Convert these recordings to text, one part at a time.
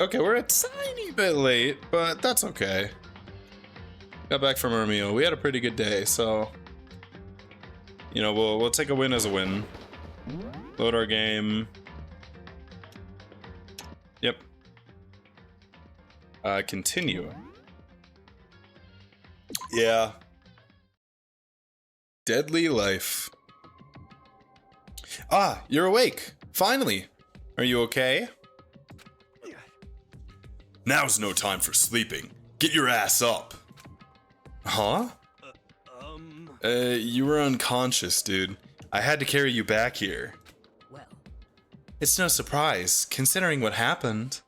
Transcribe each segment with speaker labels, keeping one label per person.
Speaker 1: Okay, we're a tiny bit late, but that's okay. Got back from our meal. We had a pretty good day, so you know, we'll take a win as a win. Load our game. Yep. Continue. Yeah. Deadly life. Ah, you're awake. Finally. Are you okay? Now's no time for sleeping. Get your ass up. Huh? You were unconscious, dude. I had to carry you back here.
Speaker 2: Well,
Speaker 1: It's no surprise, considering what happened.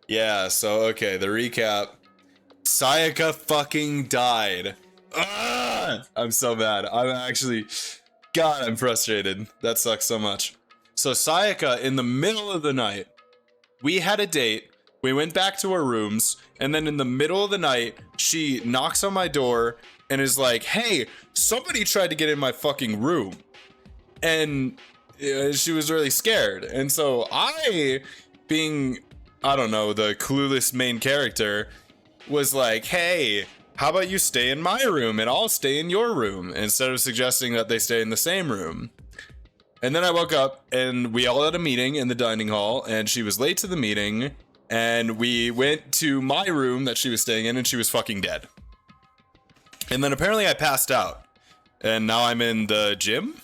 Speaker 1: Yeah, so, okay, the recap. Sayaka fucking died. Ah! I'm so mad. I'm actually... God, I'm frustrated. That sucks so much. So Sayaka, in the middle of the night, we had a date, we went back to our rooms, and then in the middle of the night, she knocks on my door and is like, hey, somebody tried to get in my fucking room. And she was really scared. And so I, being, I don't know, the clueless main character, was like, hey, how about you stay in my room and I'll stay in your room, instead of suggesting that they stay in the same room. And then I woke up and we all had a meeting in the dining hall, and she was late to the meeting, and we went to my room that she was staying in, and she was fucking dead. And then apparently I passed out, and now I'm in the gym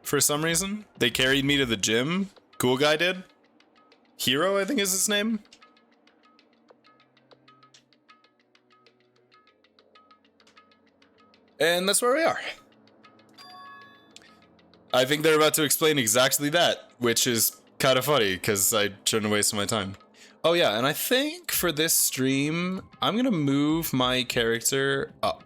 Speaker 1: for some reason. They carried me to the gym. Cool guy did. Hero, I think is his name. And that's where we are. I think they're about to explain exactly that, which is kind of funny because I shouldn't waste my time. Oh yeah, and I think for this stream, I'm gonna move my character up.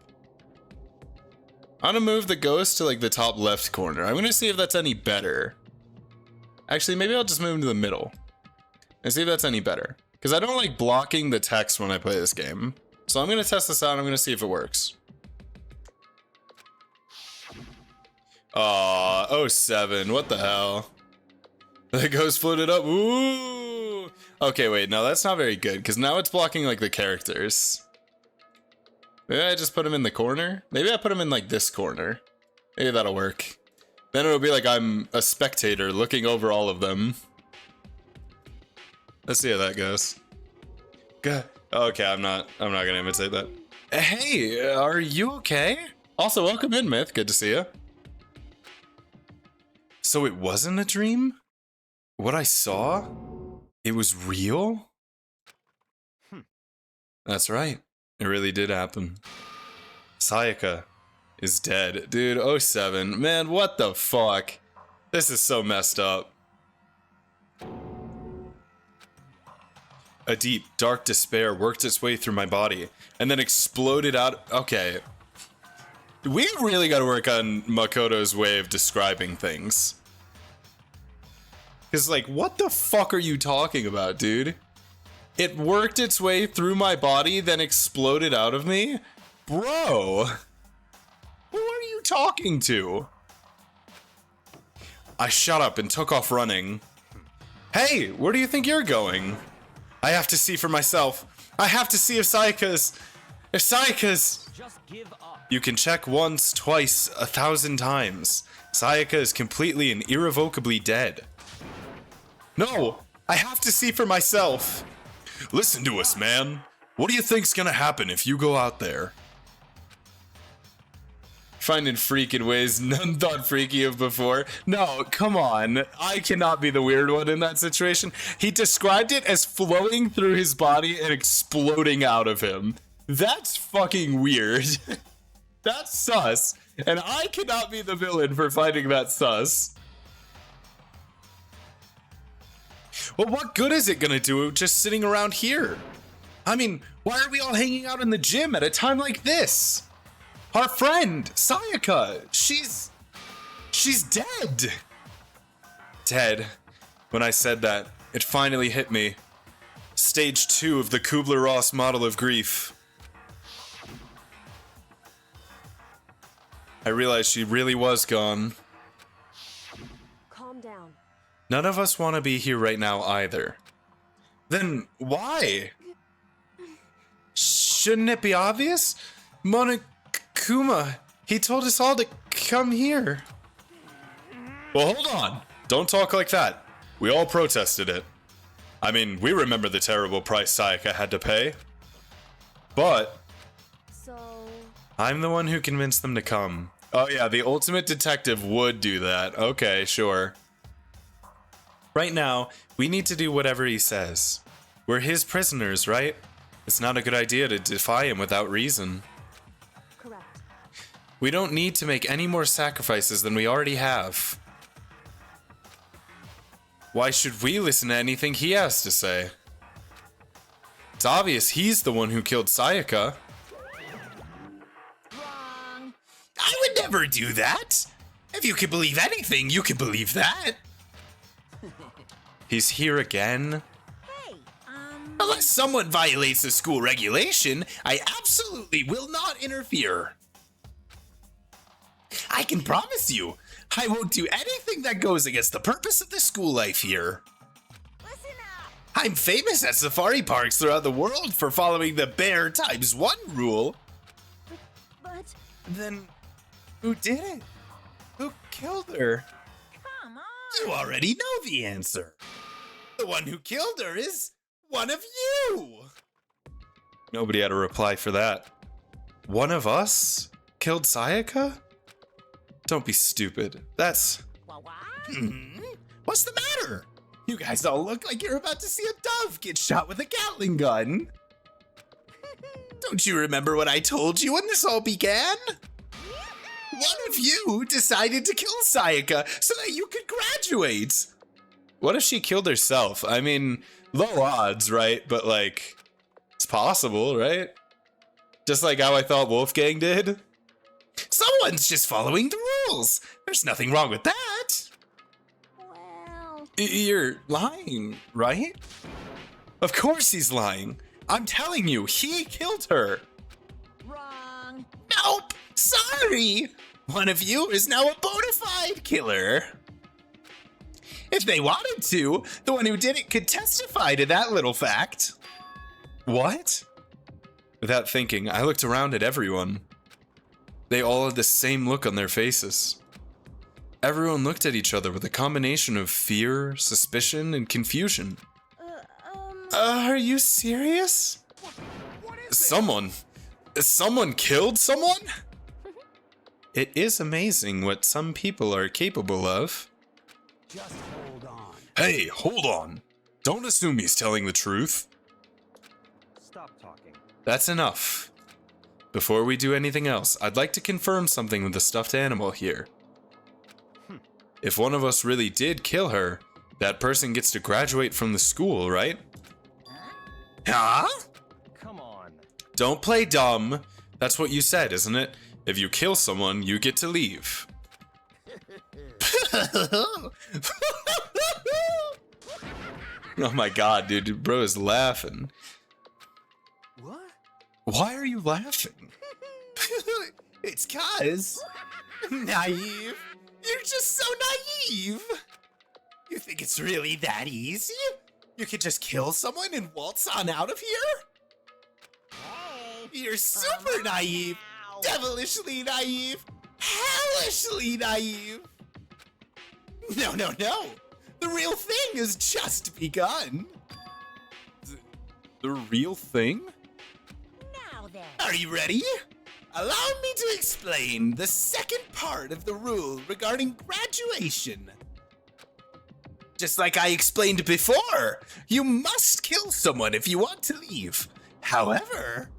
Speaker 1: I'm gonna move the ghost to like the top left corner. I'm gonna see if that's any better. Actually, maybe I'll just move him to the middle and see if that's any better. Because I don't like blocking the text when I play this game. So I'm gonna test this out. I'm gonna see if it works. Aw, 07, what the hell? The ghost floated up, ooh! Okay, wait, no, that's not very good, because now it's blocking, like, the characters. Maybe I just put him in the corner? Maybe I put him in, like, this corner. Maybe that'll work. Then it'll be like I'm a spectator looking over all of them. Let's see how that goes. Okay, I'm not gonna imitate that. Hey, are you okay? Also, welcome in, Myth, good to see you. So it wasn't a dream? What I saw? It was real? That's right. It really did happen. Sayaka is dead. Dude, 07. Man, what the fuck? This is so messed up. A deep, dark despair worked its way through my body and then exploded out. Okay. We really gotta work on Makoto's way of describing things. Because, like, what the fuck are you talking about, dude? It worked its way through my body, then exploded out of me? Bro! Who are you talking to? I shut up and took off running. Hey, where do you think you're going? I have to see for myself. I have to see if Sayaka's...
Speaker 2: just give up.
Speaker 1: You can check once, twice, 1,000 times. Sayaka is completely and irrevocably dead. No, I have to see for myself. Listen to us, man. What do you think's gonna happen if you go out there? Finding freaking ways none thought freaky of before. No, come on. I cannot be the weird one in that situation. He described it as flowing through his body and exploding out of him. That's fucking weird. That's sus. And I cannot be the villain for finding that sus. Well, what good is it gonna do just sitting around here? I mean, why are we all hanging out in the gym at a time like this? Our friend, Sayaka, she's dead. Dead. When I said that, it finally hit me. Stage 2 of the Kubler-Ross model of grief. I realized she really was gone.
Speaker 3: Calm down.
Speaker 1: None of us want to be here right now either. Then why? Shouldn't it be obvious? Monokuma, he told us all to come here. Well, hold on. Don't talk like that. We all protested it. I mean, we remember the terrible price Sayaka had to pay. But
Speaker 2: So,
Speaker 1: I'm the one who convinced them to come. Oh yeah, the ultimate detective would do that. Okay, sure. Right now, we need to do whatever he says. We're his prisoners, right? It's not a good idea to defy him without reason.
Speaker 2: correct.
Speaker 1: We don't need to make any more sacrifices than we already have. Why should we listen to anything he has to say? It's obvious he's the one who killed Sayaka.
Speaker 2: Wrong.
Speaker 1: I would never do that. If you can believe anything, you can believe that. He's here again?
Speaker 2: Hey,
Speaker 1: Unless someone violates the school regulation, I absolutely will not interfere. I can promise you, I won't do anything that goes against the purpose of the school life here.
Speaker 2: listen up.
Speaker 1: I'm famous at safari parks throughout the world for following the bear times 1 rule.
Speaker 2: But,
Speaker 1: Then, who did it? Who killed her?
Speaker 2: come on.
Speaker 1: You already know the answer. The one who killed her is one of you. Nobody had a reply for that. One of us killed Sayaka? Don't be stupid. That's...
Speaker 2: What?
Speaker 1: What's the matter? You guys all look like you're about to see a dove get shot with a Gatling gun. Don't you remember what I told you when this all began? One of you decided to kill Sayaka so that you could graduate. What if she killed herself? I mean, low odds, right? But like, it's possible, right? Just like how I thought Wolfgang did. Someone's just following the rules. There's nothing wrong with that.
Speaker 2: Well,
Speaker 1: You're lying, right? Of course he's lying. I'm telling you, he killed her.
Speaker 2: wrong.
Speaker 1: Nope, sorry. One of you is now a bona fide killer. If they wanted to, the one who did it could testify to that little fact. What? Without thinking, I looked around at everyone. They all had the same look on their faces. Everyone looked at each other with a combination of fear, suspicion, and confusion. Are you serious? Someone killed someone? It is amazing what some people are capable of.
Speaker 3: Just hold on.
Speaker 1: Hey, hold on. Don't assume he's telling the truth.
Speaker 3: Stop talking.
Speaker 1: That's enough. Before we do anything else, I'd like to confirm something with the stuffed animal here. If one of us really did kill her, that person gets to graduate from the school, right? Huh?
Speaker 3: Come on.
Speaker 1: Don't play dumb. That's what you said, isn't it? If you kill someone, you get to leave. Oh my god, dude. Bro is laughing.
Speaker 3: What?
Speaker 1: Why are you laughing? It's cause naive. You're just so naive. You think it's really that easy? You could just kill someone and waltz on out of here?
Speaker 2: Hey.
Speaker 1: You're super naive. Devilishly naive. Hellishly naive. No. The real thing has just begun. The real thing?
Speaker 2: Now then.
Speaker 1: Are you ready? Allow me to explain the second part of the rule regarding graduation. Just like I explained before, you must kill someone if you want to leave. However,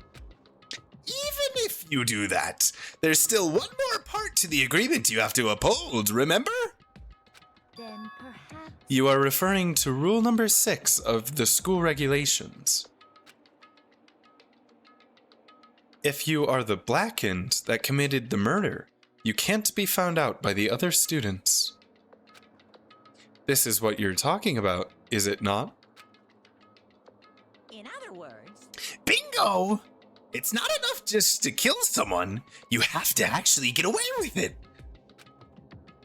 Speaker 1: even if you do that, there's still one more part to the agreement you have to uphold, remember?
Speaker 2: Then perhaps.
Speaker 1: You are referring to rule number 6 of the school regulations. If you are the blackened that committed the murder, you can't be found out by the other students. This is what you're talking about, is it not?
Speaker 2: In other words,
Speaker 1: Bingo! It's not enough just to kill someone, you have to actually get away with it.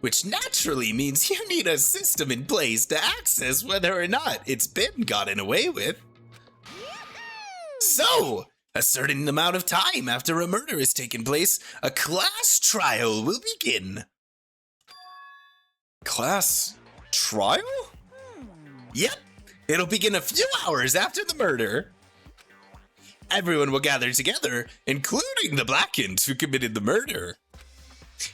Speaker 1: which naturally means you need a system in place to access whether or not it's been gotten away with. So, a certain amount of time after a murder has taken place, a class trial will begin. Class trial? Yep, it'll begin a few hours after the murder. Everyone will gather together, including the Blackens who committed the murder.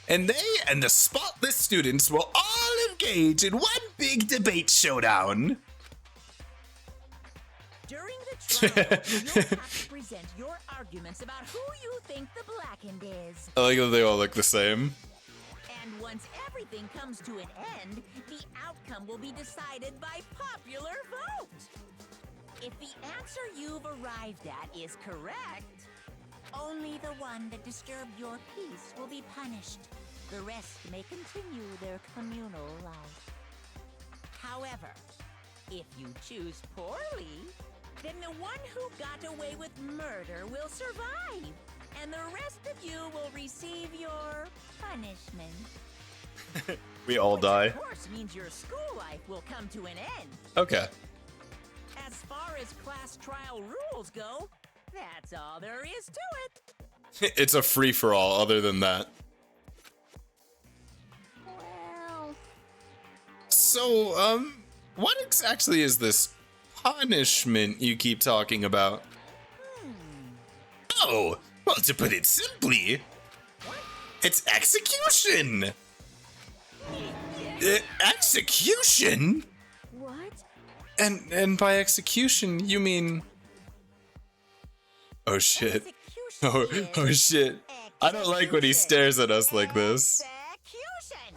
Speaker 1: And they and the spotless students will all engage in one big debate showdown.
Speaker 2: During the trial, you'll have to present your arguments about who you think the Blackened is.
Speaker 1: I like that they all look the same.
Speaker 2: And once everything comes to an end, the outcome will be decided by popular vote. If the answer you've arrived at is correct, only the one that disturbed your peace will be punished. The rest may continue their communal life. However, if you choose poorly, then the one who got away with murder will survive, and the rest of you will receive your punishment.
Speaker 1: We all die.
Speaker 2: Of course means your school life will come to an end.
Speaker 1: Okay.
Speaker 2: As far as class trial rules go, that's all there is to it.
Speaker 1: It's a free-for-all other than that.
Speaker 2: Well,
Speaker 1: So, what exactly is this punishment you keep talking about? Oh, well, to put it simply, it's execution! Execution?
Speaker 2: what?
Speaker 1: And by execution, you mean... Oh shit. Oh shit. I don't like when he stares at us like this.
Speaker 2: Execution!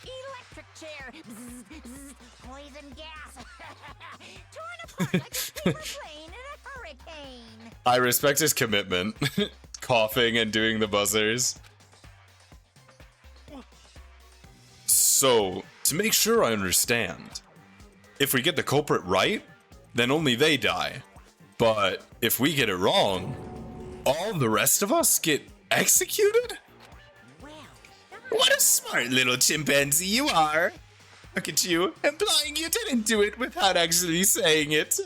Speaker 2: Electric chair. Bzz, bzz, poison gas. Torn apart like a paper plane in a hurricane.
Speaker 1: I respect his commitment. Coughing and doing the buzzers. So, to make sure I understand, if we get the culprit right, then only they die. But if we get it wrong, all the rest of us get executed?
Speaker 2: Well,
Speaker 1: What a smart little chimpanzee you are! Look at you, implying you didn't do it without actually saying it.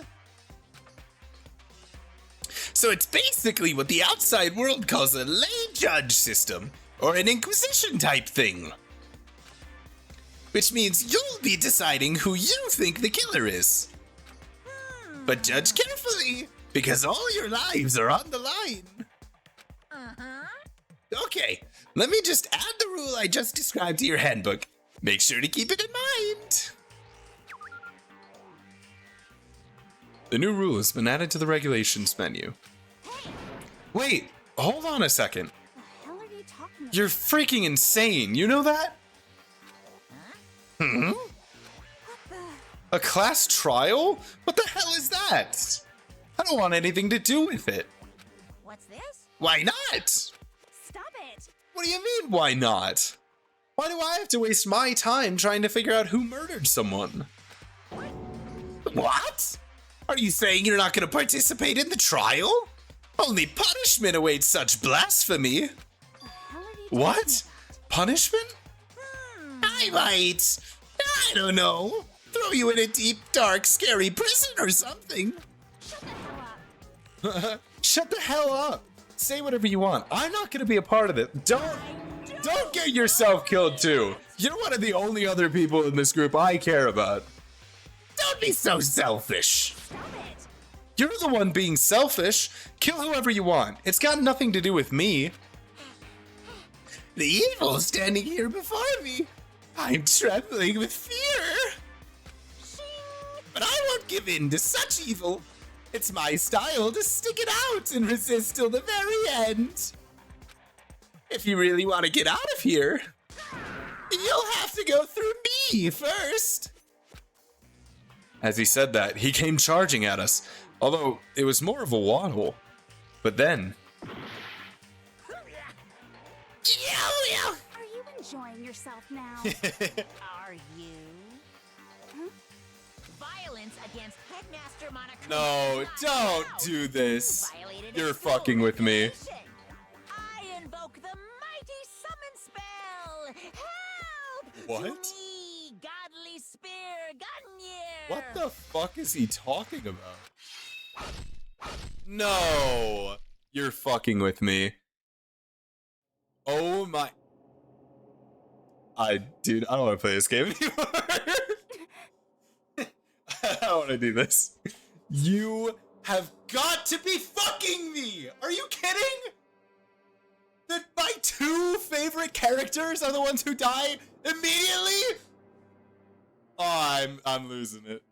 Speaker 1: So it's basically what the outside world calls a lay judge system, or an inquisition type thing. Which means you'll be deciding who you think the killer is. But judge carefully, because all your lives are on the line. Okay, let me just add the rule I just described to your handbook. Make sure to keep it in mind. The new rule has been added to the regulations menu. Wait, hold on a second.
Speaker 2: the hell are you talking about?
Speaker 1: You're freaking insane, you know that? Hmm? A class trial? What the hell is that? I don't want anything to do with it.
Speaker 2: What's this?
Speaker 1: Why not?
Speaker 2: Stop it!
Speaker 1: What do you mean, why not? Why do I have to waste my time trying to figure out who murdered someone? What? Are you saying you're not going to participate in the trial? Only punishment awaits such blasphemy.
Speaker 2: The hell are you talking
Speaker 1: What?
Speaker 2: about?
Speaker 1: Punishment? I might. I don't know. Throw you in a deep, dark, scary prison or something.
Speaker 2: Shut the hell up!
Speaker 1: Shut the hell up. Say whatever you want. I'm not going to be a part of it. Don't get yourself killed too. You're one of the only other people in this group I care about. Don't be so selfish.
Speaker 2: Stop it!
Speaker 1: You're the one being selfish. Kill whoever you want. It's got nothing to do with me. The evil standing here before me. I'm trembling with fear. But I won't give in to such evil. It's my style to stick it out and resist till the very end. If you really want to get out of here, you'll have to go through me first. As he said that, he came charging at us, although it was more of a waddle. But then...
Speaker 2: Are you enjoying yourself now? Are you? Violence against Headmaster Monokuma.
Speaker 1: No,
Speaker 2: is not
Speaker 1: don't
Speaker 2: allowed.
Speaker 1: do this.
Speaker 2: You violated
Speaker 1: You're
Speaker 2: a school
Speaker 1: fucking with me.
Speaker 2: regulation. I invoke the mighty summon spell.
Speaker 1: What?
Speaker 2: To me, godly spear, Gungnir.
Speaker 1: What the fuck is he talking about? No! You're fucking with me. Oh my... Dude, I don't want to play this game anymore. I don't want to do this. You have got to be fucking me! Are you kidding? That my two favorite characters are the ones who die immediately? Oh, I'm losing it.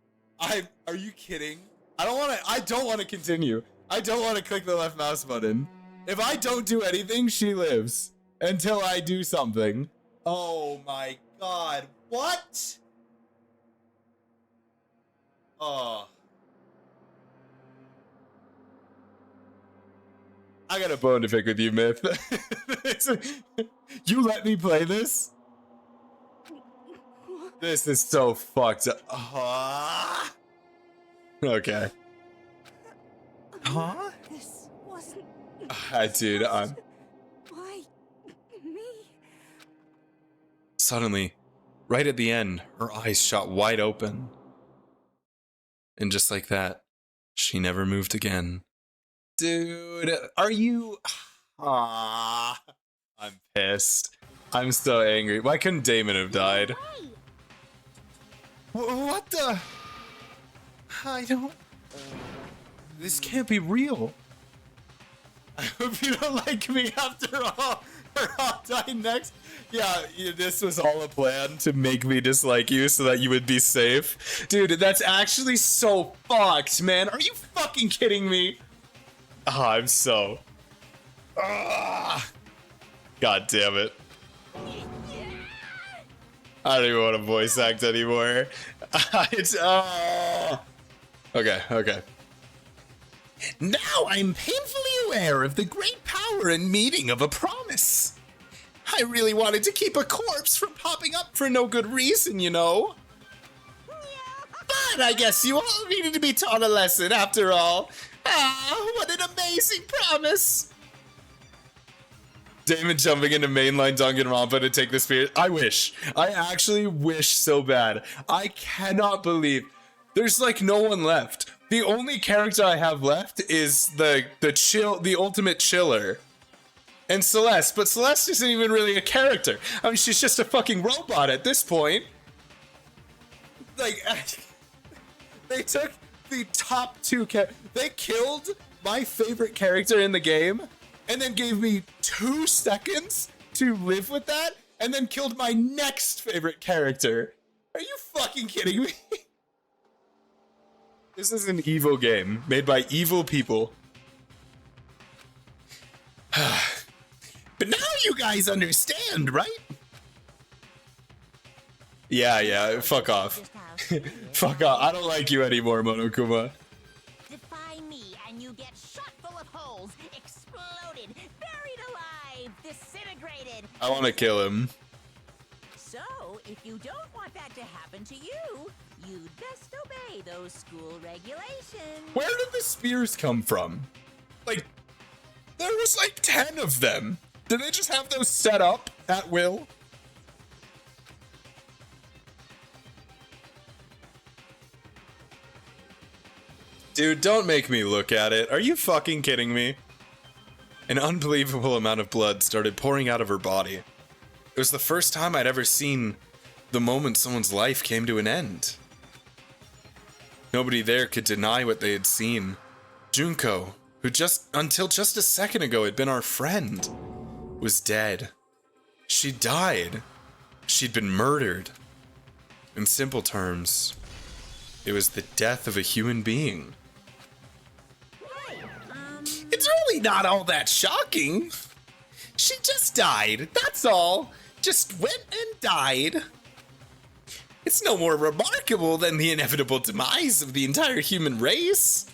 Speaker 1: Are you kidding? I don't want to continue. I don't want to click the left mouse button. If I don't do anything, she lives until I do something. Oh my god. What? Oh. I got a bone to pick with you, Myth. You let me play this? This is so fucked up. Okay. Huh?
Speaker 4: This wasn't.
Speaker 1: Dude,
Speaker 4: Why me?
Speaker 1: Suddenly, right at the end, her eyes shot wide open. And just like that, she never moved again. Dude, are you... I'm pissed. I'm so angry. Why couldn't Damon have died? What the... I don't... This can't be real. I hope you don't like me after all. Or I'll die next. Yeah, this was all a plan to make me dislike you so that you would be safe. Dude, that's actually so fucked, man. Are you fucking kidding me? I'm so... God damn it. I don't even want to voice act anymore. Okay. Now I'm painfully aware of the great power and meaning of a promise. I really wanted to keep a corpse from popping up for no good reason, you know. But I guess you all needed to be taught a lesson after all. What an amazing promise. Damon jumping into mainline Danganronpa to take the spear. I wish. I actually wish so bad. I cannot believe there's like no one left. The only character I have left is the ultimate chiller. And Celeste, but Celeste isn't even really a character. I mean, she's just a fucking robot at this point. Like, they took the top two they killed my favorite character in the game, and then gave me 2 seconds to live with that, and then killed my next favorite character. Are you fucking kidding me? This is an evil game made by evil people. But now you guys understand, right? Yeah, fuck off. Fuck off. I don't like you anymore, Monokuma.
Speaker 2: Defy me and you get shot full of holes, exploded, buried alive, disintegrated.
Speaker 1: I want to kill him.
Speaker 2: So, if you don't want that to happen to you, you'd best obey those school regulations.
Speaker 1: Where did the spears come from? Like, there was like 10 of them. Did they just have those set up at will? Dude, don't make me look at it. Are you fucking kidding me? An unbelievable amount of blood started pouring out of her body. It was the first time I'd ever seen the moment someone's life came to an end. Nobody there could deny what they had seen. Junko, who until just a second ago had been our friend, was dead. She died. She'd been murdered. In simple terms, it was the death of a human being. It's really not all that shocking. She just died, that's all. Just went and died. It's no more remarkable than the inevitable demise of the entire human race.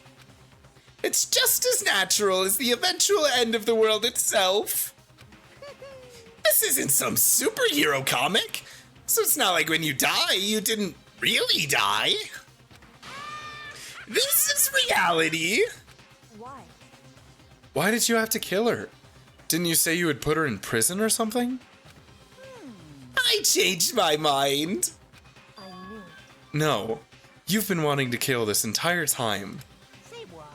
Speaker 1: It's just as natural as the eventual end of the world itself. This isn't some superhero comic, so it's not like when you die, you didn't really die. This is reality.
Speaker 4: Why?
Speaker 1: Why did you have to kill her? Didn't you say you would put her in prison or something? I changed my mind.
Speaker 4: I knew it.
Speaker 1: No, you've been wanting to kill this entire time.
Speaker 2: Say what?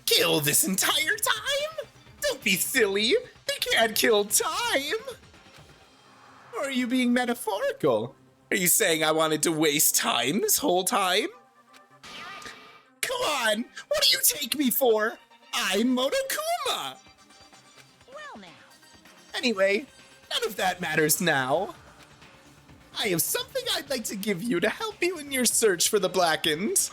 Speaker 1: Kill this entire time? Don't be silly. You can't kill time. Or are you being metaphorical? Are you saying I wanted to waste time this whole time? Come on, what do you take me for? I'm Monokuma.
Speaker 2: Well now.
Speaker 1: Anyway, none of that matters now. I have something I'd like to give you to help you in your search for the Blackened.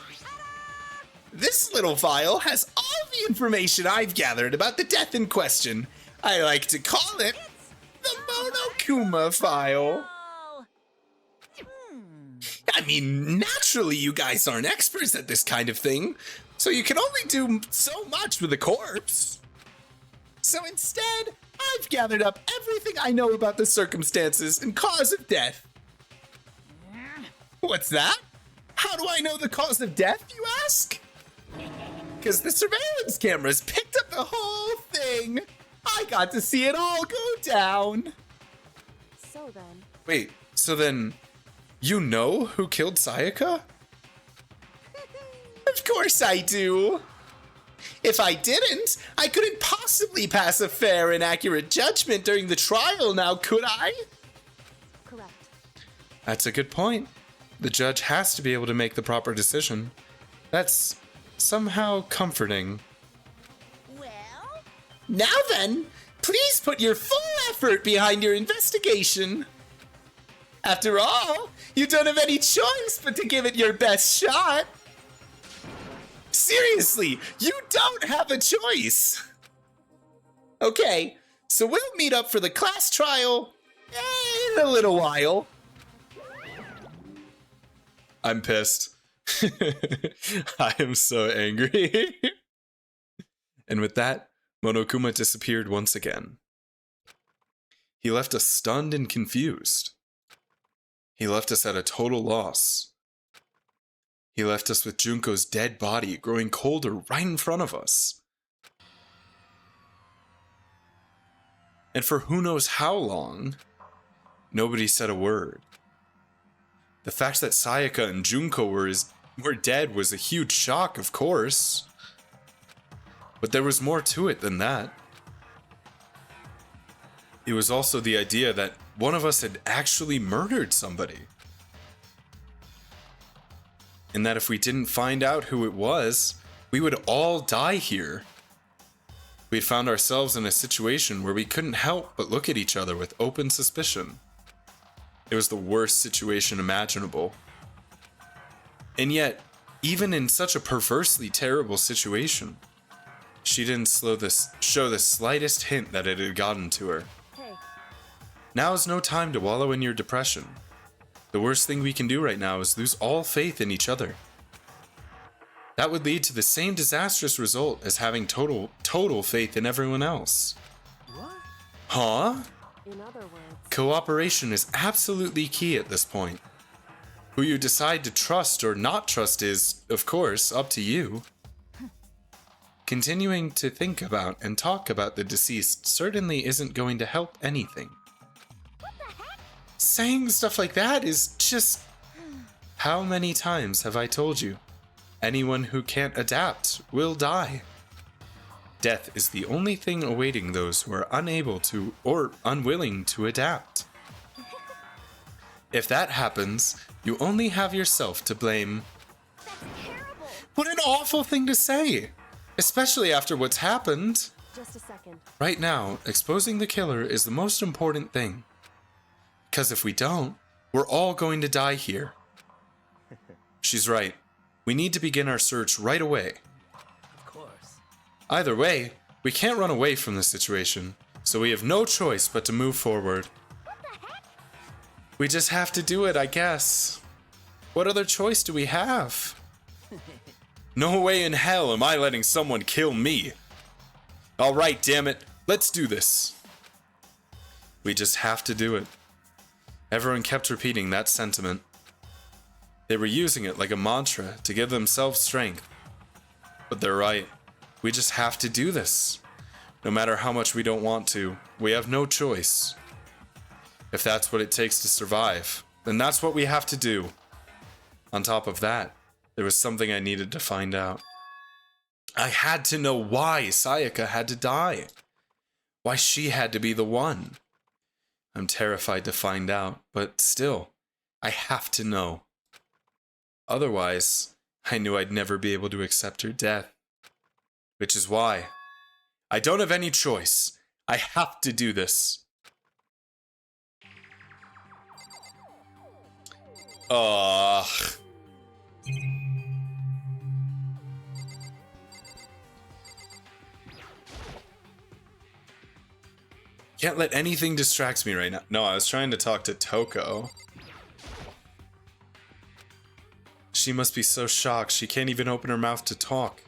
Speaker 1: This little file has all the information I've gathered about the death in question. I like to call it the Monokuma file.
Speaker 2: Oh.
Speaker 1: I mean, naturally you guys aren't experts at this kind of thing, so you can only do so much with a corpse. So instead, I've gathered up everything I know about the circumstances and cause of death. What's that? How do I know the cause of death, you ask? Because the surveillance cameras picked up the whole thing. I got to see it all go down.
Speaker 4: So then,
Speaker 1: Wait, so then you know who killed Sayaka? Of course I do. If I didn't, I couldn't possibly pass a fair and accurate judgment during the trial now, could I?
Speaker 4: correct.
Speaker 1: That's a good point. The judge has to be able to make the proper decision. That's somehow comforting.
Speaker 2: Well,
Speaker 1: Now then, please put your full effort behind your investigation. After all, you don't have any choice but to give it your best shot. Seriously, you don't have a choice. Okay, so we'll meet up for the class trial in a little while. I'm pissed. I am so angry. And with that, Monokuma disappeared once again. He left us stunned and confused. He left us at a total loss. He left us with Junko's dead body growing colder right in front of us. And for who knows how long, nobody said a word. The fact that Sayaka and Junko were dead was a huge shock, of course. But there was more to it than that. It was also the idea that one of us had actually murdered somebody. And that if we didn't find out who it was, we would all die here. We had found ourselves in a situation where we couldn't help but look at each other with open suspicion. It was the worst situation imaginable. And yet, even in such a perversely terrible situation, she didn't show the slightest hint that it had gotten to her.
Speaker 4: Hey,
Speaker 1: Now is no time to wallow in your depression. The worst thing we can do right now is lose all faith in each other. That would lead to the same disastrous result as having total faith in everyone else.
Speaker 3: What?
Speaker 1: Huh?
Speaker 4: in other words,
Speaker 1: Cooperation is absolutely key at this point. Who you decide to trust or not trust is, of course, up to you. Continuing to think about and talk about the deceased certainly isn't going to help anything. Saying stuff like that is just... How many times have I told you? Anyone who can't adapt will die. Death is the only thing awaiting those who are unable to or unwilling to adapt. If that happens, you only have yourself to blame.
Speaker 2: that's terrible.
Speaker 1: What an awful thing to say! Especially after what's happened.
Speaker 4: just a second.
Speaker 1: Right now, exposing the killer is the most important thing. Because if we don't, we're all going to die here. She's right. We need to begin our search right away.
Speaker 3: Of course.
Speaker 1: Either way, we can't run away from the situation, so we have no choice but to move forward. We just have to do it, I guess. What other choice do we have? No way in hell am I letting someone kill me. Alright, damn it, let's do this. We just have to do it. Everyone kept repeating that sentiment. They were using it like a mantra to give themselves strength. But they're right. We just have to do this. No matter how much we don't want to, we have no choice. If that's what it takes to survive, then that's what we have to do. On top of that, there was something I needed to find out. I had to know why Sayaka had to die. Why she had to be the one. I'm terrified to find out, but still, I have to know. Otherwise, I knew I'd never be able to accept her death. Which is why I don't have any choice. I have to do this. Ugh. Can't let anything distract me right now. No, I was trying to talk to Toko. She must be so shocked. She can't even open her mouth to talk.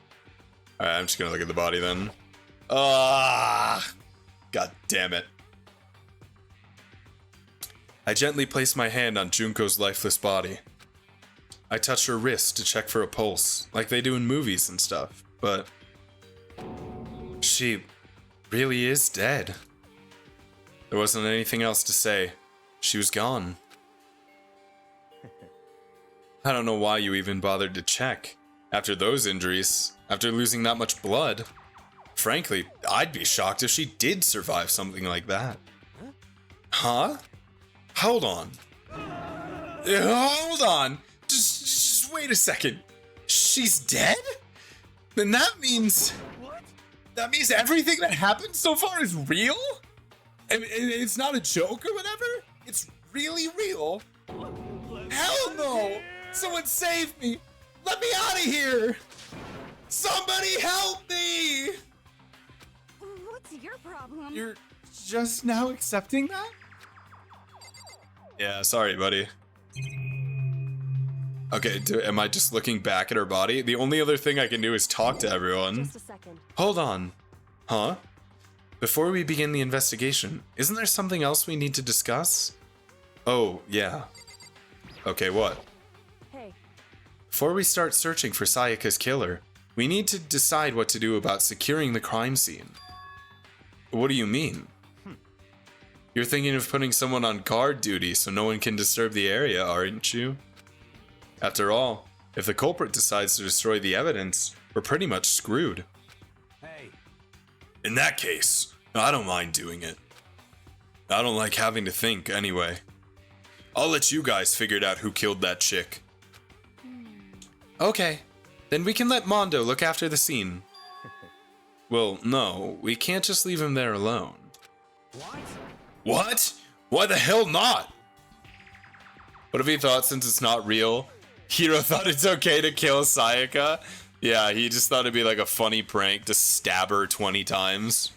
Speaker 1: Alright, I'm just gonna look at the body then. Ah, God damn it. I gently place my hand on Junko's lifeless body. I touch her wrist to check for a pulse, like they do in movies and stuff, but she really is dead. There wasn't anything else to say. She was gone. I don't know why you even bothered to check. After those injuries, after losing that much blood. Frankly, I'd be shocked if she did survive something like that. Huh? Hold on. Hold on. Just wait a second. She's dead? Then that means...
Speaker 3: What?
Speaker 1: That means everything that happened so far is real? And it's not a joke or whatever? It's really real? Hell no! Someone save me! Let me out of here! Somebody help me!
Speaker 5: What's your problem?
Speaker 1: You're just now accepting that? Yeah, sorry, buddy. Okay, am I just looking back at her body? The only other thing I can do is talk to everyone.
Speaker 4: Just a second.
Speaker 1: Hold on. Huh? Before we begin the investigation, isn't there something else we need to discuss? Oh, yeah. Okay, what?
Speaker 4: Hey,
Speaker 1: Before we start searching for Sayaka's killer, we need to decide what to do about securing the crime scene. What do you mean? You're thinking of putting someone on guard duty so no one can disturb the area, aren't you? After all, if the culprit decides to destroy the evidence, we're pretty much screwed.
Speaker 3: Hey,
Speaker 1: In that case, I don't mind doing it. I don't like having to think anyway. I'll let you guys figure it out who killed that chick. Okay, then we can let Mondo look after the scene. Well, no, we can't just leave him there alone.
Speaker 3: what?
Speaker 1: What? Why the hell not? What if he thought since it's not real, Hiro thought it's okay to kill Sayaka? Yeah, he just thought it'd be like a funny prank to stab her 20 times.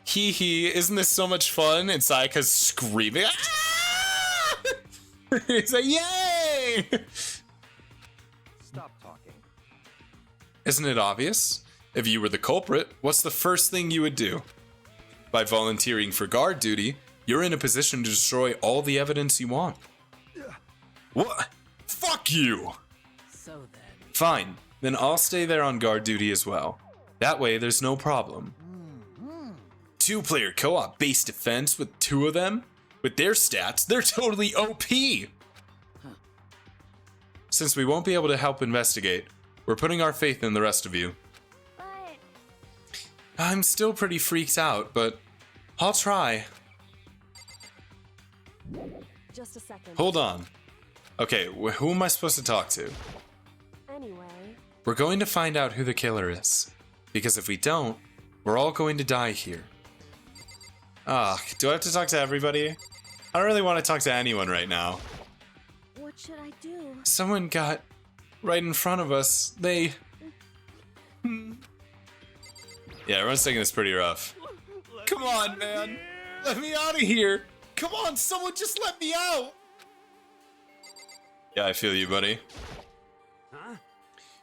Speaker 1: Hee hee, isn't this so much fun? And Sayaka's screaming. Ah! He's like, yay!
Speaker 3: Stop talking.
Speaker 1: Isn't it obvious? If you were the culprit, what's the first thing you would do? By volunteering for guard duty, you're in a position to destroy all the evidence you want. What? Fuck you!
Speaker 3: So then,
Speaker 1: Fine, then I'll stay there on guard duty as well. That way there's no problem. Two-player co-op base defense with two of them? With their stats, they're totally OP! Since we won't be able to help investigate, we're putting our faith in the rest of you.
Speaker 5: But
Speaker 1: I'm still pretty freaked out, but I'll try.
Speaker 4: just a second.
Speaker 1: Hold on. Okay, who am I supposed to talk to?
Speaker 4: Anyway,
Speaker 1: We're going to find out who the killer is. Because if we don't, we're all going to die here. Ah, do I have to talk to everybody? I don't really want to talk to anyone right now.
Speaker 5: what should I do?
Speaker 1: Someone got right in front of us. They... Yeah, everyone's taking this pretty rough. Come on, man. Let me out of here. Come on, someone just let me out. Yeah, I feel you, buddy.
Speaker 3: huh?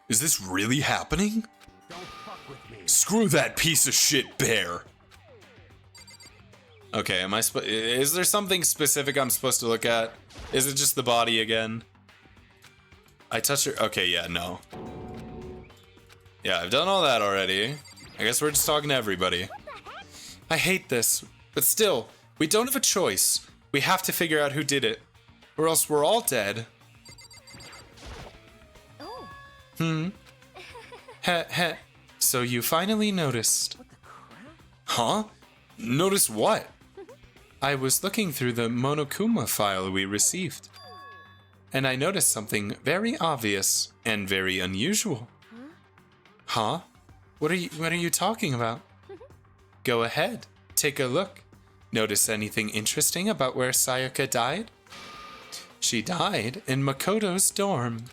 Speaker 1: Is this really happening?
Speaker 3: Don't fuck with me.
Speaker 1: Screw that piece of shit bear. Okay, is there something specific I'm supposed to look at? Is it just the body again? I touched her. Okay, yeah, no. Yeah, I've done all that already. I guess we're just talking to everybody. I hate this, but still, we don't have a choice. We have to figure out who did it, or else we're all dead.
Speaker 5: Oh,
Speaker 1: Heh heh. So you finally noticed. Huh? Notice what? I was looking through the Monokuma file we received, and I noticed something very obvious and very unusual. Huh? What are you talking about? Go ahead, take a look. Notice anything interesting about where Sayaka died? She died in Makoto's dorm.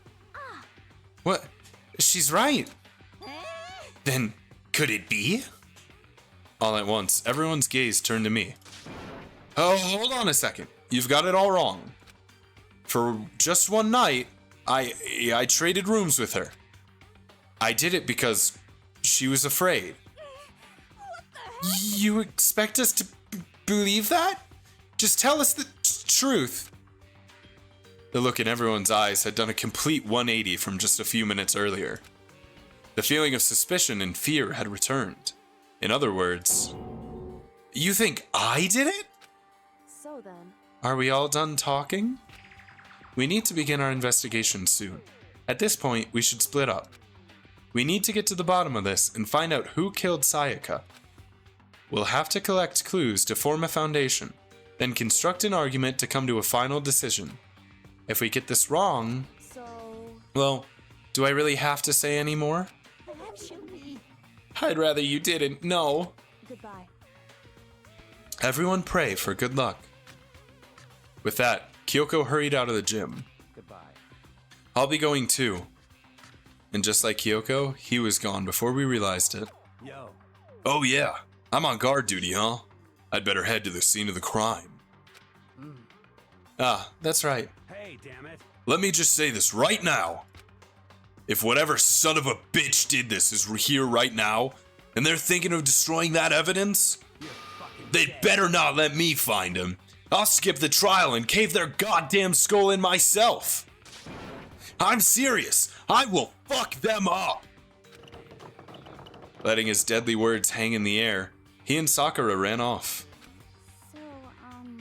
Speaker 1: What? She's right. Then, could it be? All at once, everyone's gaze turned to me. Oh, hold on a second. You've got it all wrong. For just one night, I traded rooms with her. I did it because she was afraid. You expect us to believe that? Just tell us the truth. The look in everyone's eyes had done a complete 180 from just a few minutes earlier. The feeling of suspicion and fear had returned. In other words, you think I did it?
Speaker 4: So then,
Speaker 1: Are we all done talking? We need to begin our investigation soon. At this point, we should split up. We need to get to the bottom of this and find out who killed Sayaka. We'll have to collect clues to form a foundation, then construct an argument to come to a final decision. If we get this wrong,
Speaker 4: so
Speaker 1: well, do I really have to say any more? I'd rather you didn't, no.
Speaker 4: goodbye.
Speaker 1: Everyone pray for good luck. With that, Kyoko hurried out of the gym.
Speaker 3: Goodbye.
Speaker 1: I'll be going too. And just like Kyoko, he was gone before we realized it.
Speaker 3: Yo.
Speaker 1: Oh yeah, I'm on guard duty, huh? I'd better head to the scene of the crime. Ah, that's right.
Speaker 3: Hey, damn it.
Speaker 1: Let me just say this right now. If whatever son of a bitch did this is here right now, and they're thinking of destroying that evidence,
Speaker 3: You're fucking
Speaker 1: they'd
Speaker 3: dead.
Speaker 1: better not let me find him. I'll skip the trial and cave their goddamn skull in myself. I'm serious. I will fuck them up. Letting his deadly words hang in the air, he and Sakura ran off.
Speaker 5: so,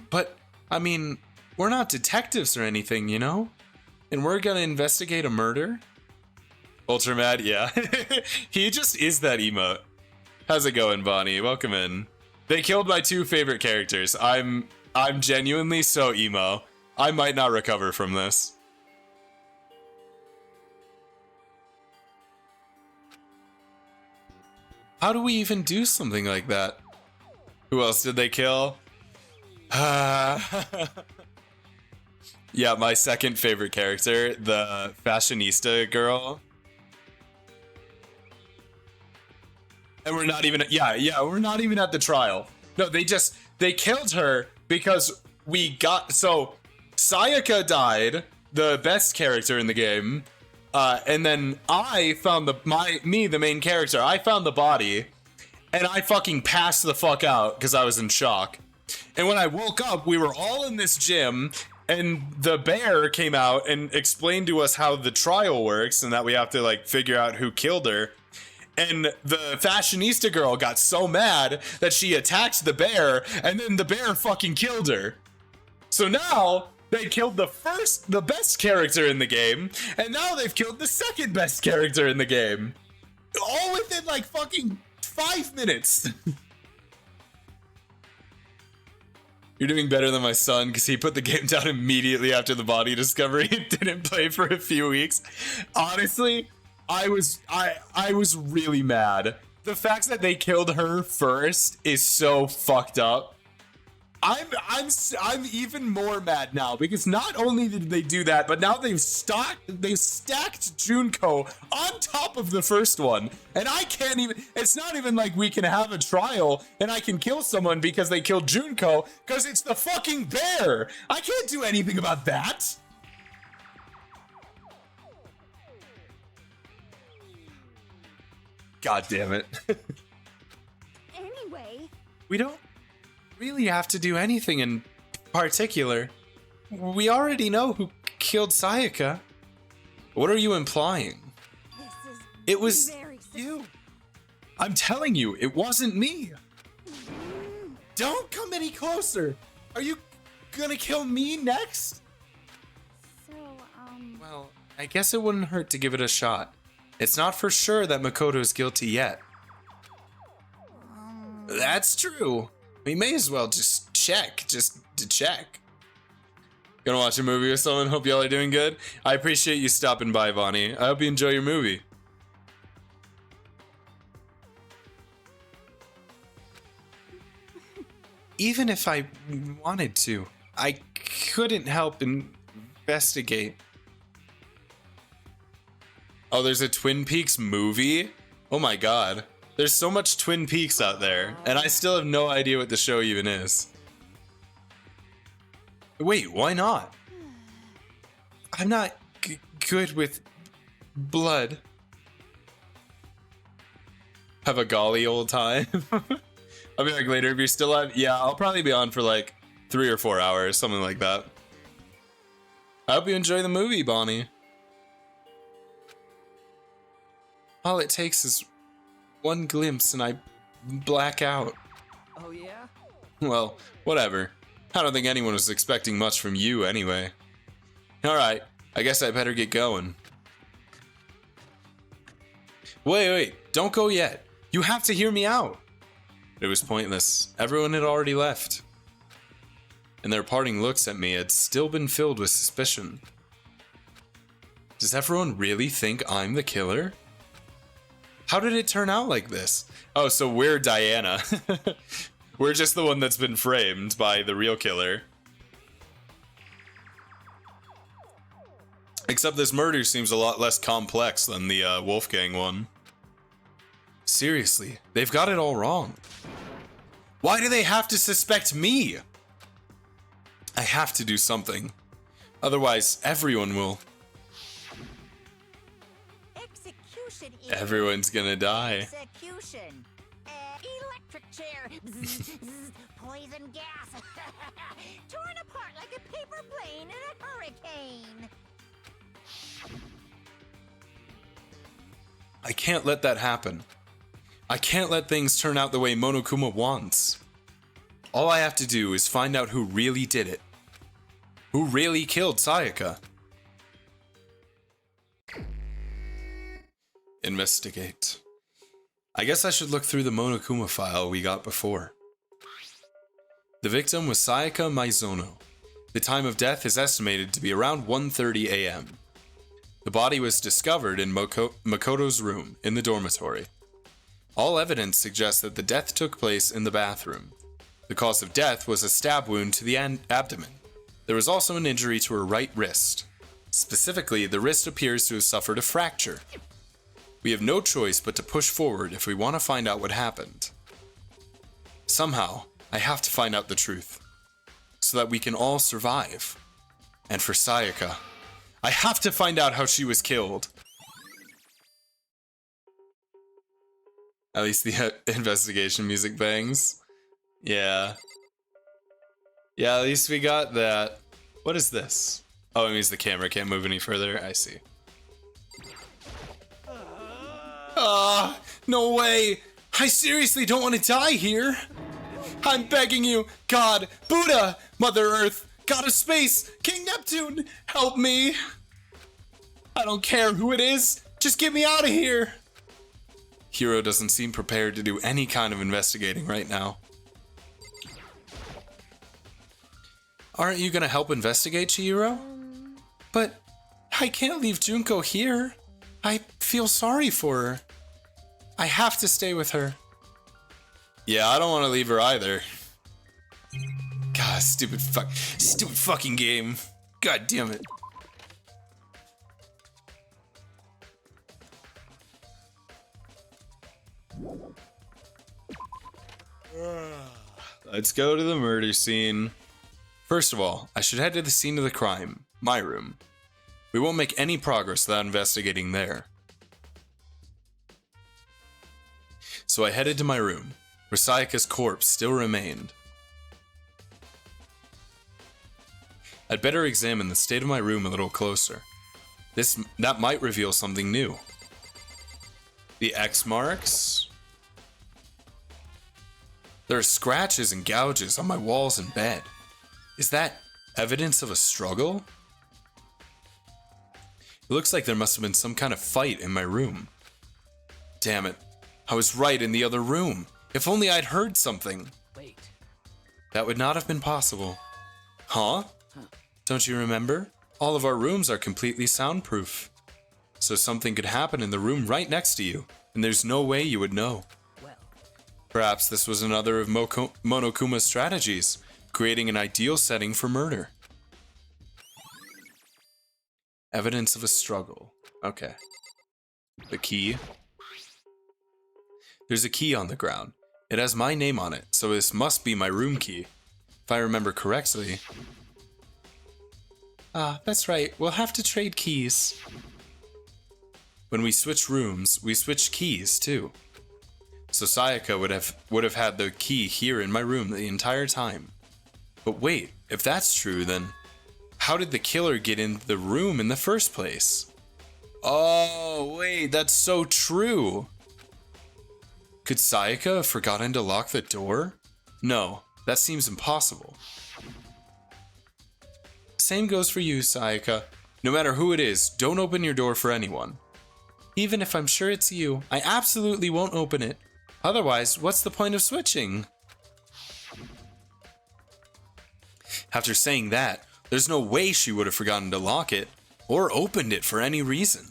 Speaker 1: But, I mean, we're not detectives or anything, you know? And we're gonna investigate a murder? Ultra mad, yeah. He just is that emote. How's it going, Bonnie? Welcome in. They killed my two favorite characters. I'm genuinely so emo. I might not recover from this. How do we even do something like that? Who else did they kill? Yeah, my second favorite character, the fashionista girl. And we're not even, we're not even at the trial. No, they killed her because so Sayaka died, the best character in the game. And then I found the main character, I found the body and I fucking passed the fuck out because I was in shock. And when I woke up, we were all in this gym and the bear came out and explained to us how the trial works and that we have to like figure out who killed her. And the fashionista girl got so mad that she attacked the bear and then the bear fucking killed her. So now they killed the best character in the game, and now they've killed the second best character in the game. All within like fucking 5 minutes. You're doing better than my son because he put the game down immediately after the body discovery and didn't play for a few weeks. Honestly, I was really mad. The fact that they killed her first is so fucked up. I'm even more mad now because not only did they do that, but now they've stacked Junko on top of the first one. And I can't even, it's not even like we can have a trial and I can kill someone because they killed Junko because it's the fucking bear. I can't do anything about that. God damn it.
Speaker 5: anyway,
Speaker 1: We don't really have to do anything in particular. We already know who killed Sayaka. What are you implying?
Speaker 5: this is
Speaker 1: It was
Speaker 5: very
Speaker 1: you. I'm telling you, it wasn't me. Don't come any closer. Are you gonna kill me next?
Speaker 5: So,
Speaker 1: Well, I guess it wouldn't hurt to give it a shot. It's not for sure that Makoto's guilty yet. That's true. We may as well just check, just to check. Gonna watch a movie with someone? Hope y'all are doing good. I appreciate you stopping by, Vonnie. I hope you enjoy your movie. Even if I wanted to, I couldn't help investigate. Oh, there's a Twin Peaks movie? Oh my god. There's so much Twin Peaks out there, and I still have no idea what the show even is. Wait, why not? I'm not good with blood. Have a golly old time. I'll be like later if you're still on. Yeah, I'll probably be on for like 3 or 4 hours, something like that. I hope you enjoy the movie, Bonnie. All it takes is one glimpse and I black out.
Speaker 3: Oh, yeah?
Speaker 1: Well, whatever. I don't think anyone was expecting much from you anyway. Alright, I guess I better get going. Wait, don't go yet. You have to hear me out. It was pointless. Everyone had already left. And their parting looks at me had still been filled with suspicion. Does everyone really think I'm the killer? How did it turn out like this? Oh, so we're Diana. We're just the one that's been framed by the real killer. Except this murder seems a lot less complex than the Wolfgang one. Seriously, they've got it all wrong. Why do they have to suspect me? I have to do something. Otherwise, everyone will.
Speaker 2: Execution is
Speaker 1: Everyone's gonna die.
Speaker 2: execution. Electric chair. Poison gas. Torn apart like a paper plane in a hurricane.
Speaker 1: I can't let that happen. I can't let things turn out the way Monokuma wants. All I have to do is find out who really did it. Who really killed Sayaka? Investigate. I guess I should look through the Monokuma file we got before. The victim was Sayaka Maizono. The time of death is estimated to be around 1:30 a.m. The body was discovered in Makoto's room in the dormitory. All evidence suggests that the death took place in the bathroom. The cause of death was a stab wound to the abdomen. There was also an injury to her right wrist. Specifically, the wrist appears to have suffered a fracture. We have no choice but to push forward if we want to find out what happened. Somehow, I have to find out the truth, so that we can all survive. And for Sayaka, I have to find out how she was killed. At least the investigation music bangs. Yeah. Yeah, at least we got that. What is this? Oh, it means the camera can't move any further. I see. Ah, no way! I seriously don't want to die here! I'm begging you, God, Buddha, Mother Earth, God of Space, King Neptune, help me! I don't care who it is, just get me out of here! Hiro doesn't seem prepared to do any kind of investigating right now. Aren't you gonna help investigate, Chihiro? But I can't leave Junko here. I feel sorry for her. I have to stay with her. Yeah, I don't want to leave her either. God, stupid fucking game. God damn it. Let's go to the murder scene. First of all, I should head to the scene of the crime, my room. We won't make any progress without investigating there. So I headed to my room, where Sayaka's corpse still remained. I'd better examine the state of my room a little closer. That might reveal something new. The X marks? There are scratches and gouges on my walls and bed. Is that evidence of a struggle? It looks like there must have been some kind of fight in my room. Damn it. I was right in the other room. If only I'd heard something.
Speaker 3: Wait.
Speaker 1: That would not have been possible. Huh? Don't you remember? All of our rooms are completely soundproof. So something could happen in the room right next to you, and there's no way you would know.
Speaker 3: Well,
Speaker 1: Perhaps this was another of Monokuma's strategies, creating an ideal setting for murder. Evidence of a struggle. Okay. The key. There's a key on the ground. It has my name on it, so this must be my room key. If I remember correctly. Ah, that's right. We'll have to trade keys. When we switch rooms, we switch keys too. So Sayaka would have had the key here in my room the entire time. But wait, if that's true, then how did the killer get into the room in the first place? Oh, wait, that's so true. Could Sayaka have forgotten to lock the door? No, that seems impossible. Same goes for you, Sayaka. No matter who it is, don't open your door for anyone. Even if I'm sure it's you, I absolutely won't open it. Otherwise, what's the point of switching? After saying that, there's no way she would have forgotten to lock it, or opened it for any reason.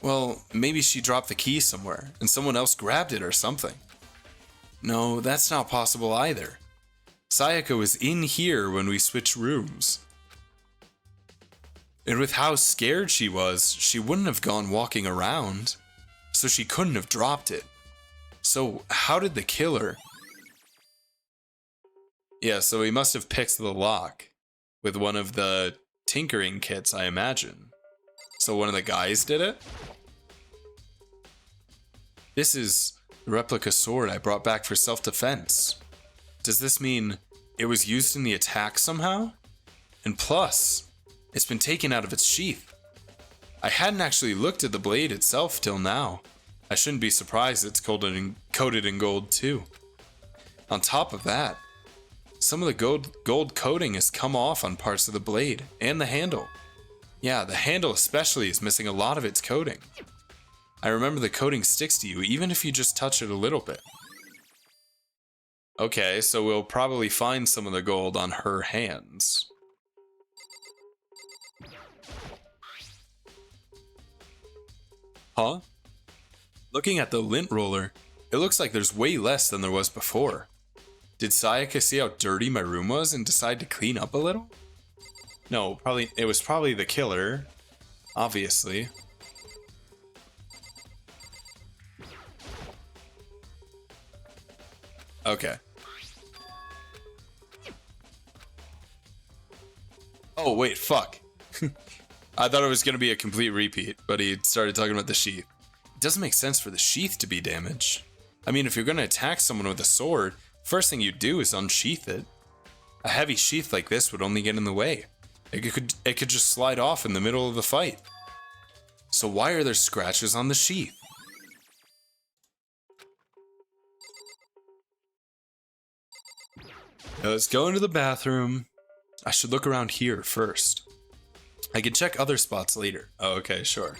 Speaker 1: Well, maybe she dropped the key somewhere, and someone else grabbed it or something. No, that's not possible either. Sayaka was in here when we switched rooms. And with how scared she was, she wouldn't have gone walking around, so she couldn't have dropped it. So how did the killer... Yeah, so he must have picked the lock with one of the tinkering kits, I imagine. So one of the guys did it? This is the replica sword I brought back for self-defense. Does this mean it was used in the attack somehow? And plus, it's been taken out of its sheath. I hadn't actually looked at the blade itself till now. I shouldn't be surprised it's coated in gold too. On top of that, some of the gold coating has come off on parts of the blade and the handle. Yeah, the handle especially is missing a lot of its coating. I remember the coating sticks to you even if you just touch it a little bit. Okay, so we'll probably find some of the gold on her hands. Huh? Looking at the lint roller, it looks like there's way less than there was before. Did Sayaka see how dirty my room was and decide to clean up a little? No, it was probably the killer, obviously. Okay. Oh, wait, fuck. I thought it was going to be a complete repeat, but he started talking about the sheath. It doesn't make sense for the sheath to be damaged. I mean, if you're going to attack someone with a sword, first thing you do is unsheath it. A heavy sheath like this would only get in the way. It could just slide off in the middle of the fight. So why are there scratches on the sheath? Now let's go into the bathroom. I should look around here first. I can check other spots later. Oh, okay, sure.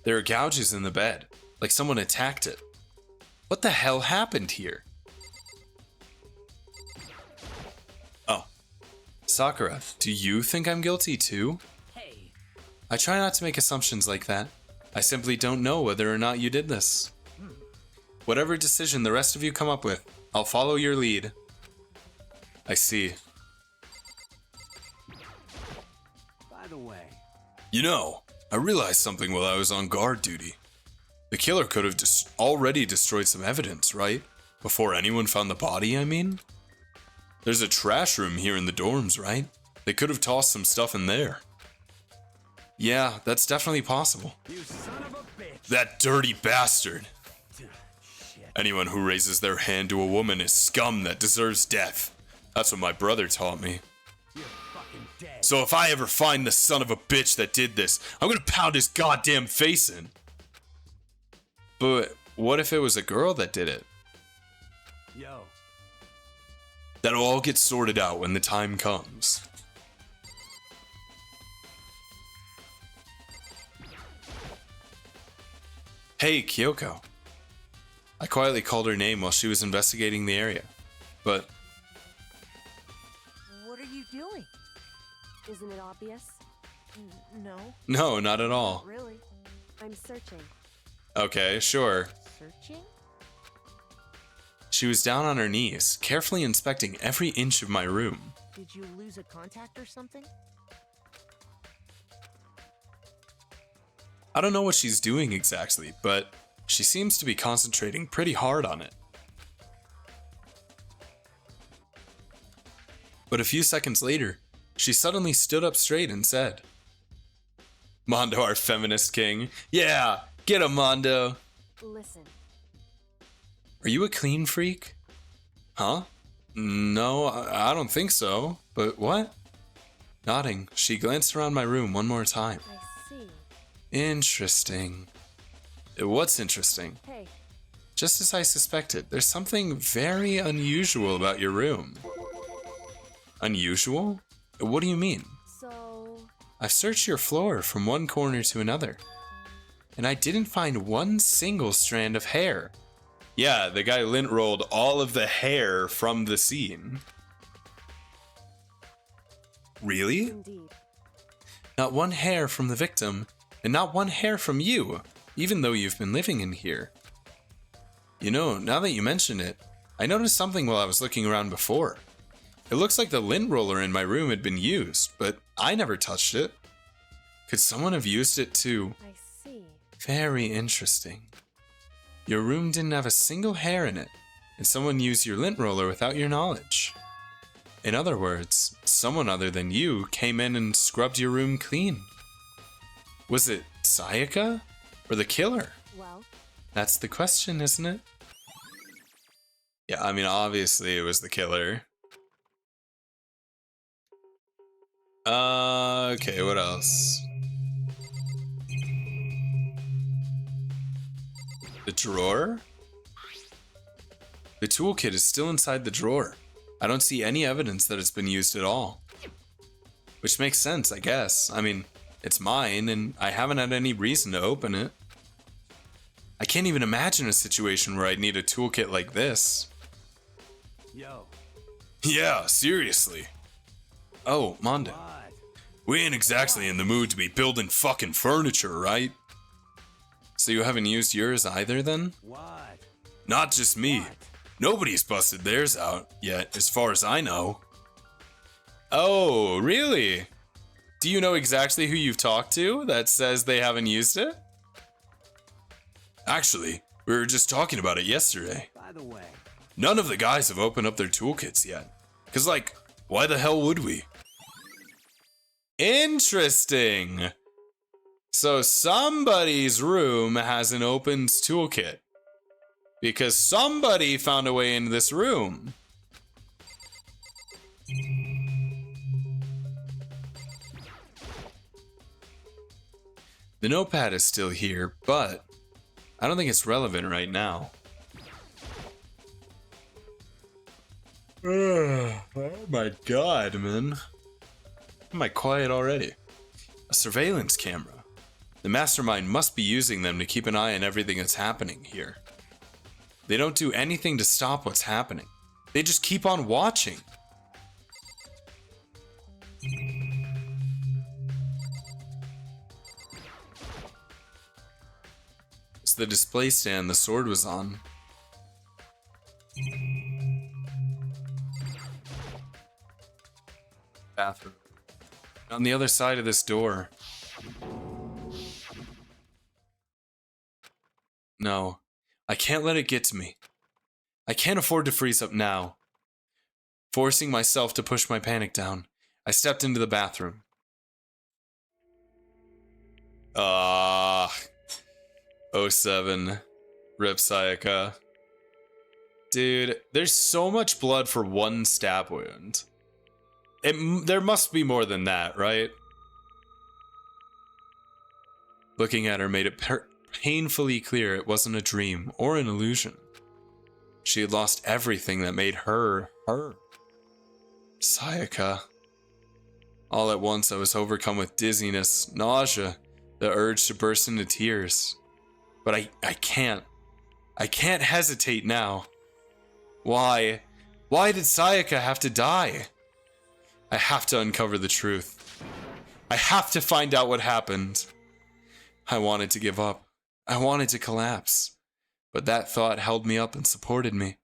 Speaker 1: There are gouges in the bed, like someone attacked it. What the hell happened here? Oh. Sakura, do you think I'm guilty too?
Speaker 3: hey,
Speaker 1: I try not to make assumptions like that. I simply don't know whether or not you did this. Whatever decision the rest of you come up with, I'll follow your lead. I see.
Speaker 3: by the way,
Speaker 1: You know, I realized something while I was on guard duty. The killer could have already destroyed some evidence, right? Before anyone found the body, I mean? There's a trash room here in the dorms, right? They could have tossed some stuff in there. Yeah, that's definitely possible.
Speaker 3: you son of a bitch.
Speaker 1: That dirty bastard!
Speaker 3: Shit.
Speaker 1: Anyone who raises their hand to a woman is scum that deserves death. That's what my brother taught me.
Speaker 3: You're fucking dead.
Speaker 1: So if I ever find the son of a bitch that did this, I'm gonna pound his goddamn face in. But what if it was a girl that did it?
Speaker 3: Yo,
Speaker 1: That'll all get sorted out when the time comes. Hey, Kyoko. I quietly called her name while she was investigating the area, but...
Speaker 2: What are you doing?
Speaker 4: Isn't it obvious?
Speaker 2: No.
Speaker 1: No, not at all.
Speaker 4: Really? I'm searching.
Speaker 1: Okay, sure.
Speaker 2: Searching?
Speaker 1: She was down on her knees, carefully inspecting every inch of my room.
Speaker 2: Did you lose a contact or something?
Speaker 1: I don't know what she's doing exactly, but she seems to be concentrating pretty hard on it. But a few seconds later, she suddenly stood up straight and said, Mondo, our feminist king. Yeah, get him, Mondo.
Speaker 4: Listen.
Speaker 1: Are you a clean freak? Huh? No, I don't think so. But what? Nodding, she glanced around my room one more time.
Speaker 4: I see.
Speaker 1: Interesting. What's interesting?
Speaker 4: Hey,
Speaker 1: Just as I suspected, there's something very unusual about your room. Unusual? What do you mean?
Speaker 4: so...
Speaker 1: I've searched your floor from one corner to another, and I didn't find one single strand of hair. Yeah, the guy lint rolled all of the hair from the scene. Really?
Speaker 4: Indeed.
Speaker 1: Not one hair from the victim, and not one hair from you, even though you've been living in here. You know, now that you mention it, I noticed something while I was looking around before. It looks like the lint roller in my room had been used, but I never touched it. Could someone have used it to...
Speaker 4: I see.
Speaker 1: Very interesting. Your room didn't have a single hair in it, and someone used your lint roller without your knowledge. In other words, someone other than you came in and scrubbed your room clean. Was it Sayaka or the killer?
Speaker 4: Well,
Speaker 1: That's the question, isn't it? Yeah, I mean, obviously it was the killer. Okay, what else? The drawer? The toolkit is still inside the drawer. I don't see any evidence that it's been used at all. Which makes sense, I guess. I mean, it's mine, and I haven't had any reason to open it. I can't even imagine a situation where I'd need a toolkit like this.
Speaker 3: Yo,
Speaker 1: Yeah, seriously. Oh, Mondo.
Speaker 3: what?
Speaker 1: We ain't exactly in the mood to be building fucking furniture, right? So you haven't used yours either, then?
Speaker 3: What?
Speaker 1: Not just me.
Speaker 3: What?
Speaker 1: Nobody's busted theirs out yet, as far as I know. Oh, really? Do you know exactly who you've talked to that says they haven't used it? Actually, we were just talking about it yesterday.
Speaker 3: By the way,
Speaker 1: None of the guys have opened up their toolkits yet. Cause like, why the hell would we? Interesting. So somebody's room has an opened toolkit. Because somebody found a way into this room. The notepad is still here, but I don't think it's relevant right now. Oh my god, man. Am I quiet already? A surveillance camera. The mastermind must be using them to keep an eye on everything that's happening here. They don't do anything to stop what's happening. They just keep on watching. It's the display stand the sword was on. Bathroom. On the other side of this door. No, I can't let it get to me. I can't afford to freeze up now. Forcing myself to push my panic down, I stepped into the bathroom. Ah, 07, Rip Sayaka. Dude, there's so much blood for one stab wound. There must be more than that, right? Looking at her made it painfully clear it wasn't a dream or an illusion. She had lost everything that made her, her. Sayaka. All at once, I was overcome with dizziness, nausea, the urge to burst into tears. But I can't. I can't hesitate now. Why? Why did Sayaka have to die? I have to uncover the truth. I have to find out what happened. I wanted to give up. I wanted to collapse. But that thought held me up and supported me.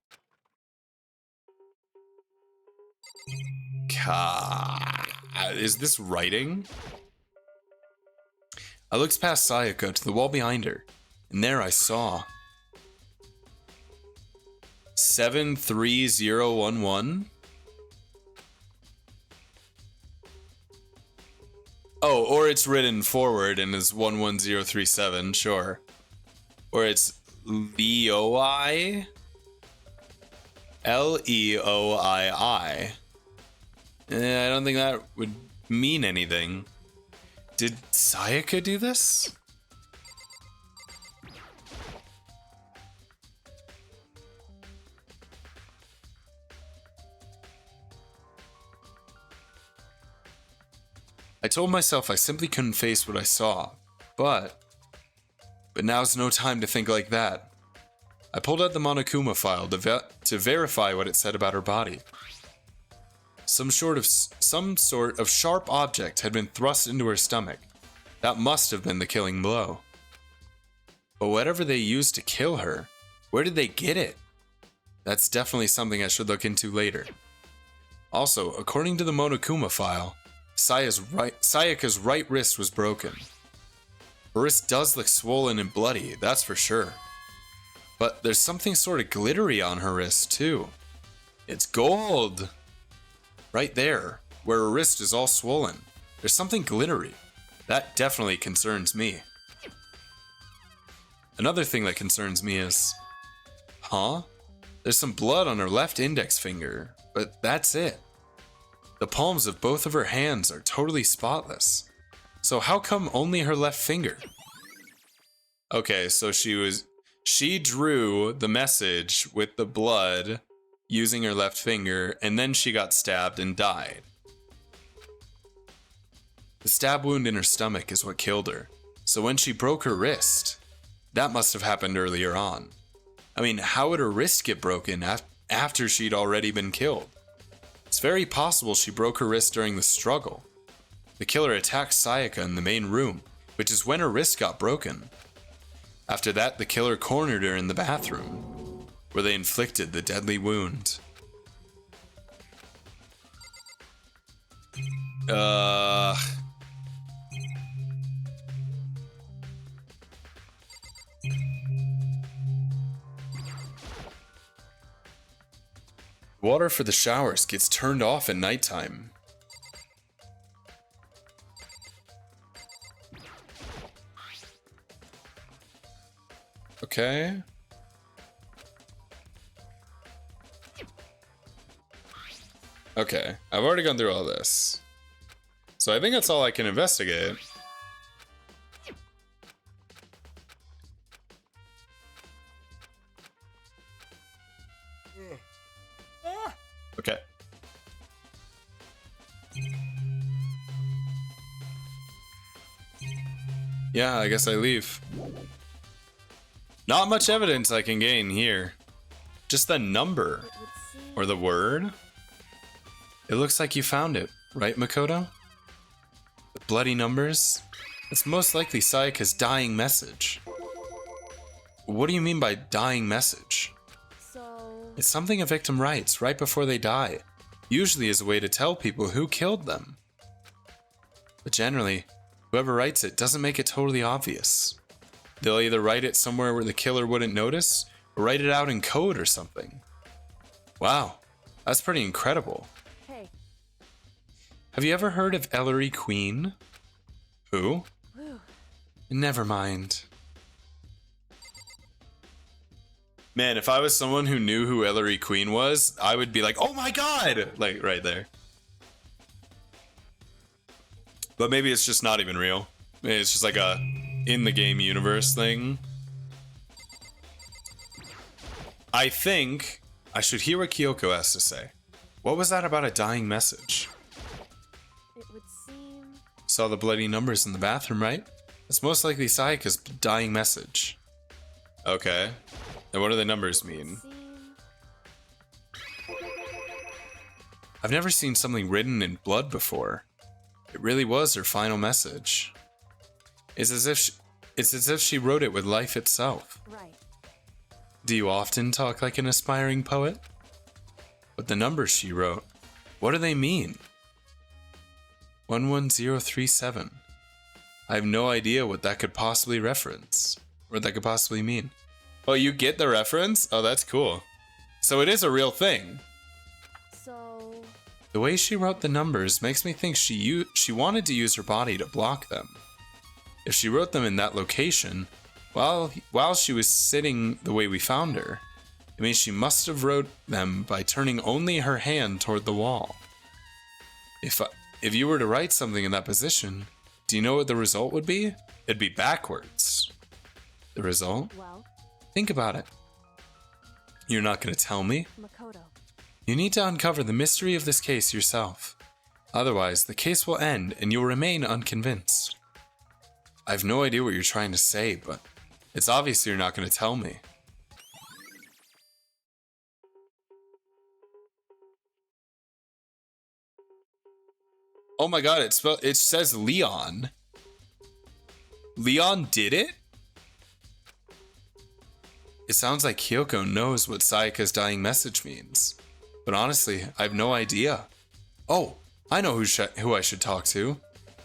Speaker 1: Is this writing? I looked past Sayaka to the wall behind her, and there I saw 73011. Oh, or it's written forward and is 11037, sure. Or it's Leoi. Leoii. I don't think that would mean anything. Did Sayaka do this? I told myself I simply couldn't face what I saw, but now's no time to think like that. I pulled out the Monokuma file to verify what it said about her body. Some sort of sharp object had been thrust into her stomach. That must have been the killing blow. But whatever they used to kill her, where did they get it? That's definitely something I should look into later. Also, according to the Monokuma file, Sayaka's right wrist was broken. Her wrist does look swollen and bloody, that's for sure. But there's something sort of glittery on her wrist too. It's gold! Right there, where her wrist is all swollen. There's something glittery. That definitely concerns me. Another thing that concerns me is... Huh? There's some blood on her left index finger, but that's it. The palms of both of her hands are totally spotless. So how come only her left finger? Okay, so she drew the message with the blood using her left finger, and then she got stabbed and died. The stab wound in her stomach is what killed her. So when she broke her wrist, that must have happened earlier on. I mean, how would her wrist get broken after she'd already been killed? It's very possible she broke her wrist during the struggle. The killer attacked Sayaka in the main room, which is when her wrist got broken. After that, the killer cornered her in the bathroom, where they inflicted the deadly wound. Water for the showers gets turned off at nighttime. Okay. Okay, I've already gone through all this. So I think that's all I can investigate. Okay. Yeah, I guess I leave. Not much evidence I can gain here. Just the number. Or the word. It looks like you found it, right, Makoto? The bloody numbers? It's most likely Sayaka's dying message. What do you mean by dying message? It's something a victim writes right before they die, usually as a way to tell people who killed them. But generally, whoever writes it doesn't make it totally obvious. They'll either write it somewhere where the killer wouldn't notice, or write it out in code or something. Wow, that's pretty incredible.
Speaker 4: Hey.
Speaker 1: Have you ever heard of Ellery Queen? Who?
Speaker 4: Whew.
Speaker 1: Never mind. Man, if I was someone who knew who Ellery Queen was, I would be like, oh my god! Like, right there. But maybe it's just not even real. Maybe it's just like a in-the-game universe thing. I think I should hear what Kyoko has to say. What was that about a dying message?
Speaker 4: It would seem.
Speaker 1: Saw the bloody numbers in the bathroom, right? It's most likely Sayaka's dying message. Okay. And what do the numbers mean? I've never seen something written in blood before. It really was her final message. It's as if she wrote it with life itself.
Speaker 4: Right.
Speaker 1: Do you often talk like an aspiring poet? But the numbers she wrote, what do they mean? 11037. I have no idea what that could possibly reference. Or what that could possibly mean. Oh, you get the reference? Oh, that's cool. So it is a real thing.
Speaker 4: So.
Speaker 1: The way she wrote the numbers makes me think she wanted to use her body to block them. If she wrote them in that location, while she was sitting the way we found her, it means she must have wrote them by turning only her hand toward the wall. If you were to write something in that position, do you know what the result would be? It'd be backwards. The result?
Speaker 4: Well.
Speaker 1: Think about it. You're not going to tell me?
Speaker 4: Makoto.
Speaker 1: You need to uncover the mystery of this case yourself. Otherwise, the case will end and you'll remain unconvinced. I have no idea what you're trying to say, but it's obvious you're not going to tell me. Oh my god, it says Leon. Leon did it? It sounds like Kyoko knows what Sayaka's dying message means. But honestly, I have no idea. Oh, I know who I should talk to.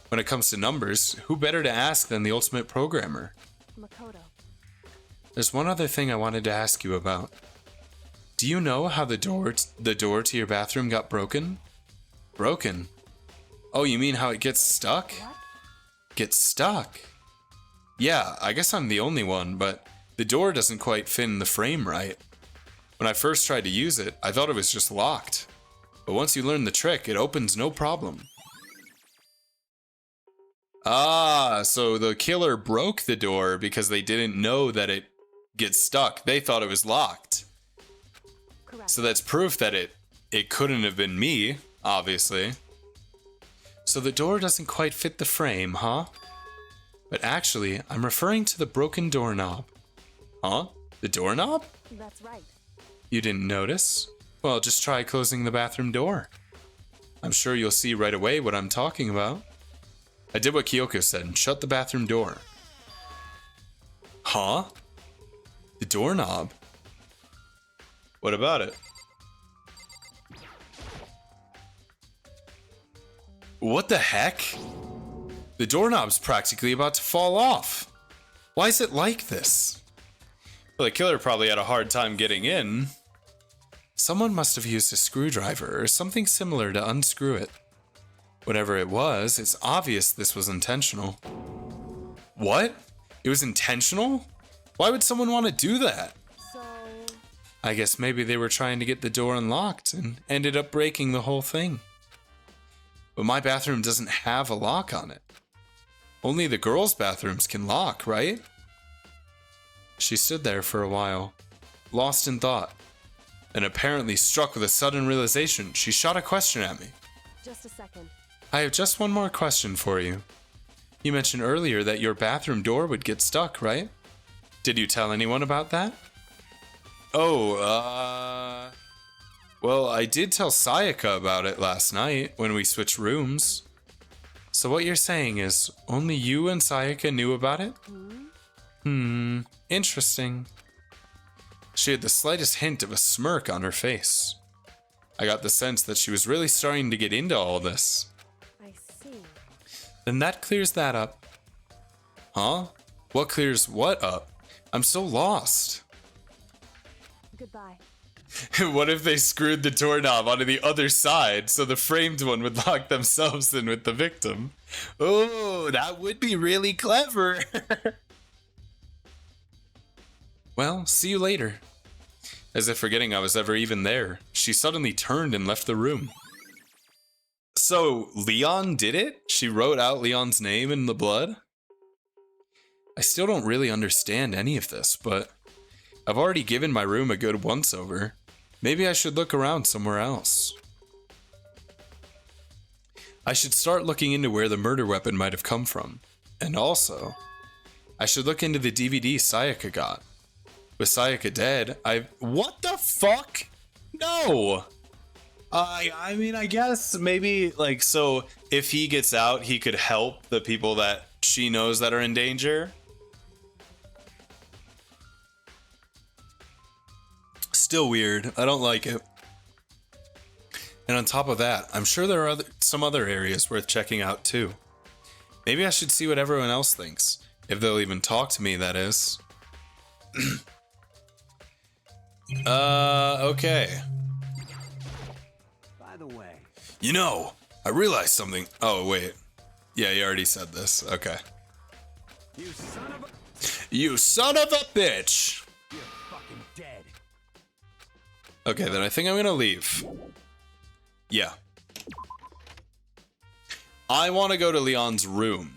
Speaker 1: When it comes to numbers, who better to ask than the ultimate programmer?
Speaker 4: Makoto.
Speaker 1: There's one other thing I wanted to ask you about. Do you know how the door to your bathroom got broken? Broken? Oh, you mean how it gets stuck?
Speaker 4: What?
Speaker 1: Gets stuck? Yeah, I guess I'm the only one, but the door doesn't quite fit in the frame right. When I first tried to use it, I thought it was just locked. But once you learn the trick, it opens no problem. Ah, so the killer broke the door because they didn't know that it gets stuck. They thought it was locked.
Speaker 4: Correct.
Speaker 1: So that's proof that it couldn't have been me, obviously. So the door doesn't quite fit the frame, huh? But actually, I'm referring to the broken doorknob. Huh? The doorknob?
Speaker 4: That's right.
Speaker 1: You didn't notice? Well, just try closing the bathroom door. I'm sure you'll see right away what I'm talking about. I did what Kyoko said and shut the bathroom door. Huh? The doorknob? What about it? What the heck? The doorknob's practically about to fall off. Why is it like this? Well, the killer probably had a hard time getting in. Someone must have used a screwdriver or something similar to unscrew it. Whatever it was, it's obvious this was intentional. What? It was intentional? Why would someone want to do that?
Speaker 4: So.
Speaker 1: I guess maybe they were trying to get the door unlocked and ended up breaking the whole thing. But my bathroom doesn't have a lock on it. Only the girls' bathrooms can lock, right? She stood there for a while, lost in thought. And apparently struck with a sudden realization, she shot a question at me.
Speaker 4: Just a second.
Speaker 1: I have just one more question for you. You mentioned earlier that your bathroom door would get stuck, right? Did you tell anyone about that? Oh, well, I did tell Sayaka about it last night when we switched rooms. So what you're saying is only you and Sayaka knew about it? Interesting. She had the slightest hint of a smirk on her face. I got the sense that she was really starting to get into all this.
Speaker 4: I see.
Speaker 1: Then that clears that up. Huh? What clears what up? I'm so lost.
Speaker 4: Goodbye.
Speaker 1: What if they screwed the doorknob onto the other side so the framed one would lock themselves in with the victim? Oh, that would be really clever. Well, see you later. As if forgetting I was ever even there, she suddenly turned and left the room. So, Leon did it? She wrote out Leon's name in the blood? I still don't really understand any of this, but I've already given my room a good once-over. Maybe I should look around somewhere else. I should start looking into where the murder weapon might have come from. And also, I should look into the DVD Sayaka got. With Sayaka dead, what the fuck? No! I mean, I guess maybe, like, so if he gets out, he could help the people that she knows that are in danger. Still weird. I don't like it. And on top of that, I'm sure there are some other areas worth checking out too. Maybe I should see what everyone else thinks. If they'll even talk to me, that is. Okay.
Speaker 3: By the way,
Speaker 1: You know, I realized something. Oh, wait. Yeah, you already said this. Okay.
Speaker 3: you son of a...
Speaker 1: You son of a bitch!
Speaker 3: You're fucking dead.
Speaker 1: Okay, then I think I'm gonna leave. Yeah. I want to go to Leon's room.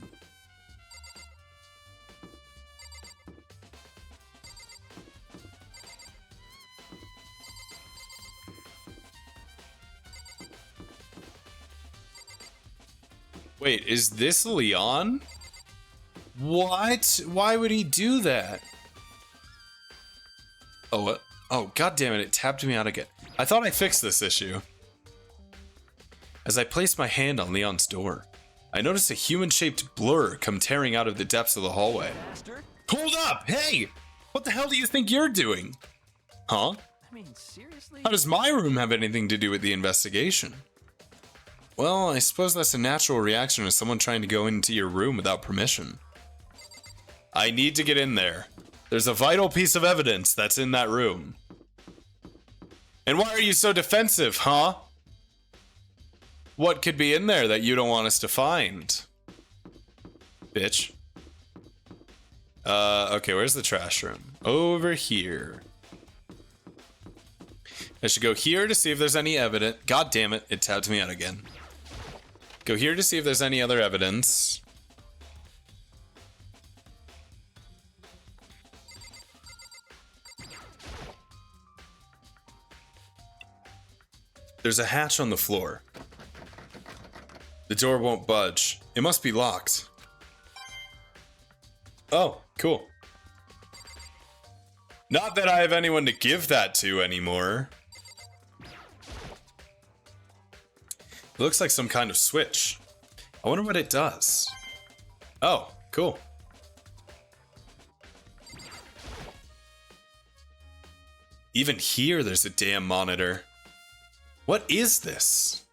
Speaker 1: Wait, is this Leon? What? Why would he do that? Oh, what? Oh, god damn it, it tapped me out again. I thought I fixed this issue. As I placed my hand on Leon's door, I noticed a human-shaped blur come tearing out of the depths of the hallway.
Speaker 3: Bastard.
Speaker 1: Hold up! Hey! What the hell do you think you're doing? Huh?
Speaker 3: I mean, seriously?
Speaker 1: How does my room have anything to do with the investigation? Well, I suppose that's a natural reaction to someone trying to go into your room without permission. I need to get in there. There's a vital piece of evidence that's in that room. And why are you so defensive, huh? What could be in there that you don't want us to find? Bitch. Okay, where's the trash room? Over here. I should go here to see if there's any evidence. God damn it, it tapped me out again. Go here to see if there's any other evidence. There's a hatch on the floor. The door won't budge. It must be locked. Oh, cool. Not that I have anyone to give that to anymore. It looks like some kind of switch. I wonder what it does. Oh, cool. Even here, there's a damn monitor. What is this?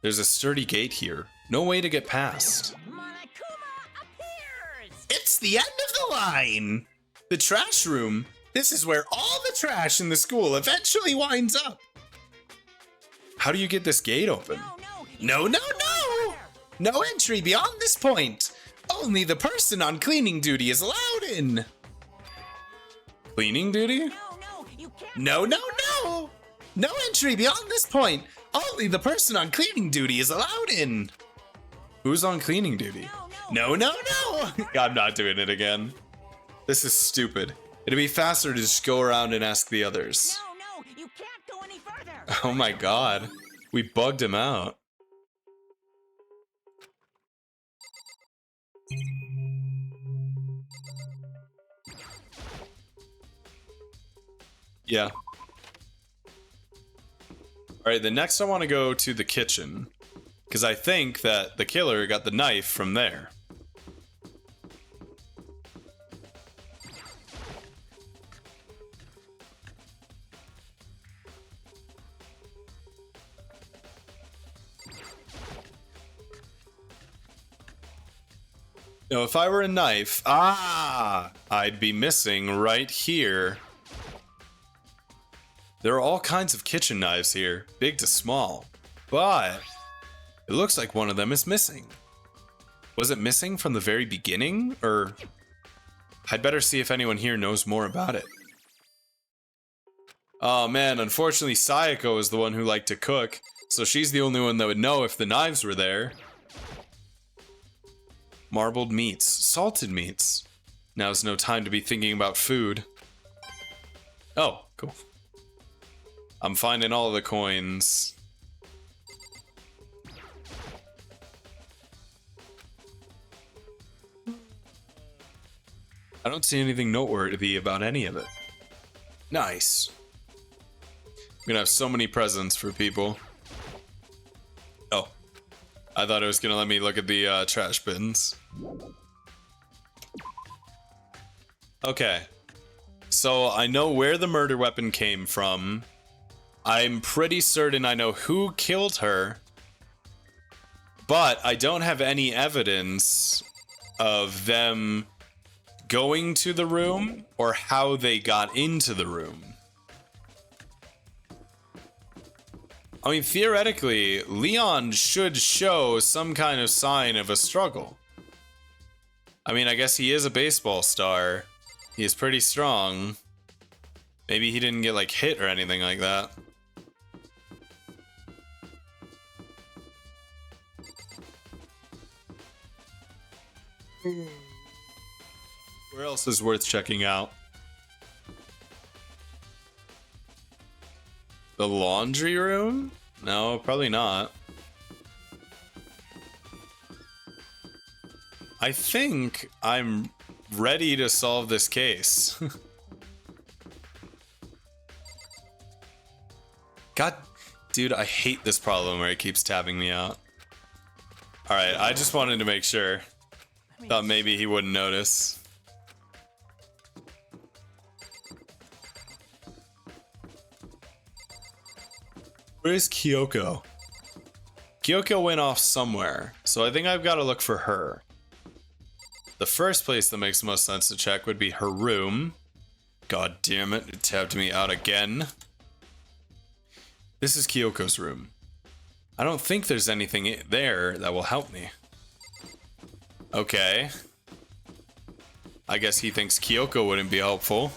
Speaker 1: There's a sturdy gate here. No way to get past.
Speaker 2: Monokuma appears!
Speaker 1: It's the end of the line! The trash room. This is where all the trash in the school eventually winds up. How do you get this gate open?
Speaker 2: No,
Speaker 1: No. No entry beyond this point. Only the person on cleaning duty is allowed in. Cleaning duty?
Speaker 2: No, you can't.
Speaker 1: No. No entry beyond this point. Only the person on cleaning duty is allowed in. Who's on cleaning duty? No. I'm not doing it again. This is stupid. It'd be faster to just go around and ask the others.
Speaker 2: No, you can't go any further.
Speaker 1: Oh my god. We bugged him out. Yeah. Alright, the next I want to go to the kitchen. Because I think that the killer got the knife from there. Now, if I were a knife, I'd be missing right here. There are all kinds of kitchen knives here, big to small, but it looks like one of them is missing. Was it missing from the very beginning, or I'd better see if anyone here knows more about it. Oh man, unfortunately Sayako is the one who liked to cook, so she's the only one that would know if the knives were there. Marbled meats, salted meats. Now's no time to be thinking about food. Oh, cool. I'm finding all the coins. I don't see anything noteworthy about any of it. Nice. I'm gonna have so many presents for people. Oh. I thought it was gonna let me look at the trash bins. Okay. So I know where the murder weapon came from. I'm pretty certain I know who killed her. But I don't have any evidence of them going to the room or how they got into the room. I mean, theoretically, Leon should show some kind of sign of a struggle. I mean, I guess he is a baseball star. He is pretty strong. Maybe he didn't get, like, hit or anything like that. Where else is worth checking out? The laundry room? No, probably not. I think I'm ready to solve this case. God, dude, I hate this problem where it keeps tabbing me out. Alright, I just wanted to make sure. Thought maybe he wouldn't notice. Where's Kyoko? Kyoko went off somewhere, so I think I've got to look for her. The first place that makes the most sense to check would be her room. God damn it, it tabbed me out again. This is Kyoko's room. I don't think there's anything there that will help me. Okay. I guess he thinks Kyoko wouldn't be helpful.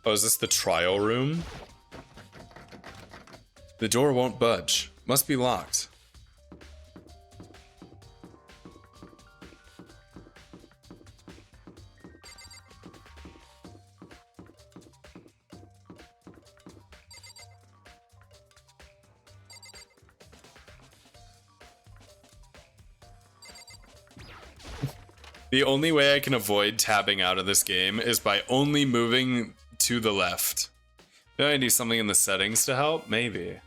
Speaker 1: Oh, is this the trial room? The door won't budge. Must be locked. The only way I can avoid tabbing out of this game is by only moving to the left. Maybe I do something in the settings to help? Maybe.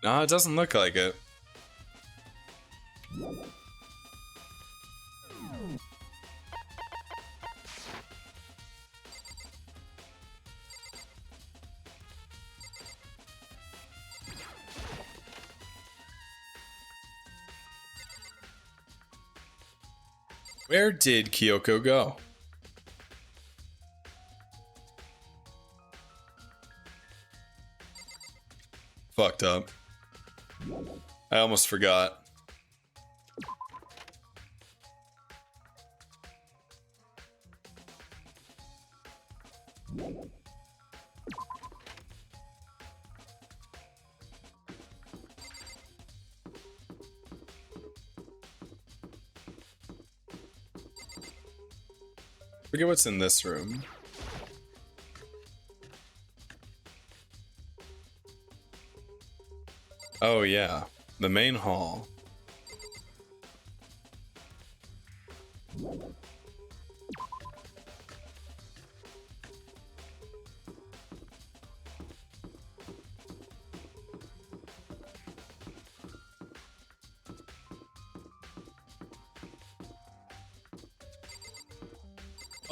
Speaker 1: No, it doesn't look like it. Where did Kyoko go? Fucked up. I almost forgot. Forget what's in this room. Oh yeah, the main hall.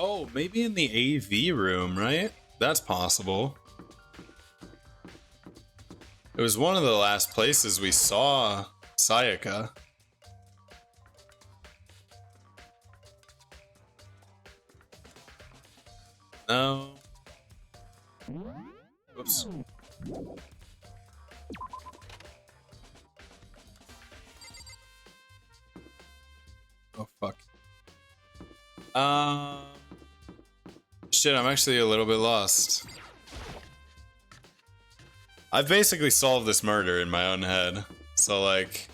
Speaker 1: Oh, maybe in the AV room, right? That's possible. It was one of the last places we saw Sayaka. No. Oops. Oh, fuck. Shit, I'm actually a little bit lost. I've basically solved this murder in my own head. So, like,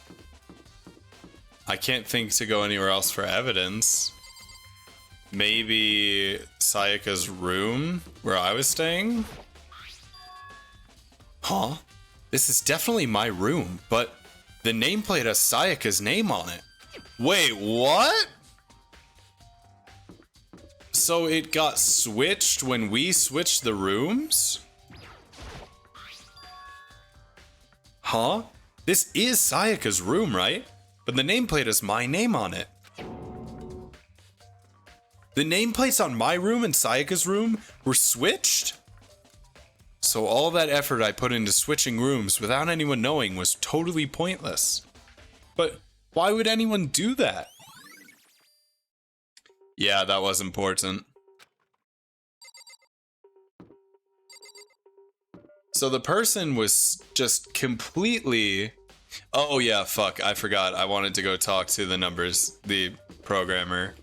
Speaker 1: I I can't think to go anywhere else for evidence. Maybe Sayaka's room where I was staying? Huh? This is definitely my room, but the nameplate has Sayaka's name on it. Wait, what? So it got switched when we switched the rooms? Huh? This is Sayaka's room, right? But the nameplate has my name on it. The nameplates on my room and Sayaka's room were switched? So all that effort I put into switching rooms without anyone knowing was totally pointless. But why would anyone do that? Yeah, that was important. So the person was just completely... Oh yeah, fuck, I forgot. I wanted to go talk to the numbers, the programmer.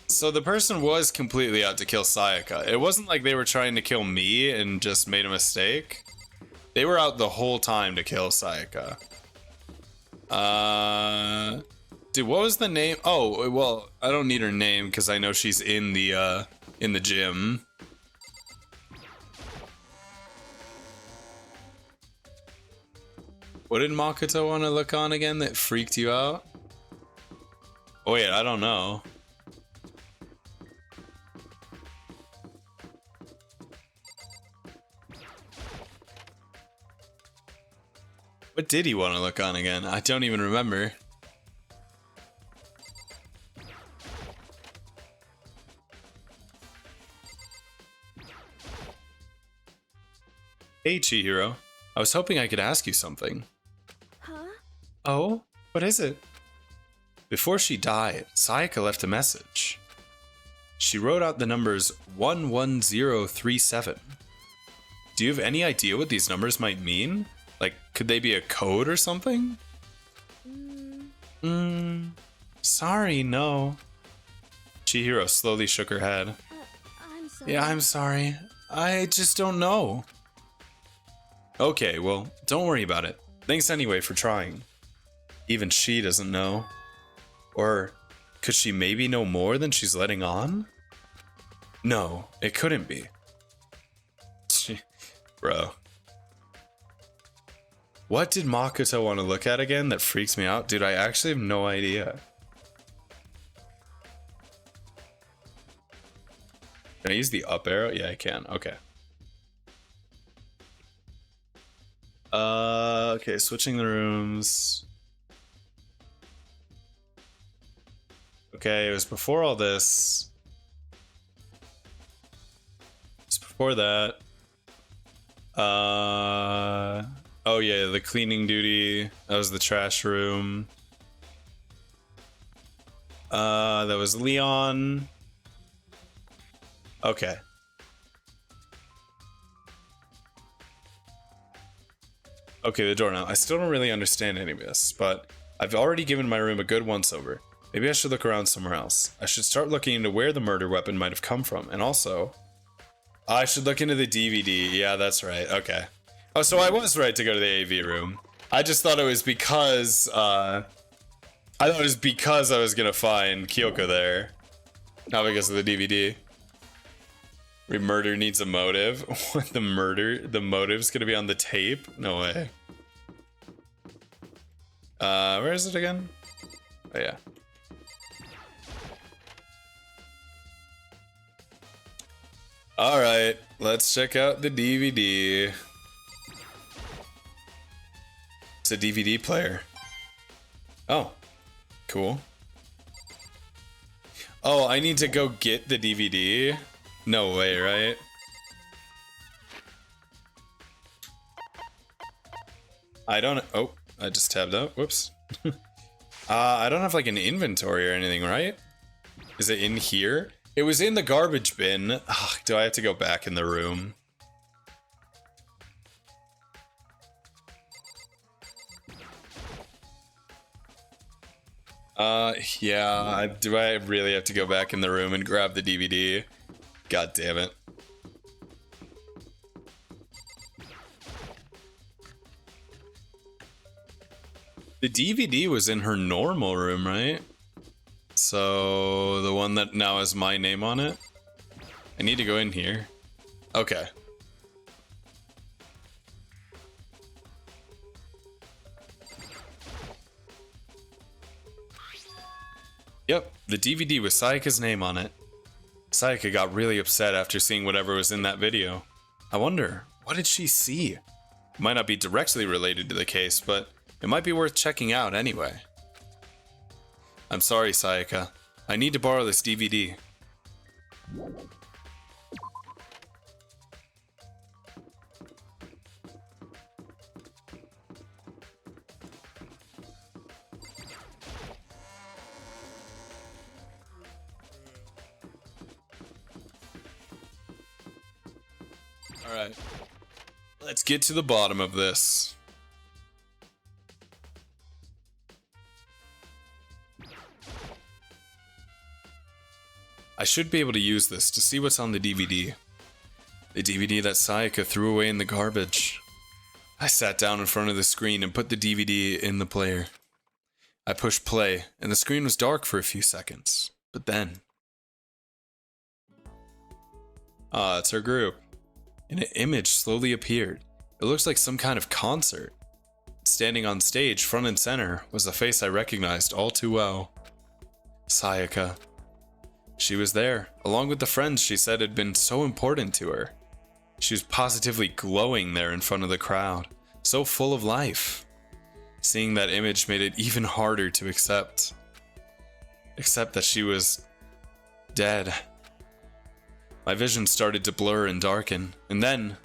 Speaker 1: So the person was completely out to kill Sayaka. It wasn't like they were trying to kill me and just made a mistake. They were out the whole time to kill Sayaka. Dude, what was the name? Oh, well, I don't need her name because I know she's in the gym. What did Makoto want to look on again that freaked you out? Oh wait, I don't know. What did he want to look on again? I don't even remember. Hey, Chihiro. I was hoping I could ask you something.
Speaker 5: Huh?
Speaker 1: Oh? What is it? Before she died, Sayaka left a message. She wrote out the numbers 11037. Do you have any idea what these numbers might mean? Like, could they be a code or something? Sorry, no. Chihiro slowly shook her head.
Speaker 5: I'm sorry.
Speaker 1: Yeah, I'm sorry. I just don't know. Okay, well, don't worry about it. Thanks anyway for trying. Even she doesn't know. Or could she maybe know more than she's letting on? No, it couldn't be. Bro. What did Makoto want to look at again that freaks me out? Dude, I actually have no idea. Can I use the up arrow? Yeah, I can. Okay. Okay, switching the rooms. Okay, it was before all this. It's before that. Oh yeah, the cleaning duty. That was the trash room. That was Leon. Okay. Okay, the door now. I still don't really understand any of this, but I've already given my room a good once-over. Maybe I should look around somewhere else. I should start looking into where the murder weapon might have come from, and also... I should look into the DVD. Yeah, that's right. Okay. Oh, so I was right to go to the AV room. I just thought it was because, I thought it was because I was gonna find Kyoko there. Not because of the DVD. Murder needs a motive. What, the motive's gonna be on the tape? No way. Where is it again? Oh yeah. Alright, let's check out the DVD. It's a DVD player. Oh, cool. Oh, I need to go get the DVD? No way, right? I don't... Oh, I just tabbed out. Whoops. I don't have like an inventory or anything, right? Is it in here? It was in the garbage bin. Ugh, do I have to go back in the room? Yeah. Do I really have to go back in the room and grab the DVD? God damn it. The DVD was in her normal room, right? So the one that now has my name on it. I need to go in here. Okay. Yep, the DVD with Sayaka's name on it. Sayaka got really upset after seeing whatever was in that video. I wonder, what did she see? It might not be directly related to the case, but it might be worth checking out anyway. I'm sorry, Sayaka. I need to borrow this DVD. Alright. Let's get to the bottom of this. I should be able to use this to see what's on the DVD. The DVD that Sayaka threw away in the garbage. I sat down in front of the screen and put the DVD in the player. I pushed play, and the screen was dark for a few seconds. But then... ah, it's her group. And an image slowly appeared. It looks like some kind of concert. Standing on stage, front and center, was a face I recognized all too well. Sayaka. She was there, along with the friends she said had been so important to her. She was positively glowing there in front of the crowd, so full of life. Seeing that image made it even harder to accept. Except that she was... dead. My vision started to blur and darken, and then...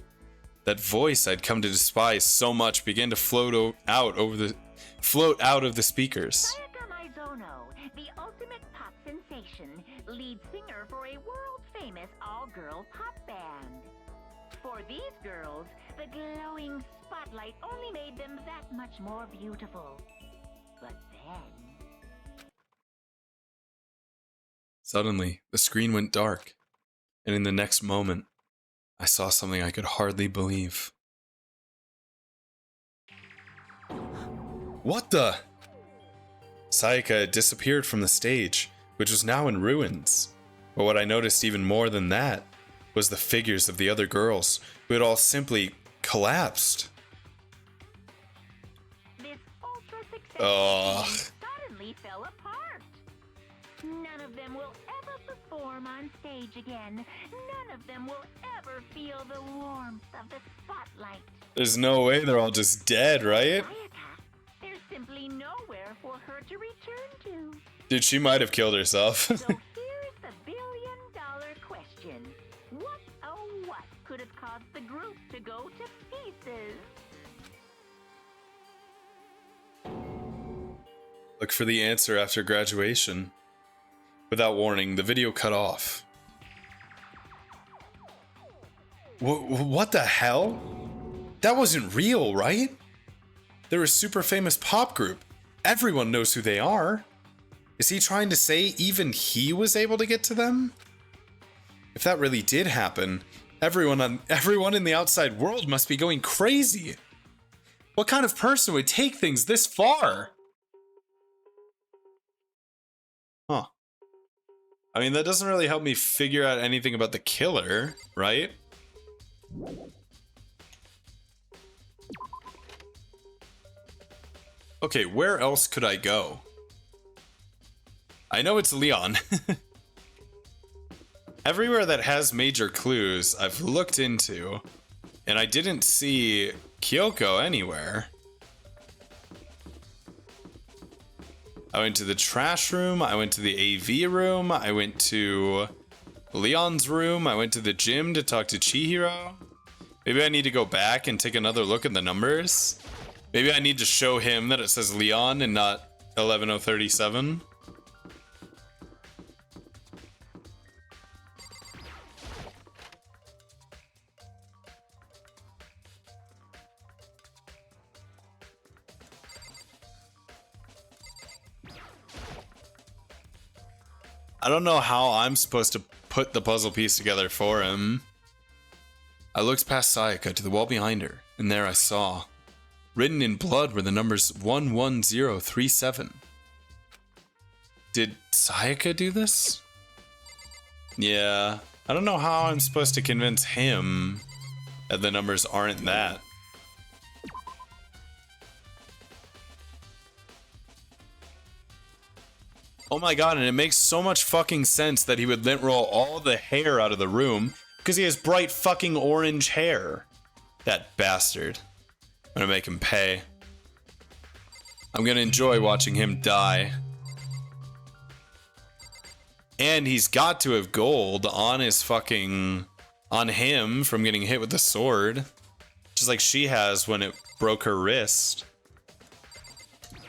Speaker 1: that voice I'd come to despise so much began to float out of the speakers.
Speaker 2: Sayaka Maizono, the ultimate pop sensation, lead singer for a world-famous all-girl pop band. For these girls, the glowing spotlight only made them that much more beautiful. But then...
Speaker 1: Suddenly, the screen went dark, and in the next moment, I saw something I could hardly believe. What the? Sayaka had disappeared from the stage, which was now in ruins. But what I noticed even more than that was the figures of the other girls, who had all simply collapsed.
Speaker 2: This ultra successful team suddenly fell apart. None of them will ever perform on stage again. None of them will ever feel the warmth of the spotlight.
Speaker 1: There's no way they're all just dead, right?
Speaker 2: Sayaka, there's simply nowhere for her to return to.
Speaker 1: Dude, she might have killed herself.
Speaker 2: So here's the billion-dollar question. What, oh what, could have caused the group to go to pieces?
Speaker 1: Look for the answer after graduation. Without warning, the video cut off. What the hell? That wasn't real, right? They're a super famous pop group. Everyone knows who they are. Is he trying to say even he was able to get to them? If that really did happen, everyone in the outside world must be going crazy. What kind of person would take things this far? Huh. I mean, that doesn't really help me figure out anything about the killer, right? Okay, where else could I go? I know it's Leon. Everywhere that has major clues, I've looked into, and I didn't see Kyoko anywhere. I went to the trash room, I went to the AV room, I went to Leon's room, I went to the gym to talk to Chihiro. Maybe I need to go back and take another look at the numbers. Maybe I need to show him that it says Leon and not 11037. I don't know how I'm supposed to put the puzzle piece together for him. I looked past Sayaka to the wall behind her, and there I saw Written in blood were the numbers 11037. Did Sayaka do this? Yeah. I don't know how I'm supposed to convince him that the numbers aren't that. Oh my god, and it makes so much fucking sense that he would lint roll all the hair out of the room because he has bright fucking orange hair. That bastard. I'm gonna make him pay. I'm gonna enjoy watching him die. And he's got to have gold on his fucking... on him from getting hit with the sword. Just like she has when it broke her wrist.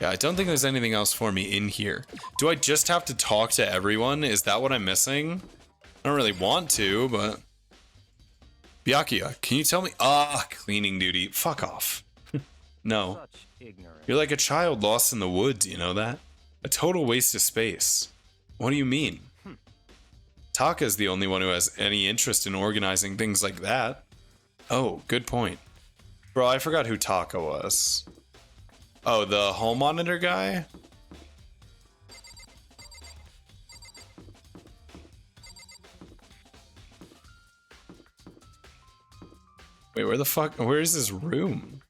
Speaker 1: Yeah, I don't think there's anything else for me in here. Do I just have to talk to everyone? Is that what I'm missing? I don't really want to, but... Byakuya, can you tell me? Cleaning duty. Fuck off. No.
Speaker 3: Such ignorance.
Speaker 1: You're like a child lost in the woods, you know that? A total waste of space. What do you mean? Taka's the only one who has any interest in organizing things like that. Oh, good point. Bro, I forgot who Taka was. Oh, the hall monitor guy? Wait, where the fuck? Where is this room?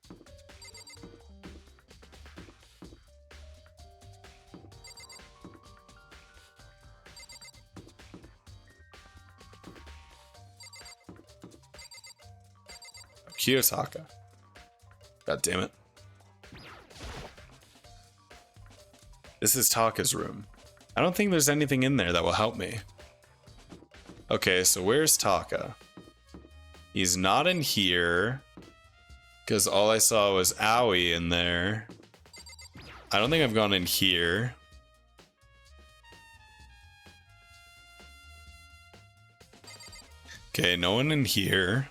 Speaker 1: Kiyotaka. God damn it. This is Taka's room. I don't think there's anything in there that will help me. Okay, so where's Taka? He's not in here. Because all I saw was Aoi in there. I don't think I've gone in here. Okay, no one in here.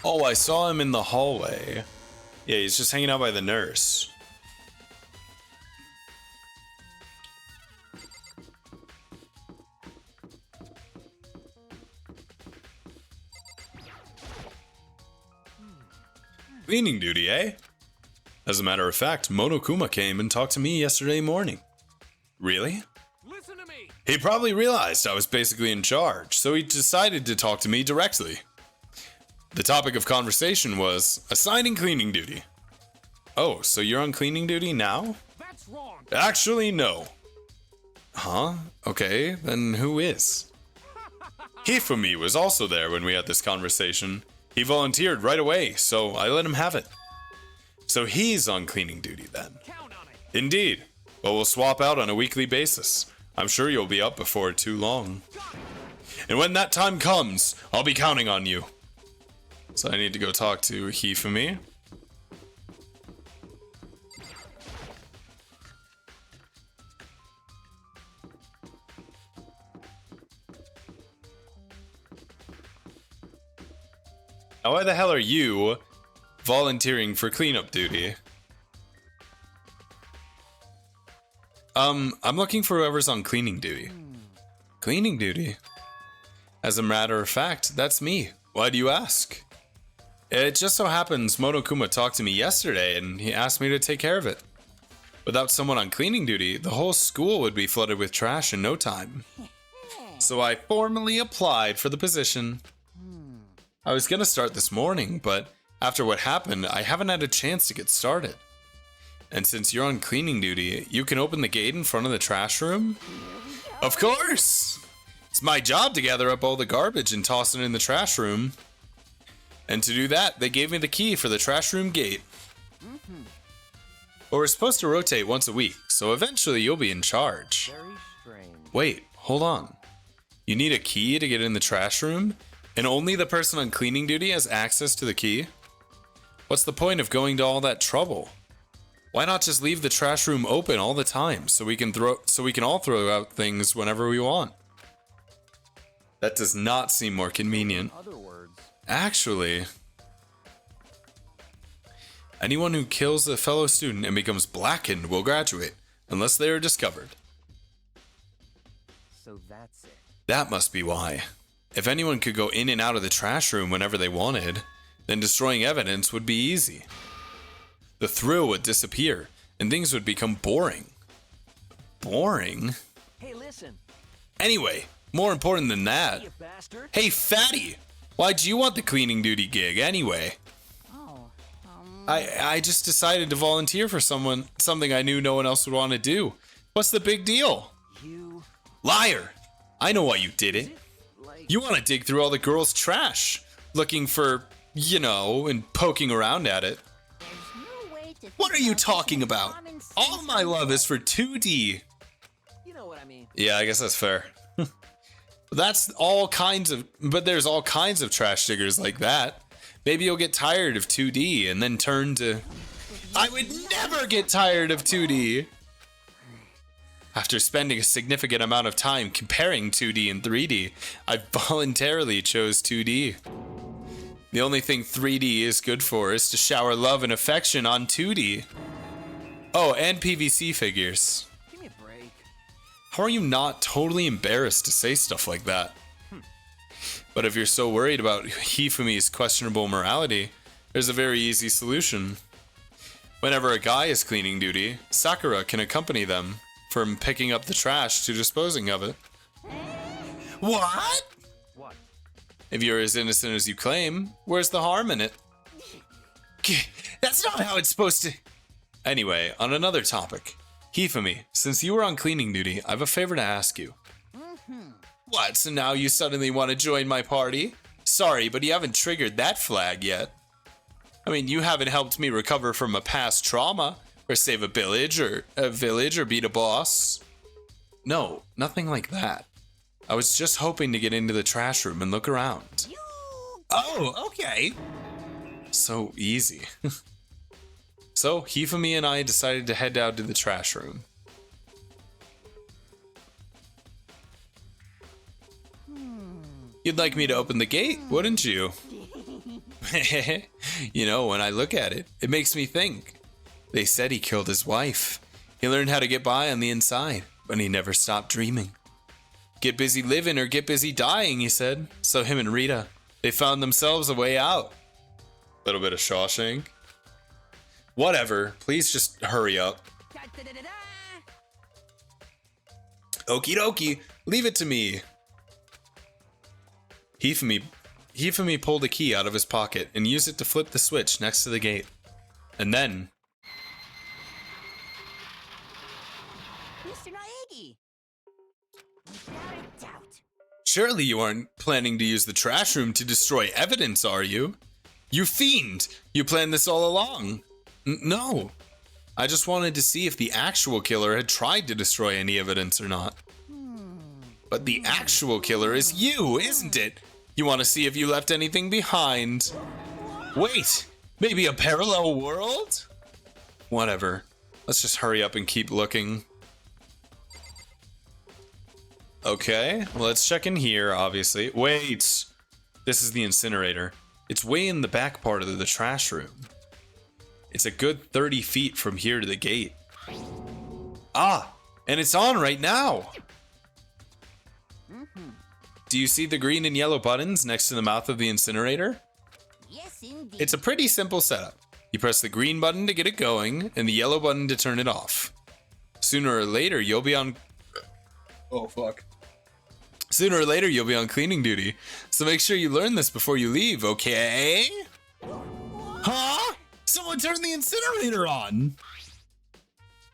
Speaker 1: Oh, I saw him in the hallway. Yeah, he's just hanging out by the nurse. Cleaning duty, eh? As a matter of fact, Monokuma came and talked to me yesterday morning. Really?
Speaker 3: Listen to me.
Speaker 1: He probably realized I was basically in charge, so he decided to talk to me directly. The topic of conversation was assigning cleaning duty. Oh, so you're on cleaning duty now?
Speaker 3: That's wrong.
Speaker 1: Actually, no. Huh? Okay, then who is? Hifumi was also there when we had this conversation. He volunteered right away, so I let him have it. So he's on cleaning duty then.
Speaker 3: Count on it.
Speaker 1: Indeed. Well, we'll swap out on a weekly basis. I'm sure you'll be up before too long. And when that time comes, I'll be counting on you. So I need to go talk to Hifumi. Now, why the hell are you volunteering for cleanup duty? I'm looking for whoever's on cleaning duty. Cleaning duty? As a matter of fact, that's me. Why do you ask? It just so happens Monokuma talked to me yesterday and he asked me to take care of it. Without someone on cleaning duty, the whole school would be flooded with trash in no time. So I formally applied for the position. I was gonna start this morning, but after what happened, I haven't had a chance to get started. And since you're on cleaning duty, you can open the gate in front of the trash room? Of course! It's my job to gather up all the garbage and toss it in the trash room. And to do that, they gave me the key for the trash room gate. But we're supposed to rotate once a week, so eventually you'll be in charge.
Speaker 3: Very strange.
Speaker 1: Wait, hold on. You need a key to get in the trash room? And only the person on cleaning duty has access to the key? What's the point of going to all that trouble? Why not just leave the trash room open all the time so we can all throw out things whenever we want? That does not seem more convenient.
Speaker 3: In other words,
Speaker 1: Actually, anyone who kills a fellow student and becomes blackened will graduate, unless they are discovered.
Speaker 3: so that's it.
Speaker 1: That must be why. If anyone could go in and out of the trash room whenever they wanted, then destroying evidence would be easy. The thrill would disappear, and things would become boring. Boring?
Speaker 3: Hey, listen.
Speaker 1: Anyway, more important than that.
Speaker 3: You bastard.
Speaker 1: Hey, fatty! Why'd you want the cleaning duty gig anyway?
Speaker 2: Oh,
Speaker 1: I just decided to volunteer for something I knew no one else would want to do. What's the big deal?
Speaker 3: You.
Speaker 1: Liar! I know why you did it.
Speaker 3: Like.
Speaker 1: You want to dig through all the girls' trash, looking for, and poking around at it.
Speaker 2: there's no way to
Speaker 1: What are
Speaker 2: think
Speaker 1: you
Speaker 2: about this
Speaker 1: talking
Speaker 2: in
Speaker 1: about?
Speaker 2: common sense
Speaker 1: All my love is for 2D.
Speaker 3: You know what I mean.
Speaker 1: Yeah, I guess that's fair. There's all kinds of trash diggers like that. Maybe you'll get tired of 2D and then turn to... I would never get tired of 2D! After spending a significant amount of time comparing 2D and 3D, I voluntarily chose 2D. The only thing 3D is good for is to shower love and affection on 2D. Oh, and PVC figures.
Speaker 3: Give me a break.
Speaker 1: How are you not totally embarrassed to say stuff like that? But if you're so worried about Hifumi's questionable morality, there's a very easy solution. Whenever a guy is cleaning duty, Sakura can accompany them from picking up the trash to disposing of it. What?
Speaker 3: What?
Speaker 1: If you're as innocent as you claim, where's the harm in it? That's not how it's supposed to... Anyway, on another topic. Hifumi, since you were on cleaning duty, I have a favor to ask you. What, so now you suddenly want to join my party? Sorry, but you haven't triggered that flag yet. I mean, you haven't helped me recover from a past trauma, or save a village, or beat a boss. No, nothing like that. I was just hoping to get into the trash room and look around. Oh, okay. So easy. So, Hifumi and I decided to head down to the trash room. You'd like me to open the gate, wouldn't you? When I look at it, it makes me think. They said he killed his wife. He learned how to get by on the inside, but he never stopped dreaming. Get busy living or get busy dying, he said. So him and Rita, they found themselves a way out. Little bit of Shawshank. Whatever, please just hurry up.
Speaker 2: Da-da-da-da-da.
Speaker 1: Okie dokie, leave it to me. Hifumi pulled a key out of his pocket and used it to flip the switch next to the gate. And then...
Speaker 2: Mr. Naegi! Without a doubt.
Speaker 1: Surely you aren't planning to use the trash room to destroy evidence, are you? You fiend! You planned this all along. No. I just wanted to see if the actual killer had tried to destroy any evidence or not. But the actual killer is you, isn't it? You want to see if you left anything behind. Wait, maybe a parallel world? Whatever. Let's just hurry up and keep looking. Okay, well, let's check in here, obviously. Wait, this is the incinerator. It's way in the back part of the trash room. It's a good 30 feet from here to the gate. Ah, and it's on right now. Do you see the green and yellow buttons next to the mouth of the incinerator?
Speaker 2: Yes, indeed.
Speaker 1: It's a pretty simple setup. You press the green button to get it going, and the yellow button to turn it off. Sooner or later, you'll be on... Oh, fuck. Sooner or later, you'll be on cleaning duty. So make sure you learn this before you leave, okay? Huh? Someone turned the incinerator on!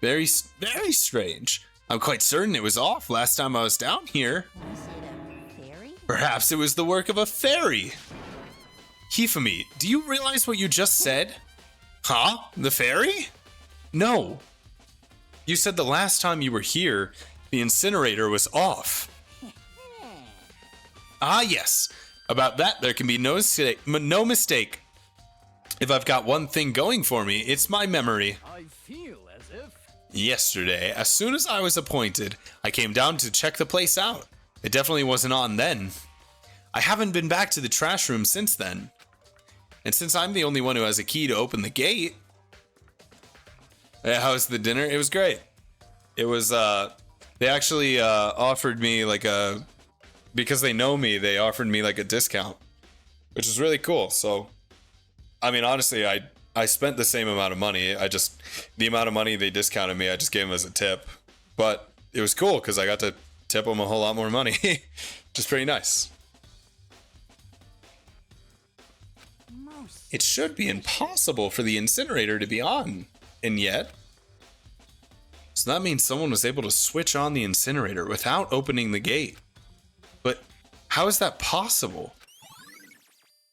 Speaker 1: Very strange. I'm quite certain it was off last time I was down here.
Speaker 2: Was it a fairy?
Speaker 1: Perhaps it was the work of a fairy. Hifumi, do you realize what you just said? Huh? The fairy? No. You said the last time you were here, the incinerator was off. Ah, yes. About that, there can be no mistake. If I've got one thing going for me, it's my memory.
Speaker 3: I feel as if.
Speaker 1: Yesterday, as soon as I was appointed, I came down to check the place out. It definitely wasn't on then. I haven't been back to the trash room since then. And since I'm the only one who has a key to open the gate... How was the dinner? It was great. It was, they actually offered me like a because they know me, they offered me like a discount, which is really cool. So, I mean, honestly, I spent the same amount of money. The amount of money they discounted me, I just gave them as a tip. But it was cool because I got to tip them a whole lot more money, which is pretty nice. It should be impossible for the incinerator to be on, and yet. So that means someone was able to switch on the incinerator without opening the gate. But how is that possible?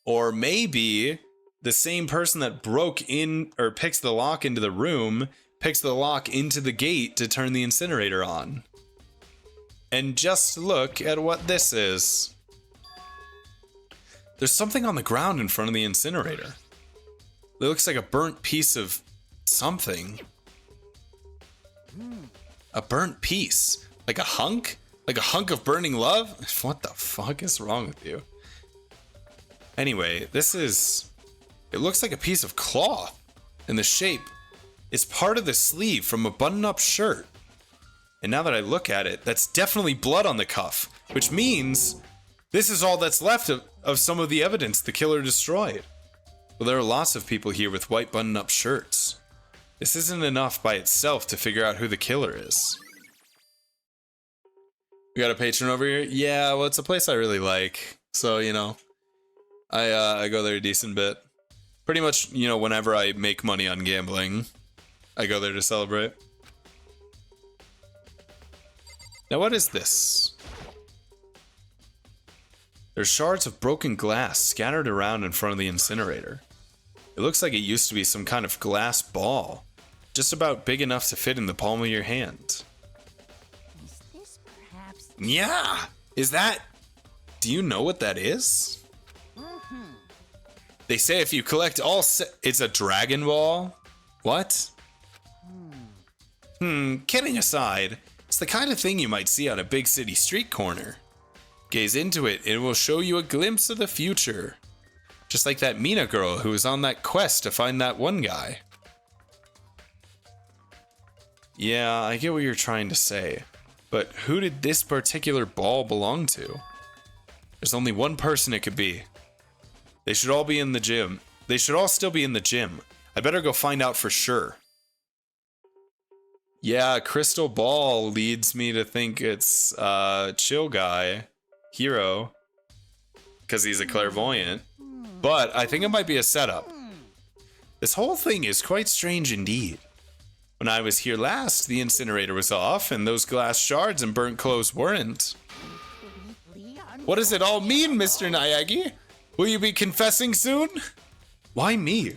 Speaker 1: Or maybe the same person that broke in or picks the lock into the room picks the lock into the gate to turn the incinerator on. And just look at what this is. There's something on the ground in front of the incinerator. It looks like a burnt piece of something. A burnt piece. Like a hunk? Like a hunk of burning love? What the fuck is wrong with you? Anyway, it looks like a piece of cloth. And the shape is part of the sleeve from a button-up shirt. And now that I look at it, that's definitely blood on the cuff. Which means this is all that's left of some of the evidence the killer destroyed. Well, there are lots of people here with white button-up shirts. This isn't enough by itself to figure out who the killer is. We got a patron over here? Yeah, well, it's a place I really like. So, you know, I go there a decent bit. Pretty much, you know, whenever I make money on gambling, I go there to celebrate. Now, what is this? There's shards of broken glass scattered around in front of the incinerator. It looks like it used to be some kind of glass ball, just about big enough to fit in the palm of your hand.
Speaker 2: Is this perhaps...
Speaker 1: Yeah! Is that... Do you know what that is? They say if you collect all it's a Dragon Ball? What? Kidding aside, it's the kind of thing you might see on a big city street corner. Gaze into it and it will show you a glimpse of the future. Just like that Mina girl who was on that quest to find that one guy. Yeah, I get what you're trying to say. But who did this particular ball belong to? There's only one person it could be. They should all be in the gym. They should all still be in the gym. I better go find out for sure. Yeah, crystal ball leads me to think it's chill guy, Hero, because he's a clairvoyant. But I think it might be a setup. This whole thing is quite strange indeed. When I was here last, the incinerator was off, and those glass shards and burnt clothes weren't. What does it all mean, Mr. Naegi? Will you be confessing soon? Why me?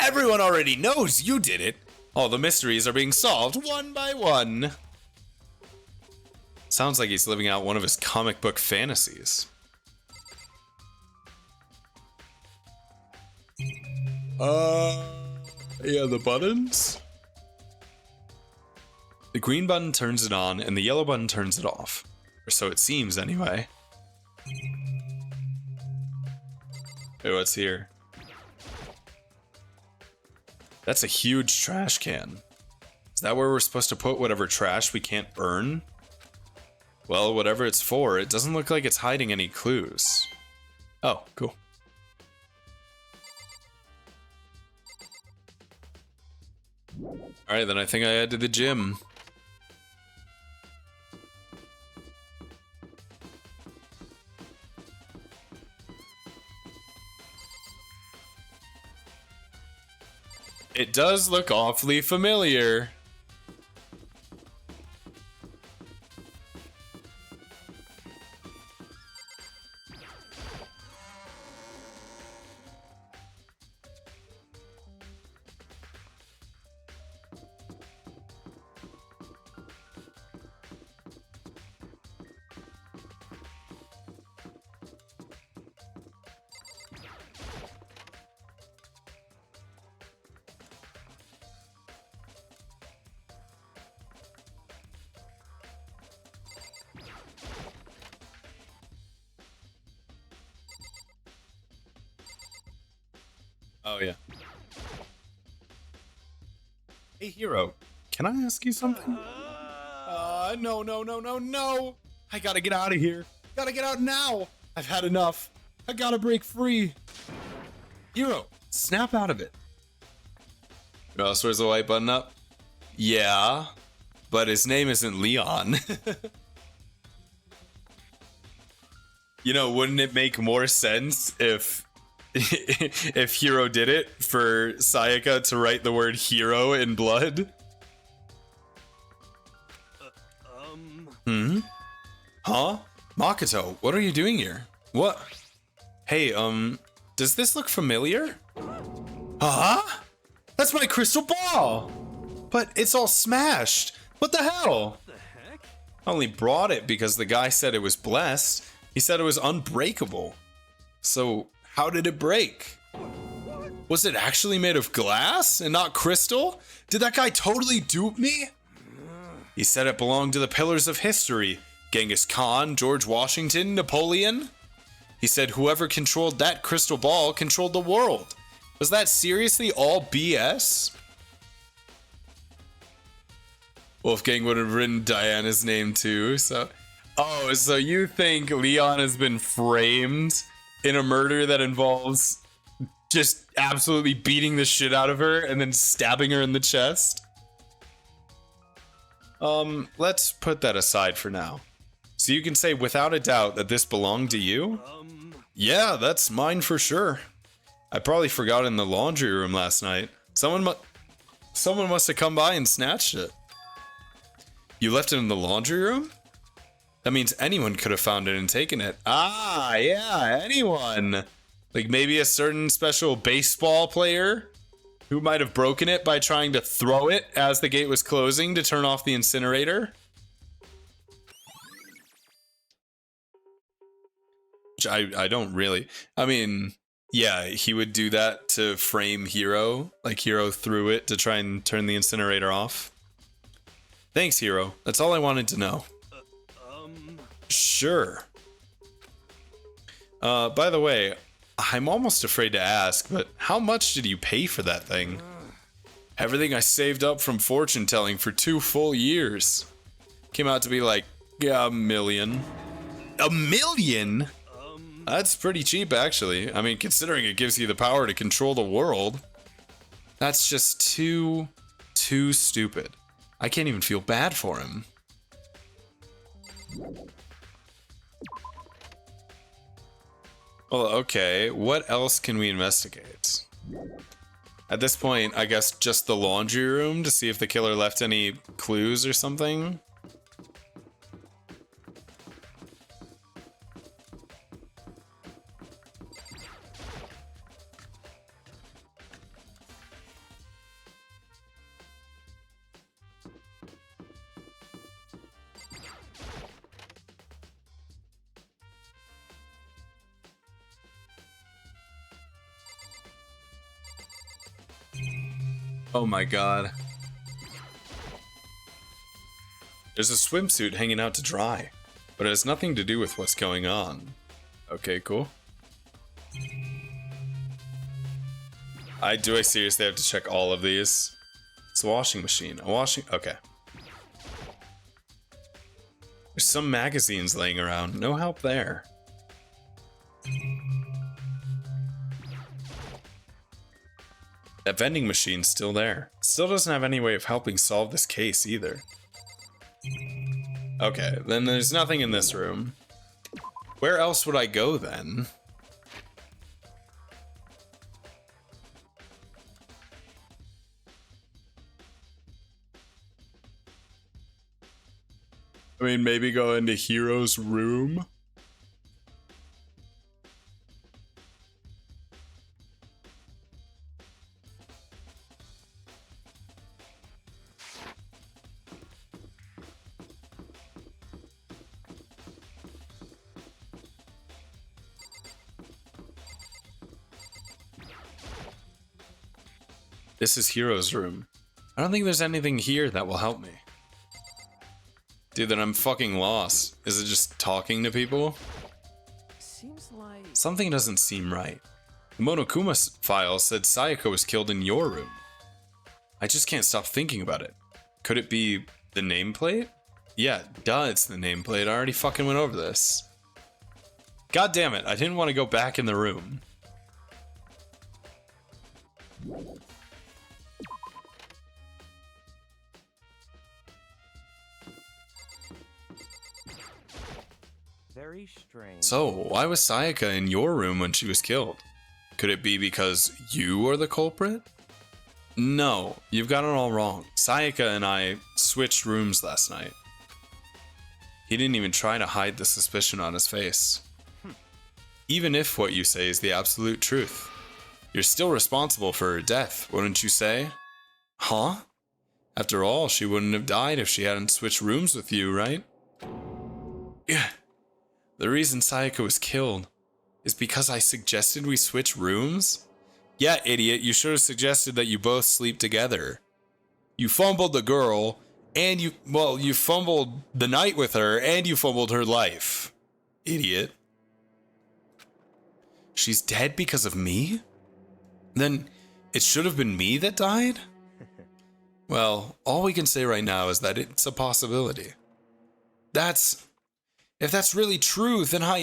Speaker 1: Everyone already knows you did it. All the mysteries are being solved one by one. Sounds like he's living out one of his comic book fantasies. Yeah, the buttons? The green button turns it on, and the yellow button turns it off. Or so it seems, anyway. Hey, what's here? That's a huge trash can. Is that where we're supposed to put whatever trash we can't burn? Well, whatever it's for, it doesn't look like it's hiding any clues. Oh, cool. Alright, then I think I head to the gym. It does look awfully familiar. Oh, yeah. Hey, Hero, can I ask you something? No. I gotta get out of here. Gotta get out now. I've had enough. I gotta break free. Hero, snap out of it. Ross, where's the white button up? Yeah, but his name isn't Leon. You know, wouldn't it make more sense if if Hero did it for Sayaka to write the word hero in blood? Huh? Makoto, what are you doing here? What? Hey, does this look familiar? Huh? That's my crystal ball! But it's all smashed. What the hell?
Speaker 3: The heck?
Speaker 1: I only brought it because the guy said it was blessed. He said it was unbreakable. So, how did it break? Was it actually made of glass and not crystal? Did that guy totally dupe me? He said it belonged to the pillars of history. Genghis Khan, George Washington, Napoleon. He said whoever controlled that crystal ball controlled the world. Was that seriously all BS? Wolfgang would have written Diana's name too, so... Oh, so you think Leon has been framed in a murder that involves just absolutely beating the shit out of her and then stabbing her in the chest? Let's put that aside for now. So you can say without a doubt that this belonged to you? Yeah, that's mine for sure. I probably forgot it in the laundry room last night. Someone must have come by and snatched it. You left it in the laundry room? That means anyone could have found it and taken it. Ah, yeah, anyone. Like maybe a certain special baseball player who might have broken it by trying to throw it as the gate was closing to turn off the incinerator. Which I don't really. I mean, yeah, he would do that to frame Hero. Like Hero threw it to try and turn the incinerator off. Thanks, Hero. That's all I wanted to know. Sure. By the way, I'm almost afraid to ask, but how much did you pay for that thing? Everything I saved up from fortune telling for 2 full years. Came out to be like, yeah, $1 million. $1 million? That's pretty cheap, actually. I mean, considering it gives you the power to control the world. That's just too stupid. I can't even feel bad for him. Well, okay, what else can we investigate? At this point, I guess just the laundry room to see if the killer left any clues or something. Oh my god. There's a swimsuit hanging out to dry, but it has nothing to do with what's going on. Okay, cool. Do I seriously have to check all of these? It's a washing machine. Okay. There's some magazines laying around. No help there. That vending machine's still there. Still doesn't have any way of helping solve this case either. Okay, then there's nothing in this room. Where else would I go then? I mean, maybe go into Hero's room? This is Hero's room. I don't think there's anything here that will help me. Dude, then I'm fucking lost. Is it just talking to people?
Speaker 3: Seems like...
Speaker 1: Something doesn't seem right. The Monokuma file said Sayaka was killed in your room. I just can't stop thinking about it. Could it be the nameplate? Yeah, duh, it's the nameplate. I already fucking went over this. God damn it, I didn't want to go back in the room.
Speaker 3: Very strange.
Speaker 1: So, why was Sayaka in your room when she was killed? Could it be because you are the culprit? No, you've got it all wrong. Sayaka and I switched rooms last night. He didn't even try to hide the suspicion on his face. Even if what you say is the absolute truth, you're still responsible for her death, wouldn't you say? Huh? After all, she wouldn't have died if she hadn't switched rooms with you, right? Yeah. The reason Sayaka was killed is because I suggested we switch rooms? Yeah, idiot, you should have suggested that you both sleep together. You fumbled the girl, and you fumbled the night with her, and you fumbled her life. Idiot. She's dead because of me? Then it should have been me that died? Well, all we can say right now is that it's a possibility. If that's really true, then how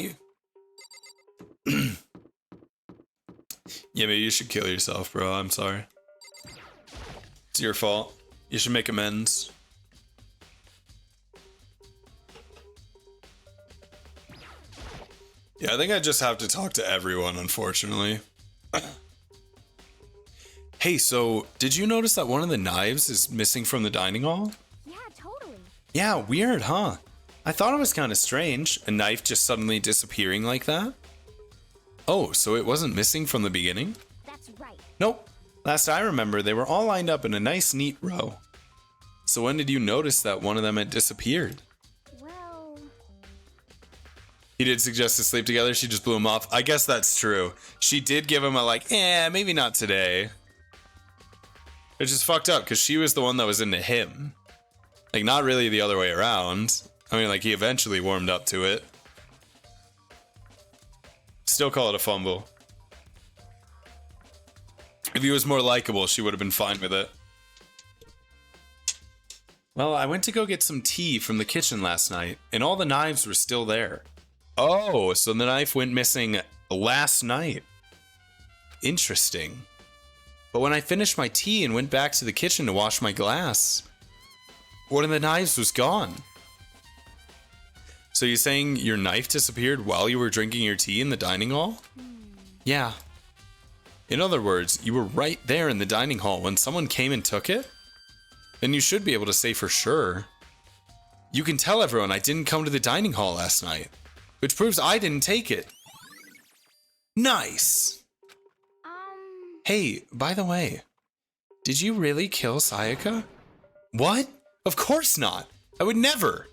Speaker 1: Yeah, maybe you should kill yourself, bro. I'm sorry. It's your fault. You should make amends. Yeah, I think I just have to talk to everyone, unfortunately. Hey, so did you notice that one of the knives is missing from the dining hall?
Speaker 5: Yeah, totally.
Speaker 1: Yeah, weird, huh? I thought it was kind of strange, a knife just suddenly disappearing like that. Oh, so it wasn't missing from the beginning?
Speaker 5: That's right.
Speaker 1: Nope. Last I remember, they were all lined up in a nice, neat row. So when did you notice that one of them had disappeared?
Speaker 5: Well,
Speaker 1: He did suggest to sleep together, she just blew him off. I guess that's true. She did give him a maybe not today. It's just fucked up, because she was the one that was into him. Like, not really the other way around. I mean, like, he eventually warmed up to it. Still call it a fumble. If he was more likable, she would have been fine with it. Well, I went to go get some tea from the kitchen last night, and all the knives were still there. Oh, so the knife went missing last night. Interesting. But when I finished my tea and went back to the kitchen to wash my glass, one of the knives was gone. So you're saying your knife disappeared while you were drinking your tea in the dining hall? Yeah. In other words, you were right there in the dining hall when someone came and took it? Then you should be able to say for sure. You can tell everyone I didn't come to the dining hall last night, which proves I didn't take it. Nice. Hey, by the way, did you really kill Sayaka? What? Of course not. I would never.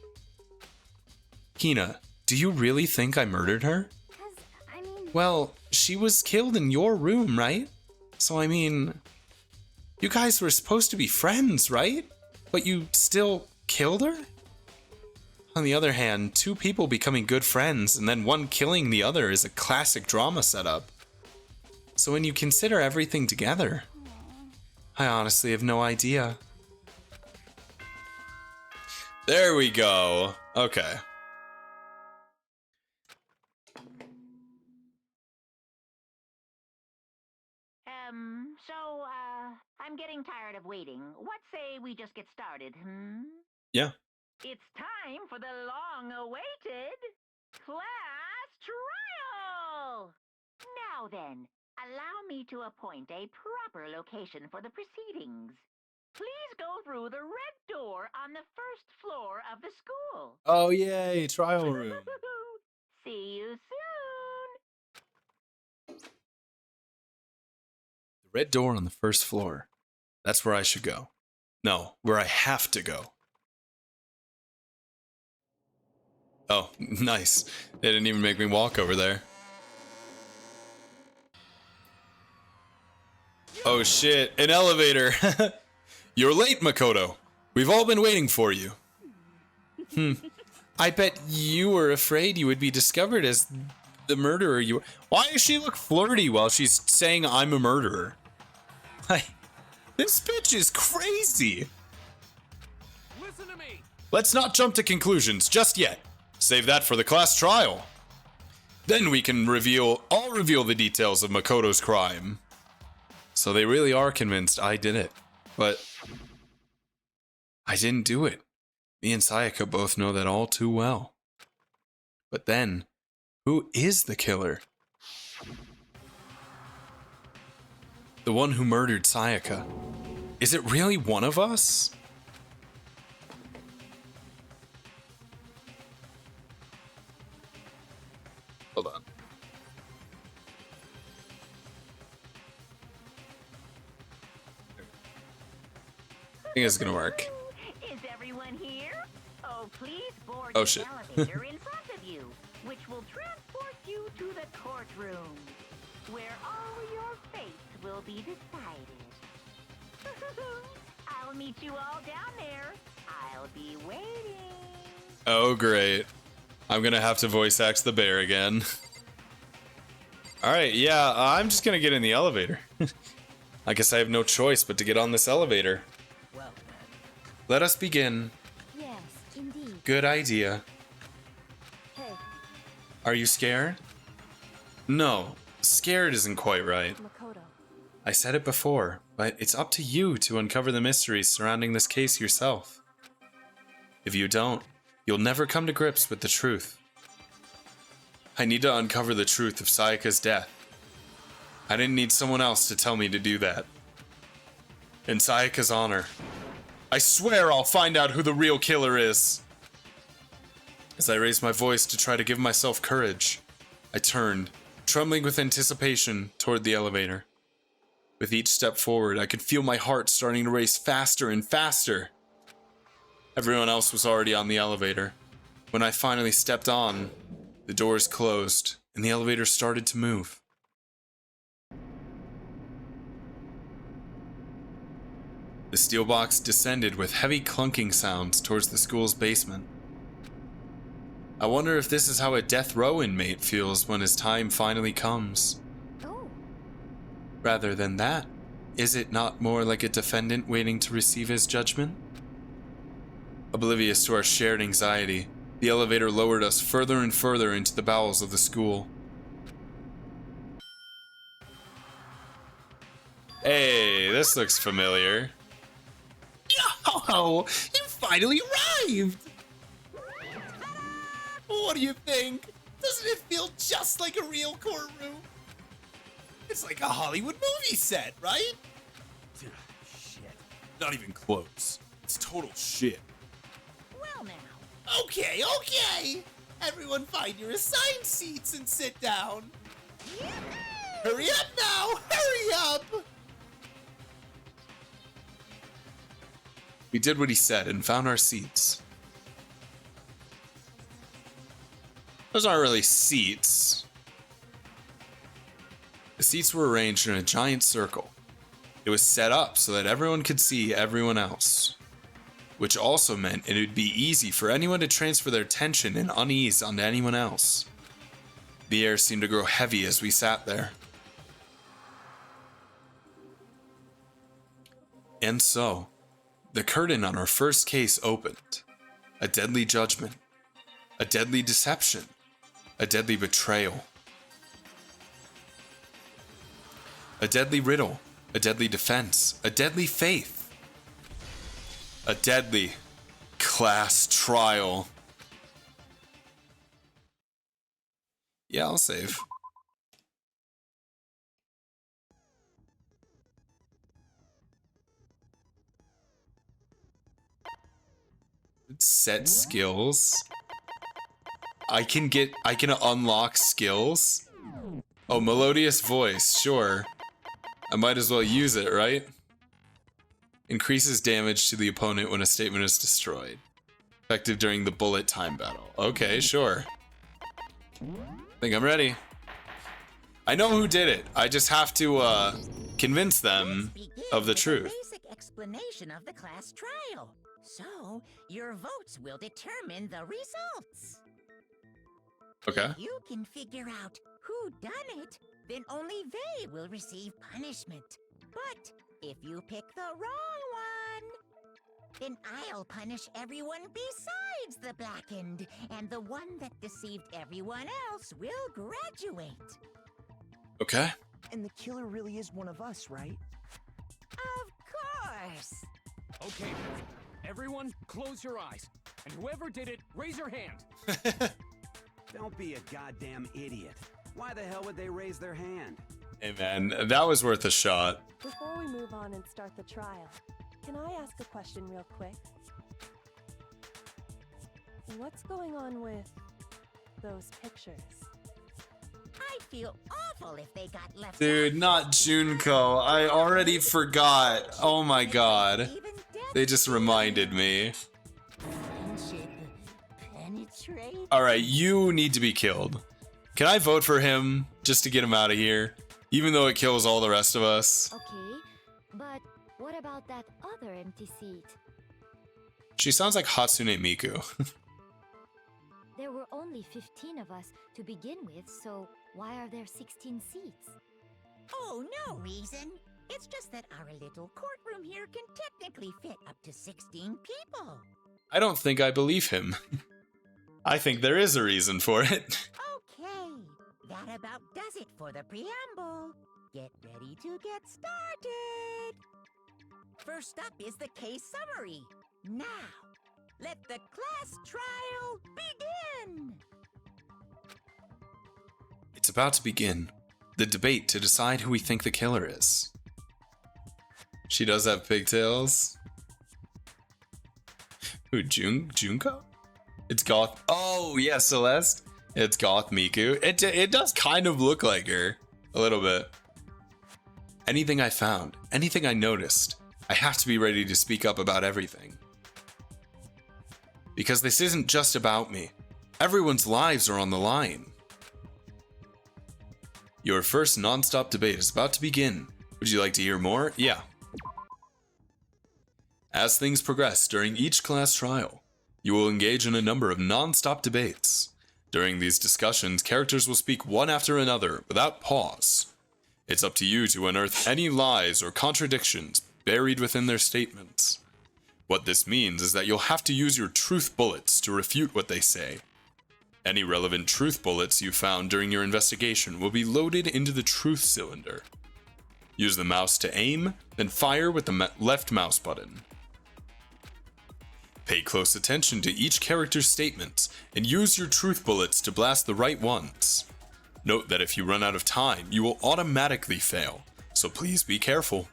Speaker 1: Hina, do you really think I murdered her?
Speaker 5: 'cause, I mean...
Speaker 1: Well, she was killed in your room, right? So, I mean, you guys were supposed to be friends, right? But you still killed her? On the other hand, two people becoming good friends and then one killing the other is a classic drama setup. So when you consider everything together, I honestly have no idea. There we go. Okay.
Speaker 2: I'm getting tired of waiting. What say we just get started,
Speaker 1: Yeah.
Speaker 2: It's time for the long-awaited class trial! Now then, allow me to appoint a proper location for the proceedings. Please go through the red door on the first floor of the school.
Speaker 1: Oh, yay, trial room.
Speaker 2: See you soon!
Speaker 1: The red door on the first floor. That's where I should go. No, where I have to go. Oh, nice. They didn't even make me walk over there. Oh shit, an elevator. You're late, Makoto. We've all been waiting for you. I bet you were afraid you would be discovered as the murderer you were. Why does she look flirty while she's saying I'm a murderer? Like, this bitch is crazy.
Speaker 3: Listen to me.
Speaker 1: let's not jump to conclusions just yet. Save that for the class trial. Then we can reveal the details of Makoto's crime. So they really are convinced I did it. But I didn't do it. Me and Sayaka both know that all too well. But then, who is the killer? The one who murdered Sayaka. Is it really one of us? Hold on. I think it's gonna work.
Speaker 2: Is everyone here? Oh, please board
Speaker 1: Oh,
Speaker 2: the
Speaker 1: shit.
Speaker 2: elevator in front of you, which will transport you to the courtroom, where all your fates will be decided. I'll meet you all down there. I'll be waiting.
Speaker 1: Oh, great. I'm gonna have to voice act the bear again. Alright, yeah, I'm just gonna get in the elevator. I guess I have no choice but to get on this elevator.
Speaker 2: Well,
Speaker 1: Let us begin.
Speaker 5: Yes, indeed.
Speaker 1: Good idea.
Speaker 4: Hey,
Speaker 1: Are you scared? No, scared isn't quite right.
Speaker 4: Makoto.
Speaker 1: I said it before, but it's up to you to uncover the mysteries surrounding this case yourself. If you don't, you'll never come to grips with the truth. I need to uncover the truth of Sayaka's death. I didn't need someone else to tell me to do that. In Sayaka's honor, I swear I'll find out who the real killer is. As I raised my voice to try to give myself courage, I turned, trembling with anticipation, toward the elevator. With each step forward, I could feel my heart starting to race faster and faster. Everyone else was already on the elevator. When I finally stepped on, the doors closed, and the elevator started to move. The steel box descended with heavy clunking sounds towards the school's basement. I wonder if this is how a death row inmate feels when his time finally comes.
Speaker 5: Oh,
Speaker 1: Rather than that, is it not more like a defendant waiting to receive his judgment? Oblivious to our shared anxiety, the elevator lowered us further and further into the bowels of the school. Hey, this looks familiar.
Speaker 6: Yo, you finally arrived! What do you think? Doesn't it feel just like a real courtroom? It's like a Hollywood movie set, right?
Speaker 3: Shit.
Speaker 1: Not even close. It's total shit.
Speaker 2: Well, now.
Speaker 6: Okay. Everyone find your assigned seats and sit down. Hurry up now! Hurry up!
Speaker 1: We did what he said and found our seats. Those aren't really seats. The seats were arranged in a giant circle. It was set up so that everyone could see everyone else, which also meant it would be easy for anyone to transfer their tension and unease onto anyone else. The air seemed to grow heavy as we sat there. And so, the curtain on our first case opened. A deadly judgment, a deadly deception, a deadly betrayal. A deadly riddle, a deadly defense, a deadly faith. A deadly class trial. Yeah, I'll save. Set skills. I can unlock skills. Oh, melodious voice, sure. I might as well use it, right? Increases damage to the opponent when a statement is destroyed. Effective during the bullet time battle. Okay, sure. Think I'm ready. I know who did it. I just have to convince them
Speaker 2: Let's begin
Speaker 1: of the
Speaker 2: with a
Speaker 1: truth.
Speaker 2: basic explanation of the class trial. So, your votes will determine the results.
Speaker 1: Okay.
Speaker 2: If you can figure out who done it, then only they will receive punishment. But if you pick the wrong one, Then I'll punish everyone besides the Blackened, and the one that deceived everyone else will graduate.
Speaker 1: Okay.
Speaker 7: And the killer really is one of us, right?
Speaker 2: Of course.
Speaker 3: Okay, everyone, close your eyes. And whoever did it, raise your hand.
Speaker 8: Don't be a goddamn idiot. Why the hell would they raise their hand?
Speaker 1: Hey man, that was worth a shot.
Speaker 4: Before we move on and start the trial, can I ask a question real quick? What's going on with those pictures?
Speaker 2: I'd feel awful if they got left
Speaker 1: Dude,
Speaker 2: out.
Speaker 1: not Junko. I already forgot. Oh my god.
Speaker 2: Even death
Speaker 1: They just reminded me.
Speaker 2: friendship penetrate.
Speaker 1: Alright, you need to be killed. Can I vote for him just to get him out of here? Even though it kills all the rest of us.
Speaker 5: Okay, but what about that other empty seat?
Speaker 1: She sounds like Hatsune Miku.
Speaker 5: There were only 15 of us to begin with, so why are there 16 seats?
Speaker 2: Oh, no reason. It's just that our little courtroom here can technically fit up to 16 people.
Speaker 1: I don't think I believe him. I think there is a reason for it.
Speaker 2: Okay, that about does it for the preamble. Get ready to get started. First up is the case summary. Now, let the class trial begin.
Speaker 1: It's about to begin. The debate to decide who we think the killer is. She does have pigtails. Who, Junko? It's Goth. Oh, yeah, Celeste. It's Goth Miku. It does kind of look like her. A little bit. Anything I found, anything I noticed, I have to be ready to speak up about everything. Because this isn't just about me. Everyone's lives are on the line. Your first non-stop debate is about to begin. Would you like to hear more? Yeah. As things progress during each class trial, you will engage in a number of non-stop debates. During these discussions, characters will speak one after another without pause. It's up to you to unearth any lies or contradictions buried within their statements. What this means is that you'll have to use your truth bullets to refute what they say. Any relevant truth bullets you found during your investigation will be loaded into the truth cylinder. Use the mouse to aim, then fire with the left mouse button. Pay close attention to each character's statements and use your truth bullets to blast the right ones. Note that if you run out of time, you will automatically fail, so please be careful.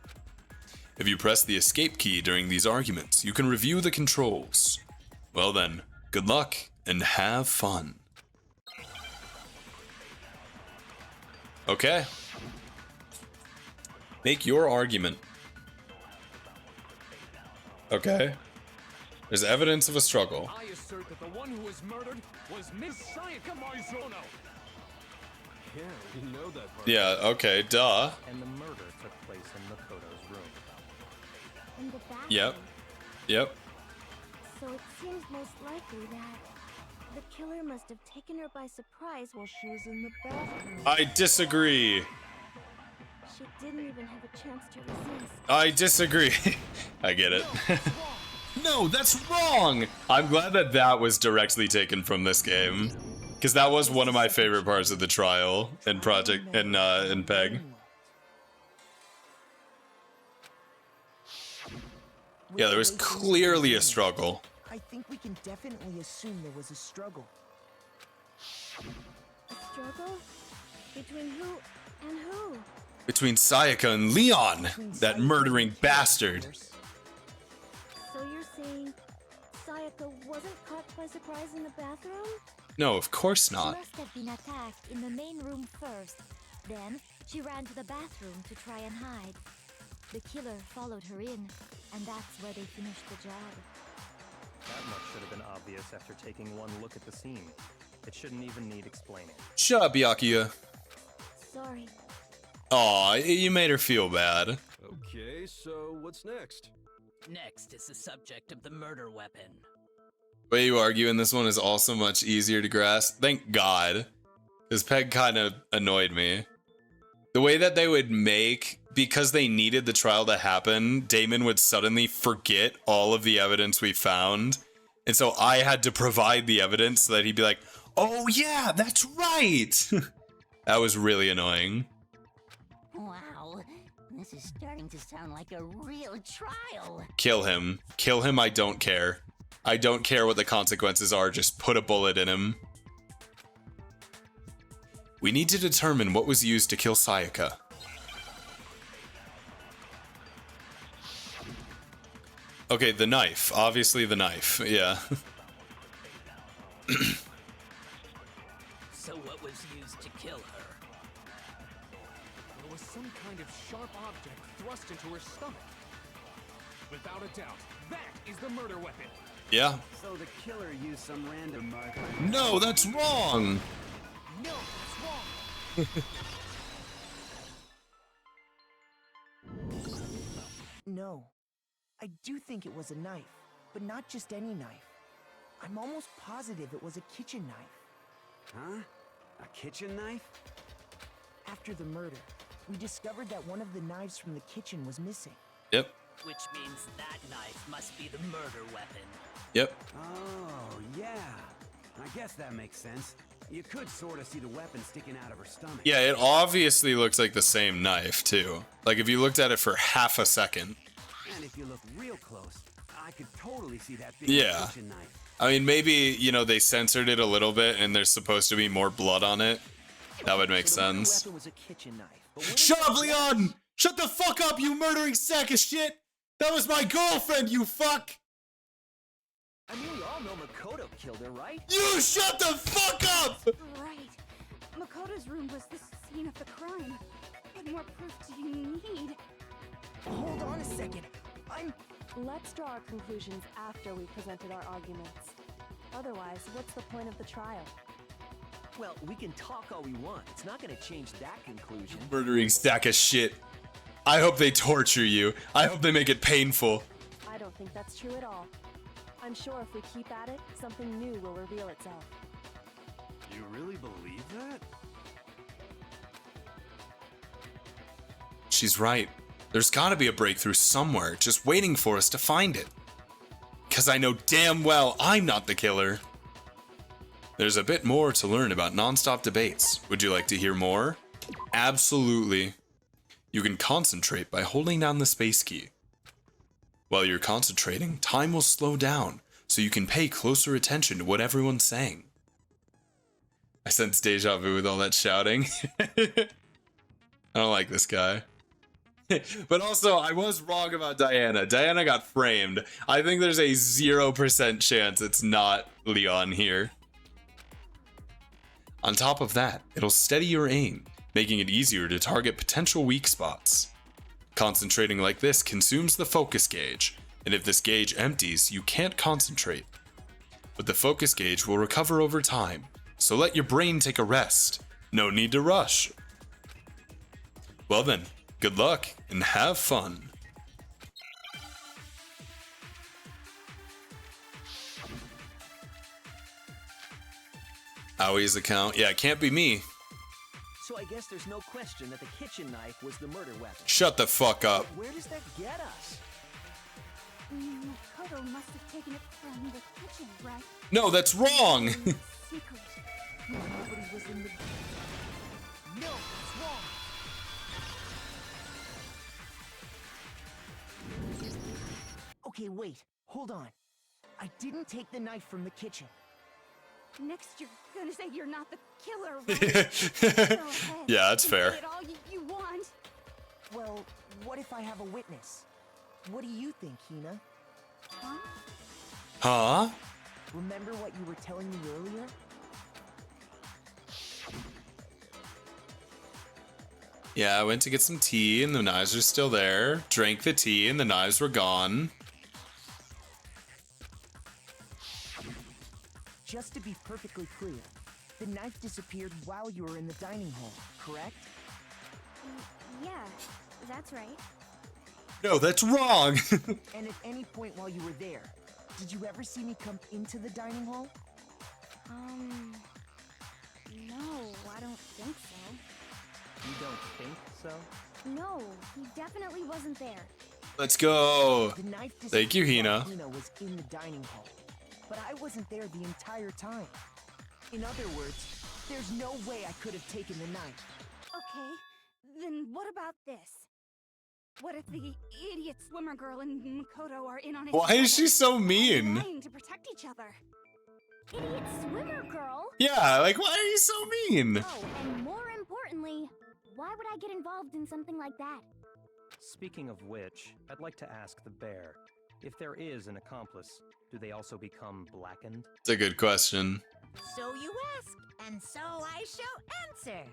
Speaker 1: If you press the escape key during these arguments, you can review the controls. Well then, good luck and have fun. Okay. Make your argument. Okay. There's evidence of a struggle.
Speaker 3: I assert that the one who was murdered was Miss Sayaka Marzono.
Speaker 9: Yeah, we know that part.
Speaker 1: Yeah, okay, duh.
Speaker 9: And the murder took place in Makoto's room.
Speaker 5: In the bathroom.
Speaker 1: Yep. Yep.
Speaker 4: So it seems most likely that the killer must have taken her by surprise while she was in the bathroom.
Speaker 1: I disagree.
Speaker 4: She didn't even have a chance to resist.
Speaker 1: I disagree. I get it. No, that's wrong! I'm glad that that was directly taken from this game. Because that was one of my favorite parts of the trial in Project in PEG. Yeah, there was clearly a struggle.
Speaker 7: I think we can definitely assume there was a struggle.
Speaker 4: A struggle? Between who and who?
Speaker 1: Between Sayaka and Leon, that murdering bastard.
Speaker 4: So you're saying Sayaka wasn't caught by surprise in the bathroom?
Speaker 1: No, of course
Speaker 5: She
Speaker 1: not.
Speaker 5: must have been attacked in the main room first. Then she ran to the bathroom to try and hide. The killer followed her in, and that's where they finished the job.
Speaker 9: That much should have been obvious after taking one look at the scene. It shouldn't even need explaining.
Speaker 1: Shut up, Byakuya.
Speaker 4: Sorry.
Speaker 1: Aw, you made her feel bad.
Speaker 9: Okay, so what's next?
Speaker 10: Next is the subject of the murder weapon.
Speaker 1: The way you argue in this one is also much easier to grasp. Thank God. Because PEG kind of annoyed me. The way that they would make because they needed the trial to happen, Damon would suddenly forget all of the evidence we found. And so I had to provide the evidence so that he'd be like, oh yeah, that's right. That was really annoying.
Speaker 2: Wow, this is starting to sound like a real trial.
Speaker 1: Kill him. Kill him, I don't care. I don't care what the consequences are, just put a bullet in him. We need to determine what was used to kill Sayaka. Okay, the knife. Obviously the knife, yeah.
Speaker 10: So what was used to kill her?
Speaker 3: There was some kind of sharp object thrust into her stomach. Without a doubt, that is the murder weapon.
Speaker 1: Yeah.
Speaker 8: So the killer used some random marker.
Speaker 1: No, that's wrong!
Speaker 3: No, that's wrong.
Speaker 7: No. I do think it was a knife, but not just any knife. I'm almost positive it was a kitchen knife.
Speaker 8: Huh? A kitchen knife?
Speaker 7: After the murder, we discovered that one of the knives from the kitchen was missing.
Speaker 1: Yep.
Speaker 10: Which means that knife must be the murder weapon.
Speaker 1: Yep.
Speaker 8: Oh, yeah. I guess that makes sense. You could sort of see the weapon sticking out of her stomach.
Speaker 1: Yeah, it obviously looks like the same knife, too. Like, if you looked at it for half a second.
Speaker 8: And if you look real close, I could totally see that big
Speaker 1: Yeah.
Speaker 8: kitchen knife.
Speaker 1: I mean, maybe, you know, they censored it a little bit and there's supposed to be more blood on it. That would make
Speaker 7: So the murder
Speaker 1: sense.
Speaker 7: weapon was a kitchen knife. But what
Speaker 1: Shut
Speaker 7: if-
Speaker 1: up, Leon! Shut the fuck up, you murdering sack of shit! That was my girlfriend, you fuck!
Speaker 7: I mean, we all know Makoto killed her, right?
Speaker 1: You shut the fuck up!
Speaker 4: Right. Makoto's room was the scene of the crime. What more proof do you need?
Speaker 7: Hold on a second.
Speaker 11: Let's draw our conclusions after we presented our arguments. Otherwise, what's the point of the trial?
Speaker 12: Well, we can talk all we want. It's not gonna change that conclusion.
Speaker 1: Murdering sack of shit. I hope they torture you. I hope they make it painful.
Speaker 11: I don't think that's true at all. I'm sure if we keep at it, something new will reveal itself.
Speaker 8: You really believe that?
Speaker 1: She's right. There's gotta be a breakthrough somewhere, just waiting for us to find it. Because I know damn well I'm not the killer. There's a bit more to learn about non-stop debates. Would you like to hear more? Absolutely. You can concentrate by holding down the space key. While you're concentrating, time will slow down, so you can pay closer attention to what everyone's saying. I sense deja vu with all that shouting. I don't like this guy. But also, I was wrong about Diana. Diana got framed. I think there's a 0% chance it's not Leon here. On top of that, it'll steady your aim, making it easier to target potential weak spots. Concentrating like this consumes the focus gauge, and if this gauge empties, you can't concentrate. But the focus gauge will recover over time, so let your brain take a rest. No need to rush. Well then, good luck and have fun. Awie's account. Yeah, it can't be me.
Speaker 12: So I guess there's no question that the kitchen knife was the murder weapon.
Speaker 1: Shut the fuck up.
Speaker 12: But where does that get us?
Speaker 4: Makoto must have taken it from the kitchen, right?
Speaker 1: No, that's wrong.
Speaker 4: Secret.
Speaker 7: Nobody was in the... No, it's wrong. Okay, wait. Hold on. I didn't take the knife from the kitchen.
Speaker 4: Next, you're gonna say you're not the killer, right? Go ahead.
Speaker 1: Yeah, that's fair.
Speaker 4: Say it all you want.
Speaker 7: Well, what if I have a witness? What do you think, Hina?
Speaker 4: Huh?
Speaker 1: Huh?
Speaker 7: Remember what you were telling me earlier?
Speaker 1: Yeah, I went to get some tea and the knives are still there. Drank the tea and the knives were gone.
Speaker 7: Just to be perfectly clear, the knife disappeared while you were in the dining hall, correct?
Speaker 4: Yeah, that's right.
Speaker 1: No, that's wrong.
Speaker 7: And at any point while you were there, did you ever see me come into the dining hall?
Speaker 4: No, I don't think so.
Speaker 12: You don't
Speaker 9: think so?
Speaker 5: No, he definitely wasn't there.
Speaker 1: Let's go.
Speaker 7: The knife
Speaker 1: Thank you,
Speaker 7: disappeared while
Speaker 1: Hina.
Speaker 7: Hina was in the dining hall, but I wasn't there the entire time. In other words, there's no way I could have taken the knife.
Speaker 13: Okay, then what about this? What if the idiot swimmer girl and Makoto are in on it?
Speaker 1: Why is she so
Speaker 13: together,
Speaker 1: mean?
Speaker 13: lying to protect each other.
Speaker 5: Idiot swimmer girl?
Speaker 1: Yeah, like, why are you so mean?
Speaker 5: Oh, and more importantly, why would I get involved in something like that?
Speaker 9: Speaking of which, I'd like to ask the bear, if there is an accomplice, do they also become blackened?
Speaker 1: It's a good question.
Speaker 2: So you ask, and so I shall answer.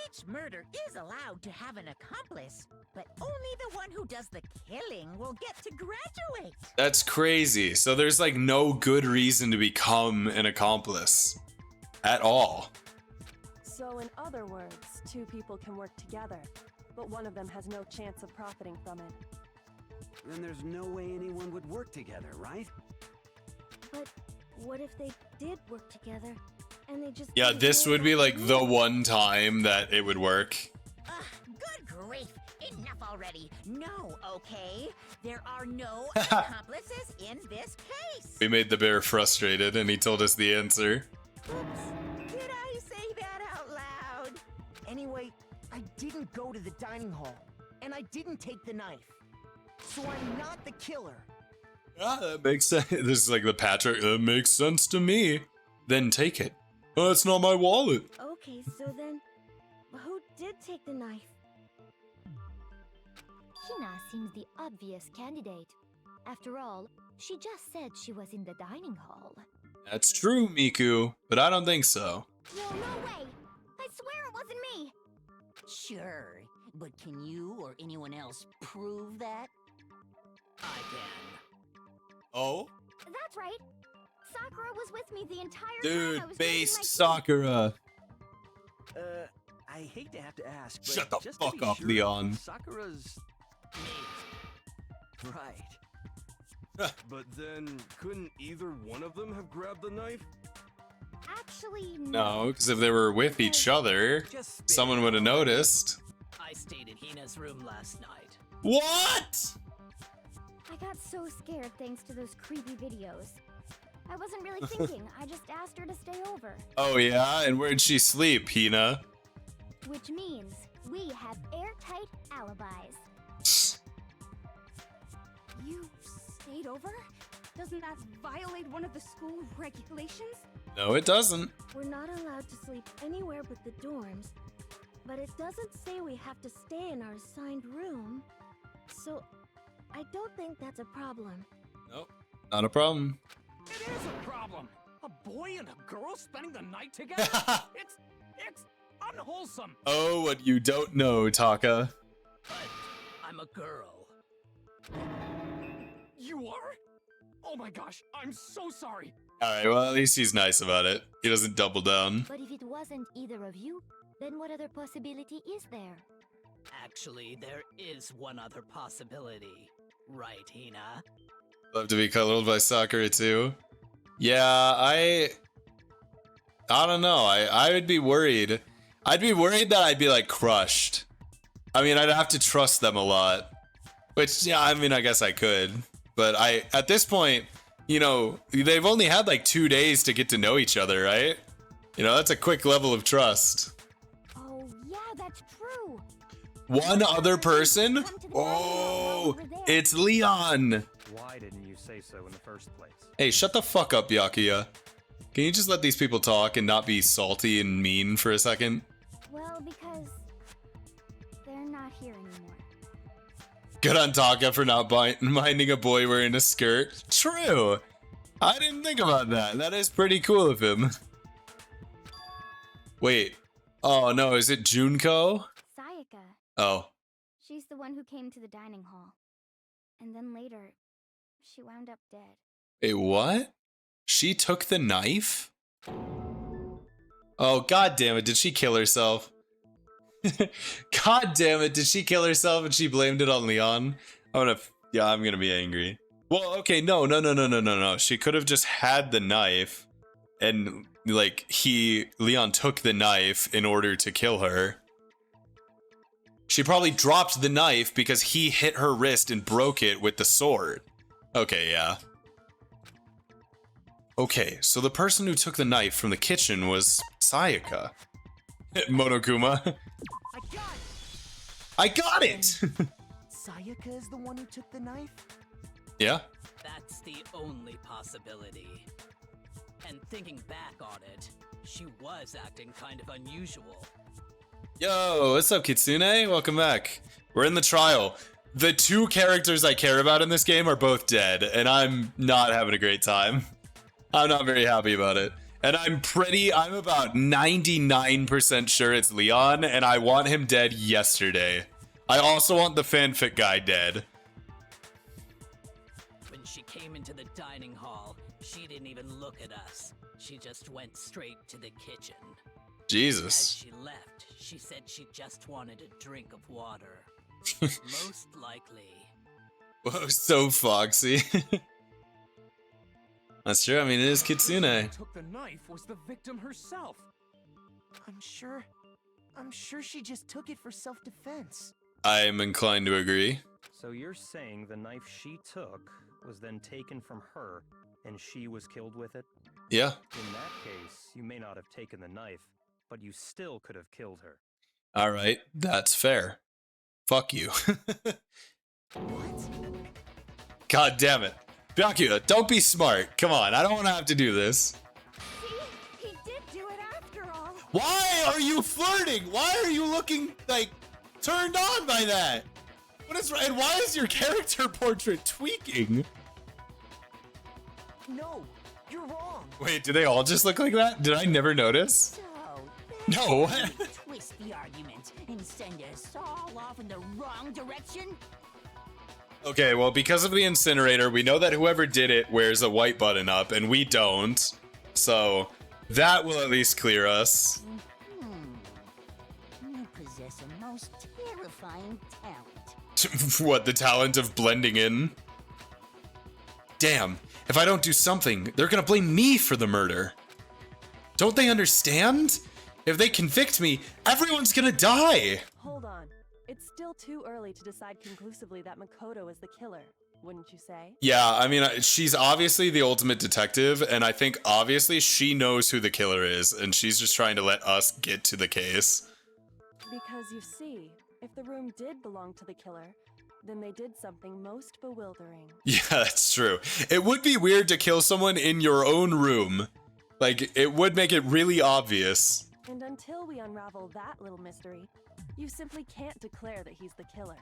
Speaker 2: Each murder is allowed to have an accomplice, but only the one who does the killing will get to graduate.
Speaker 1: That's crazy. So there's like no good reason to become an accomplice at all.
Speaker 11: So in other words, two people can work together, but one of them has no chance of profiting from it.
Speaker 8: Then there's no way anyone would work together, right?
Speaker 4: But what if they did work together and they just...
Speaker 1: Yeah,
Speaker 4: didn't
Speaker 1: this
Speaker 4: know
Speaker 1: would be
Speaker 4: about
Speaker 1: like the one time that it would work.
Speaker 2: Good grief! Enough already. No, okay? There are no accomplices in this case.
Speaker 1: We made the bear frustrated and he told us the answer.
Speaker 2: Oops. Did I say that out loud?
Speaker 7: Anyway, I didn't go to the dining hall, and I didn't take the knife. So I'm not the killer.
Speaker 1: Yeah, that makes sense. This is like the Patrick, that makes sense to me. Then take it. Oh, it's not my wallet.
Speaker 4: Okay, so then, who did take the knife?
Speaker 5: Hina seems the obvious candidate. After all, she just said she was in the dining hall.
Speaker 1: That's true, Miku, but I don't think so.
Speaker 5: No, no way! I swear it wasn't me!
Speaker 2: Sure, but can you or anyone else prove that?
Speaker 10: I can.
Speaker 1: Oh?
Speaker 5: That's right! Sakura was with me the entire time I
Speaker 1: Dude,
Speaker 5: was
Speaker 1: based
Speaker 5: drinking
Speaker 1: Sakura.
Speaker 12: I hate to have to ask, but
Speaker 1: Shut the
Speaker 12: just to
Speaker 1: fuck
Speaker 12: be
Speaker 1: up,
Speaker 12: sure,
Speaker 1: Leon.
Speaker 12: Sakura's... Right.
Speaker 3: But then, couldn't either one of them have grabbed the knife?
Speaker 5: Actually,
Speaker 1: No, because if they were with each other, someone would have noticed.
Speaker 10: I stayed in Hina's room last night.
Speaker 1: What?
Speaker 5: I got so scared thanks to those creepy videos. I wasn't really thinking, I just asked her to stay over.
Speaker 1: Oh yeah, and where'd she sleep, Hina?
Speaker 5: Which means we have airtight alibis.
Speaker 13: You stayed over? Doesn't that violate one of the school regulations?
Speaker 1: No, it doesn't.
Speaker 4: We're not allowed to sleep anywhere but the dorms, but it doesn't say we have to stay in our assigned room, so I don't think that's a problem.
Speaker 1: Nope, not a problem.
Speaker 3: It is a problem. A boy and a girl spending the night together? it's unwholesome.
Speaker 1: Oh, what you don't know, Taka.
Speaker 10: But I'm a girl.
Speaker 3: You are? Oh my gosh, I'm so sorry.
Speaker 1: Alright, well, at least he's nice about it. He doesn't double down.
Speaker 5: But if it wasn't either of you, then what other possibility is there?
Speaker 10: Actually, there is one other possibility. Right, Hina?
Speaker 1: Love to be cuddled by Sakura too. Yeah, I don't know. I would be worried. I'd be worried that I'd be like crushed. I mean, I'd have to trust them a lot. Which, yeah, I mean, I guess I could. But at this point, you know, they've only had like 2 days to get to know each other, right? You know, that's a quick level of trust.
Speaker 5: Oh, yeah, that's true.
Speaker 1: One other person? Oh, it's Leon.
Speaker 9: Why didn't you say so in the first place?
Speaker 1: Hey, shut the fuck up, Yakuya. Can you just let these people talk and not be salty and mean for a second?
Speaker 5: Well, because they're not here anymore.
Speaker 1: Good on Taka for not minding a boy wearing a skirt. True. I didn't think about that. That is pretty cool of him. Wait. Oh no, is it Junko?
Speaker 5: Sayaka.
Speaker 1: Oh.
Speaker 5: She's the one who came to the dining hall. And then later, she wound up dead.
Speaker 1: Wait, what? She took the knife? Oh, god damn it, did she kill herself? God damn it, did she kill herself and she blamed it on Leon? I'm gonna be angry. Well, okay, no. She could have just had the knife and like Leon took the knife in order to kill her. She probably dropped the knife because he hit her wrist and broke it with the sword. Okay, yeah. Okay, so the person who took the knife from the kitchen was Sayaka. Monokuma. I got it!
Speaker 7: Sayaka is the one who took the knife?
Speaker 1: Yeah?
Speaker 10: That's the only possibility. And thinking back on it, she was acting kind of unusual.
Speaker 1: Yo, what's up, Kitsune? Welcome back. We're in the trial. The two characters I care about in this game are both dead, and I'm not having a great time. I'm not very happy about it. And I'm about 99% sure it's Leon, and I want him dead yesterday. I also want the fanfic guy dead.
Speaker 10: When she came into the dining hall, she didn't even look at us. She just went straight to the kitchen.
Speaker 1: Jesus.
Speaker 10: As she left, she said she just wanted a drink of water. Most likely.
Speaker 1: Whoa, so foxy. That's true. I mean, it is Kitsune.
Speaker 3: Who took the knife was the victim herself.
Speaker 7: I'm sure she just took it for self-defense.
Speaker 1: I'm inclined to agree.
Speaker 9: So you're saying the knife she took was then taken from her, and she was killed with it?
Speaker 1: Yeah.
Speaker 9: In that case, you may not have taken the knife, but you still could have killed her.
Speaker 1: All right, that's fair. Fuck you.
Speaker 7: What?
Speaker 1: God damn it. Byakuya, don't be smart. Come on, I don't want to have to do this.
Speaker 13: See? He did do it after all.
Speaker 6: Why are you flirting? Why are you looking, like, turned on by that? What is right? And why is your character portrait tweaking?
Speaker 7: No, you're wrong.
Speaker 1: Wait, do they all just look like that? Did I never notice? No.
Speaker 2: Twist the argument and send us all off in the wrong direction.
Speaker 1: Okay, well, because of the incinerator, we know that whoever did it wears a white button up, and we don't. So, that will at least clear us.
Speaker 2: You possess a most terrifying talent.
Speaker 1: What, the talent of blending in? Damn, if I don't do something, they're gonna blame me for the murder. Don't they understand? If they convict me, everyone's gonna die!
Speaker 11: Hold on. It's still too early to decide conclusively that Makoto is the killer, wouldn't you say?
Speaker 1: Yeah, I mean, she's obviously the ultimate detective, and I think obviously she knows who the killer is, and she's just trying to let us get to the case.
Speaker 11: Because you see, if the room did belong to the killer, then they did something most bewildering.
Speaker 1: Yeah, that's true. It would be weird to kill someone in your own room. Like, it would make it really obvious.
Speaker 11: And until we unravel that little mystery, you simply can't declare that he's the killer.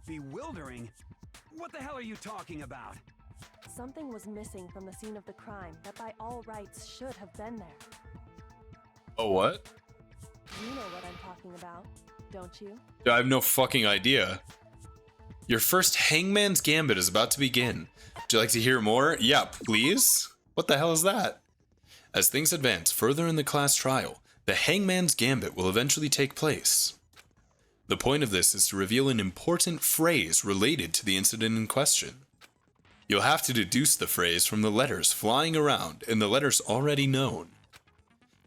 Speaker 8: Bewildering? What the hell are you talking about?
Speaker 11: Something was missing from the scene of the crime that by all rights should have been there.
Speaker 1: Oh, what?
Speaker 11: You know what I'm talking about, don't you?
Speaker 1: I have no fucking idea. Your first Hangman's Gambit is about to begin. Would you like to hear more? Yeah, please? What the hell is that? As things advance further in the class trial, the Hangman's Gambit will eventually take place. The point of this is to reveal an important phrase related to the incident in question. You'll have to deduce the phrase from the letters flying around and the letters already known.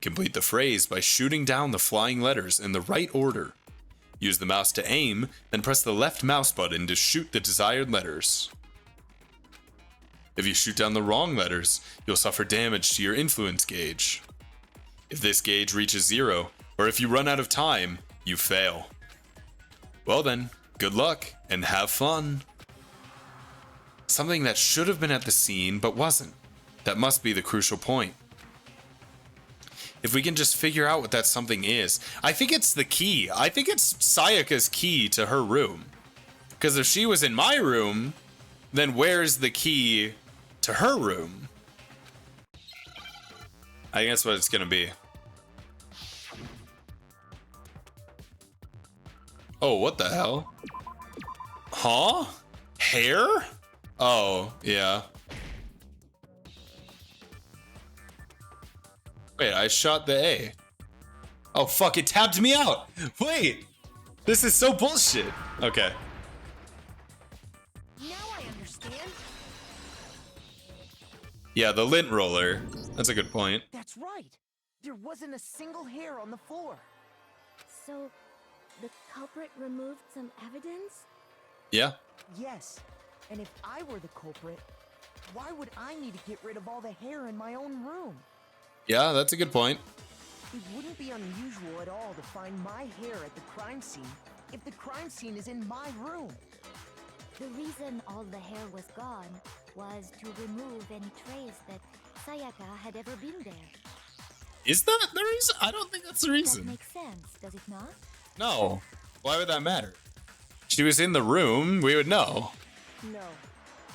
Speaker 1: Complete the phrase by shooting down the flying letters in the right order. Use the mouse to aim, then press the left mouse button to shoot the desired letters. If you shoot down the wrong letters, you'll suffer damage to your influence gauge. If this gauge reaches 0, or if you run out of time, you fail. Well then, good luck, and have fun. Something that should have been at the scene, but wasn't. That must be the crucial point. If we can just figure out what that something is. I think it's the key. I think it's Sayaka's key to her room. Because if she was in my room, then where's the key to her room? I think that's what it's gonna be. Oh, what the hell? Huh? Hair? Oh, yeah. Wait, I shot the A. Oh, fuck, it tapped me out. Wait, this is so bullshit. Okay.
Speaker 13: Now I understand.
Speaker 1: Yeah, the lint roller. That's a good point.
Speaker 7: That's right. There wasn't a single hair on the floor.
Speaker 4: So, the culprit removed some evidence?
Speaker 1: Yeah.
Speaker 7: Yes. And if I were the culprit, why would I need to get rid of all the hair in my own room?
Speaker 1: Yeah, that's a good point.
Speaker 7: It wouldn't be unusual at all to find my hair at the crime scene if the crime scene is in my room.
Speaker 5: The reason all the hair was gone was to remove any trace that Sayaka had ever been there.
Speaker 1: Is that the reason? I don't think that's the
Speaker 5: That
Speaker 1: reason.
Speaker 5: makes sense, does it not?
Speaker 1: No. Why would that matter? She was in the room, we would know.
Speaker 11: No.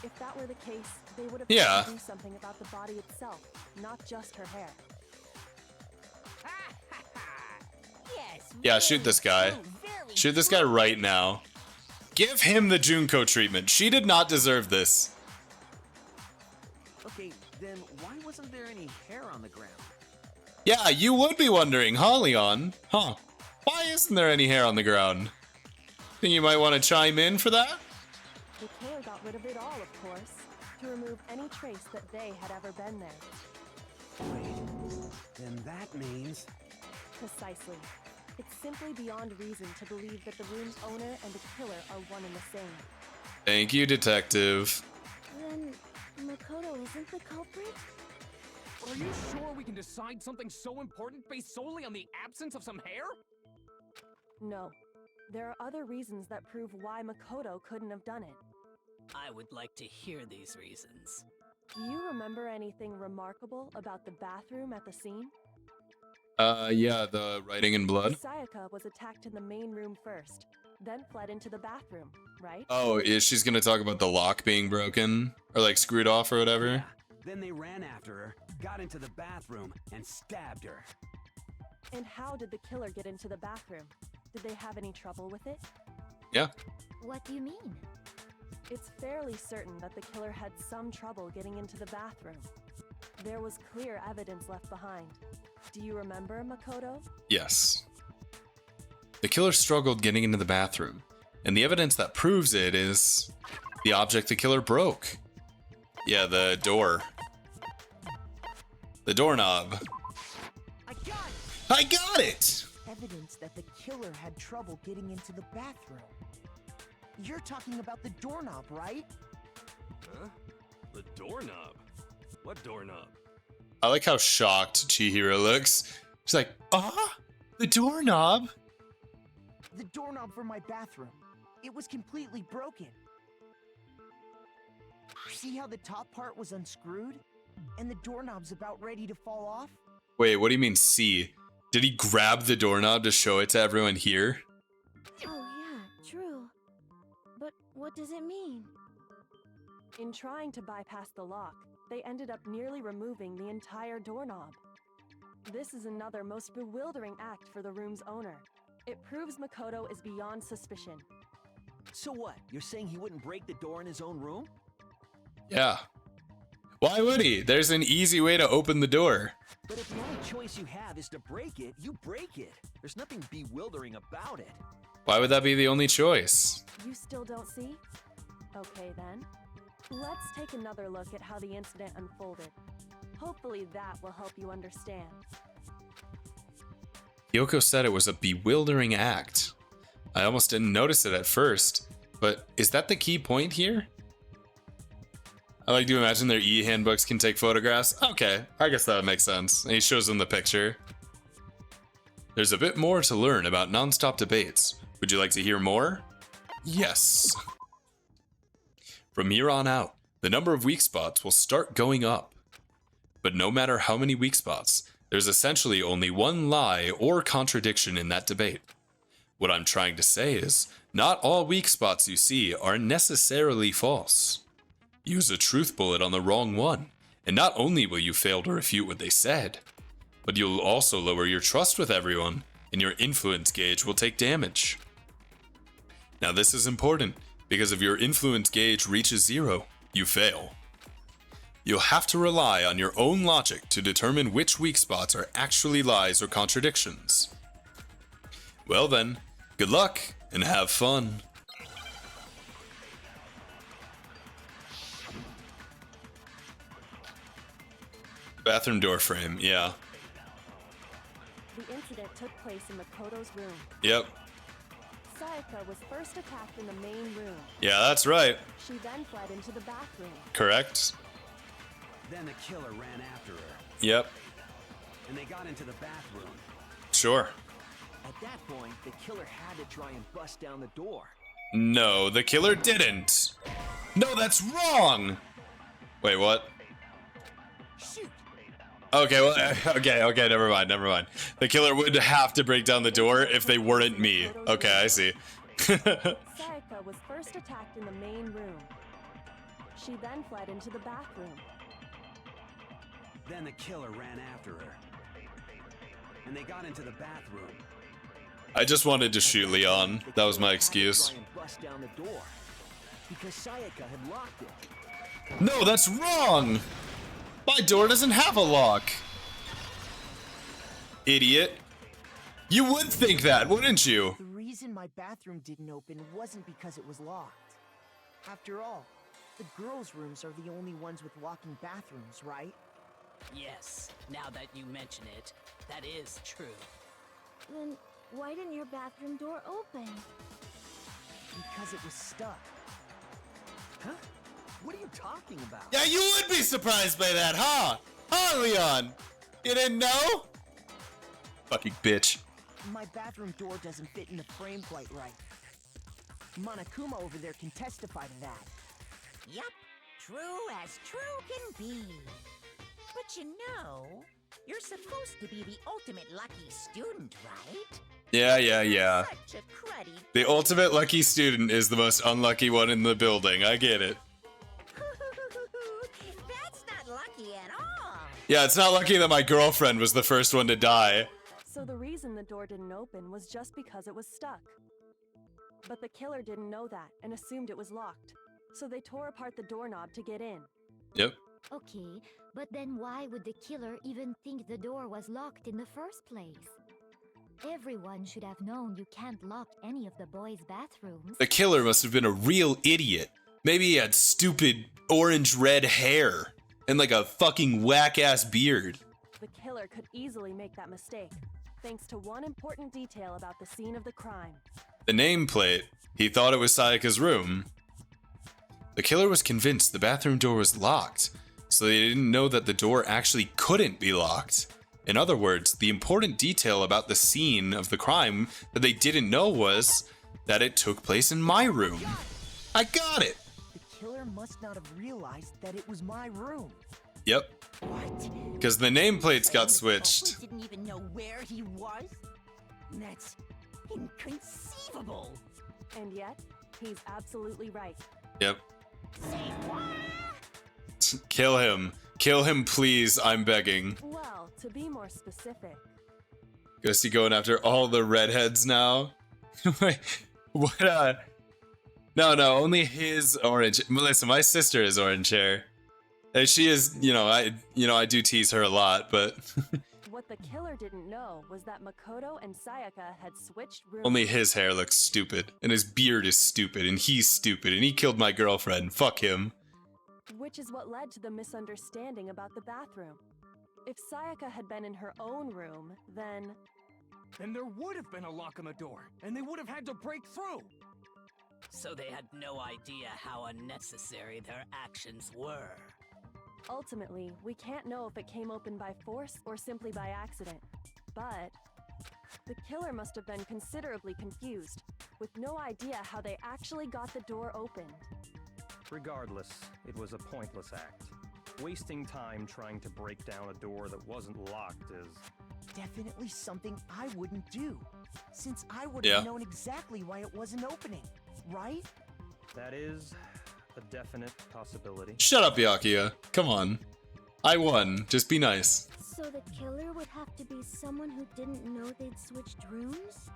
Speaker 11: If that were the case, they would have
Speaker 1: Yeah.
Speaker 11: tried to do something about the body itself, not just her hair.
Speaker 2: Yes.
Speaker 1: Yeah, shoot this guy. Shoot this guy right now. Give him the Junko treatment. She did not deserve this.
Speaker 12: Okay, then why wasn't there any hair on the ground?
Speaker 1: Yeah, you would be wondering, huh, Leon? Huh. Why isn't there any hair on the ground? Think you might want to chime in for that?
Speaker 11: The killer got rid of it all, of course, to remove any trace that they had ever been there.
Speaker 8: Wait, then that means...
Speaker 11: Precisely. It's simply beyond reason to believe that the room's owner and the killer are one and the same.
Speaker 1: Thank you, detective.
Speaker 4: Then Makoto isn't the culprit?
Speaker 3: Are you sure we can decide something so important based solely on the absence of some hair?
Speaker 11: No. There are other reasons that prove why Makoto couldn't have done it.
Speaker 10: I would like to hear these reasons.
Speaker 11: Do you remember anything remarkable about the bathroom at the scene?
Speaker 1: Yeah, the writing in blood.
Speaker 11: Sayaka was attacked in the main room first, then fled into the bathroom, right?
Speaker 1: Oh, she's gonna talk about the lock being broken? Or like screwed off or whatever?
Speaker 8: Yeah. Then they ran after her, got into the bathroom, and stabbed her.
Speaker 11: And how did the killer get into the bathroom? Did they have any trouble with it?
Speaker 1: Yeah.
Speaker 5: What do you mean?
Speaker 11: It's fairly certain that the killer had some trouble getting into the bathroom. There was clear evidence left behind. Do you remember, Makoto?
Speaker 1: Yes. The killer struggled getting into the bathroom, and the evidence that proves it is the object the killer broke. Yeah, the door. The doorknob. I got it!
Speaker 7: Evidence that the killer had trouble getting into the bathroom. You're talking about the doorknob, right?
Speaker 3: Huh? The doorknob? What doorknob?
Speaker 1: I like how shocked Chihiro looks. She's like, the doorknob?
Speaker 7: The doorknob for my bathroom. It was completely broken. See how the top part was unscrewed? And the doorknob's about ready to fall off?
Speaker 1: Wait, what do you mean see? Did he grab the doorknob to show it to everyone here?
Speaker 4: Oh yeah, true. But what does it mean?
Speaker 11: In trying to bypass the lock, they ended up nearly removing the entire doorknob. This is another most bewildering act for the room's owner. It proves Makoto is beyond suspicion.
Speaker 12: So what? You're saying he wouldn't break the door in his own room?
Speaker 1: Yeah. Why would he? There's an easy way to open the door.
Speaker 12: But if the only choice you have is to break it, you break it. There's nothing bewildering about it.
Speaker 1: Why would that be the only choice?
Speaker 11: You still don't see? Okay then. Let's take another look at how the incident unfolded. Hopefully that will help you understand.
Speaker 1: Yoko said it was a bewildering act. I almost didn't notice it at first, but is that the key point here? I like to imagine their e-handbooks can take photographs. Okay, I guess that would make sense. And he shows them the picture. There's a bit more to learn about non-stop debates. Would you like to hear more? Yes. From here on out, the number of weak spots will start going up. But no matter how many weak spots, there's essentially only one lie or contradiction in that debate. What I'm trying to say is, not all weak spots you see are necessarily false. Use a truth bullet on the wrong one, and not only will you fail to refute what they said, but you'll also lower your trust with everyone, and your influence gauge will take damage. Now this is important, because if your influence gauge reaches 0, you fail. You'll have to rely on your own logic to determine which weak spots are actually lies or contradictions. Well then, good luck, and have fun. Bathroom door frame, yeah.
Speaker 11: The incident took place in Makoto's room.
Speaker 1: Yep.
Speaker 11: Sayaka was first attacked in the main room.
Speaker 1: Yeah, that's right.
Speaker 11: She then fled into the bathroom.
Speaker 1: Correct.
Speaker 8: Then the killer ran after her,
Speaker 1: Yep.
Speaker 8: and they got into the bathroom.
Speaker 1: Sure.
Speaker 12: At that point, the killer had to try and bust down the door.
Speaker 1: No, the killer didn't. No, that's wrong. Wait, what?
Speaker 12: Shoot!
Speaker 1: Okay, well, okay, never mind. The killer would have to break down the door if they weren't me. Okay, I see.
Speaker 11: Sayaka was first attacked in the main room. She then fled into the bathroom.
Speaker 8: Then the killer ran after her, and they got into the bathroom.
Speaker 1: I just wanted to shoot Leon. That was my excuse.
Speaker 12: Try and bust down the door because Sayaka had locked it.
Speaker 1: No, that's wrong! My door doesn't have a lock. Idiot. You would think that, wouldn't you?
Speaker 7: The reason my bathroom didn't open wasn't because it was locked. After all, the girls' rooms are the only ones with walking bathrooms, right?
Speaker 10: Yes, now that you mention it, that is true.
Speaker 4: Then why didn't your bathroom door open?
Speaker 7: Because it was stuck.
Speaker 12: Huh? What are you talking about?
Speaker 6: Yeah, you would be surprised by that, huh? Huh, Leon? You didn't know?
Speaker 1: Fucking bitch.
Speaker 7: My bathroom door doesn't fit in the frame quite right. Monokuma over there can testify to that.
Speaker 2: Yup, true as true can be. But you know, you're supposed to be the ultimate lucky student, right?
Speaker 1: Yeah.
Speaker 2: Such a cruddy.
Speaker 1: The ultimate lucky student is the most unlucky one in the building. I get it.
Speaker 2: That's not lucky at all.
Speaker 1: Yeah, it's not lucky that my girlfriend was the first one to die.
Speaker 11: So the reason the door didn't open was just because it was stuck. But the killer didn't know that and assumed it was locked. So they tore apart the doorknob to get in.
Speaker 1: Yep.
Speaker 5: Okay, but then why would the killer even think the door was locked in the first place? Everyone should have known you can't lock any of the boys' bathrooms.
Speaker 1: The killer must have been a real idiot. Maybe he had stupid orange-red hair and like a fucking whack-ass beard.
Speaker 11: The killer could easily make that mistake, thanks to one important detail about the scene of the crime.
Speaker 1: The nameplate. He thought it was Sayaka's room. The killer was convinced the bathroom door was locked, so they didn't know that the door actually couldn't be locked. In other words, the important detail about the scene of the crime that they didn't know was that it took place in my room. I got it!
Speaker 7: The killer must not have realized that it was my room.
Speaker 1: Yep.
Speaker 2: What?
Speaker 1: Because the nameplates got switched.
Speaker 2: Didn't even know where he was? That's inconceivable.
Speaker 11: And yet, he's absolutely right.
Speaker 1: Yep.
Speaker 2: Say what?
Speaker 1: Kill him. Kill him, please. I'm begging.
Speaker 11: Well, to be more specific,
Speaker 1: Is he going after all the redheads now? Wait, what? No, only his orange. Melissa, my sister is orange hair. And she is, I do tease her a lot, but
Speaker 11: what the killer didn't know was that Makoto and Sayaka had switched rooms.
Speaker 1: only his hair looks stupid, and his beard is stupid, and he's stupid, and he killed my girlfriend. Fuck him.
Speaker 11: Which is what led to the misunderstanding about the bathroom. If Sayaka had been in her own room, then
Speaker 3: there would have been a lock on the door, and they would have had to break through.
Speaker 10: So they had no idea how unnecessary their actions were.
Speaker 11: ultimately, we can't know if it came open by force or simply by accident. But the killer must have been considerably confused, with no idea how they actually got the door opened.
Speaker 9: Regardless, it was a pointless act. Wasting time trying to break down a door that wasn't locked is...
Speaker 7: definitely something I wouldn't do, since I would have known exactly why it wasn't opening, right?
Speaker 9: That is a definite possibility.
Speaker 1: Shut up, Byakuya. Come on. I won. Just be nice.
Speaker 4: So the killer would have to be someone who didn't know they'd switched rooms?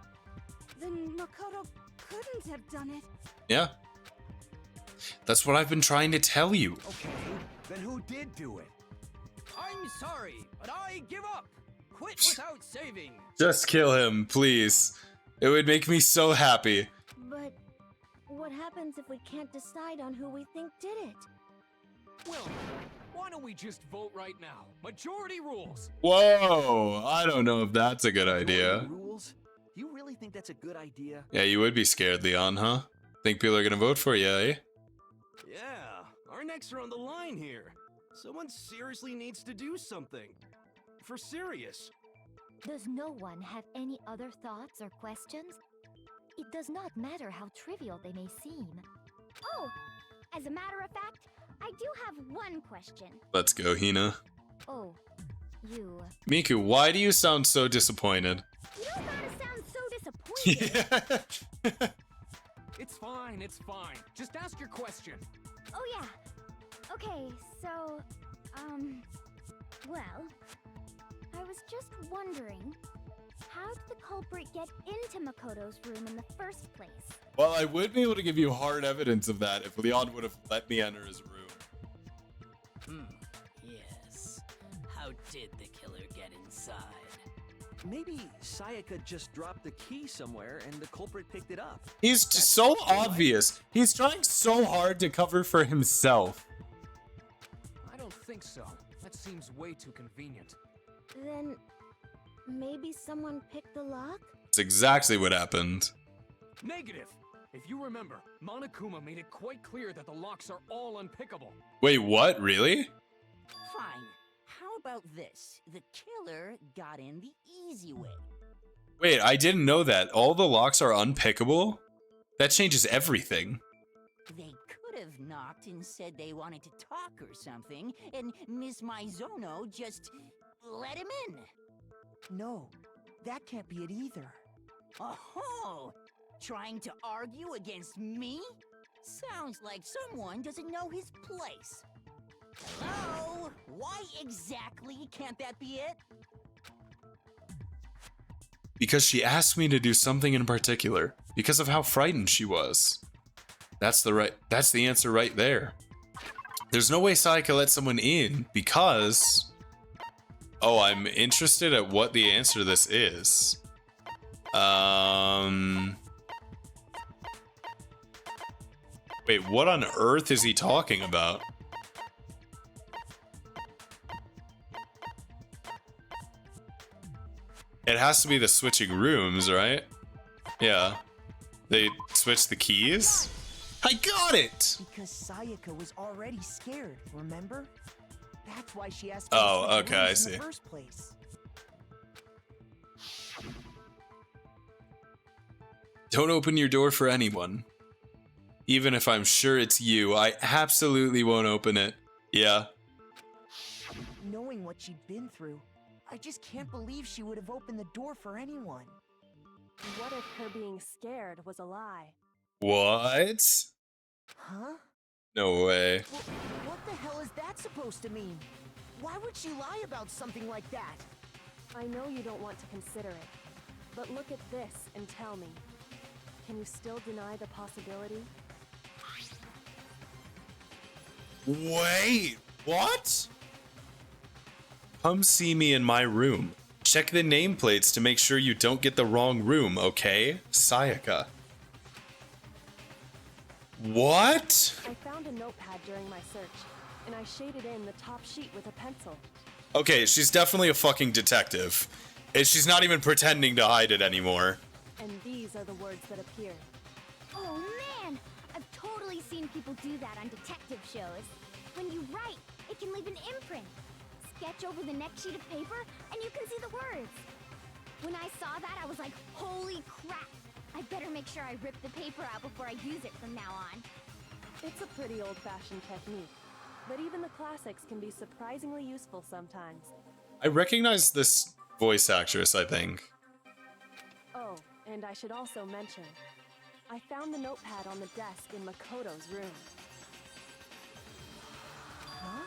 Speaker 13: Then Makoto couldn't have done it.
Speaker 1: Yeah. That's what I've been trying to tell you.
Speaker 8: Okay, then who did do it?
Speaker 10: I'm sorry, but I give up. Quit without saving.
Speaker 1: Just kill him, please. It would make me so happy.
Speaker 4: But what happens if we can't decide on who we think did it?
Speaker 3: Well, why don't we just vote right now? Majority rules.
Speaker 1: Whoa, I don't know if that's a good idea.
Speaker 12: Rules? Do you really think that's a good idea?
Speaker 1: Yeah, you would be scared, Leon, huh? Think people are gonna vote for you, eh?
Speaker 3: Yeah, our necks are on the line here. Someone seriously needs to do something. For serious.
Speaker 5: Does no one have any other thoughts or questions? It does not matter how trivial they may seem.
Speaker 13: Oh, as a matter of fact, I do have one question.
Speaker 1: Let's go, Hina.
Speaker 5: Oh, you.
Speaker 1: Miku, why do you sound so disappointed?
Speaker 13: You don't gotta sound so disappointed.
Speaker 1: Yeah.
Speaker 3: It's fine, it's fine. Just ask your question.
Speaker 13: Oh yeah. Okay, so, well, I was just wondering, how did the culprit get into Makoto's room in the first place?
Speaker 1: Well, I would be able to give you hard evidence of that if Leon would have let me enter his room.
Speaker 10: Yes. How did the killer get inside?
Speaker 12: Maybe Sayaka just dropped the key somewhere and the culprit picked it up.
Speaker 1: He's just so obvious. He's trying so hard to cover for himself.
Speaker 3: I don't think so. That seems way too convenient.
Speaker 4: Then maybe someone picked the lock?
Speaker 1: That's exactly what happened.
Speaker 3: Negative! If you remember, Monokuma made it quite clear that the locks are all unpickable.
Speaker 1: Wait, what? Really?
Speaker 2: Fine. How about this? The killer got in the easy way.
Speaker 1: Wait, I didn't know that. All the locks are unpickable? That changes everything.
Speaker 2: They could have knocked and said they wanted to talk or something, and Miss Maizono just let him in.
Speaker 7: No, that can't be it either.
Speaker 2: Oh, trying to argue against me? Sounds like someone doesn't know his place. Hello? Why exactly can't that be it?
Speaker 1: Because she asked me to do something in particular. Because of how frightened she was. That's the answer right there. There's no way Sayaka let someone in because... Oh, I'm interested at what the answer to this is. Wait, what on earth is he talking about? It has to be the switching rooms, right? Yeah. They switched the keys? I got it!
Speaker 7: Because Sayaka was already scared, remember? That's why she asked
Speaker 1: Oh,
Speaker 7: me to switch
Speaker 1: okay, I
Speaker 7: rooms
Speaker 1: see.
Speaker 7: in the first place.
Speaker 1: Don't open your door for anyone. Even if I'm sure it's you, I absolutely won't open it. Yeah.
Speaker 7: Knowing what she'd been through, I just can't believe she would have opened the door for anyone.
Speaker 11: What if her being scared was a lie?
Speaker 1: What?
Speaker 7: Huh?
Speaker 1: No way.
Speaker 7: What the hell is that supposed to mean? Why would she lie about something like that?
Speaker 11: I know you don't want to consider it, but look at this and tell me. Can you still deny the possibility?
Speaker 1: Wait, what? Come see me in my room. Check the nameplates to make sure you don't get the wrong room, okay? Sayaka. What?
Speaker 11: I found a notepad during my search, and I shaded in the top sheet with a pencil.
Speaker 1: Okay, she's definitely a fucking detective. And she's not even pretending to hide it anymore.
Speaker 11: And these are the words that appear.
Speaker 13: Oh man! I've totally seen people do that on detective shows. When you write, it can leave an imprint. Sketch over the next sheet of paper, and you can see the words. When I saw that, I was like, holy crap! I better make sure I rip the paper out before I use it from now on.
Speaker 11: It's a pretty old-fashioned technique, but even the classics can be surprisingly useful sometimes.
Speaker 1: I recognize this voice actress, I think.
Speaker 11: Oh, and I should also mention, I found the notepad on the desk in Makoto's room.
Speaker 7: Huh?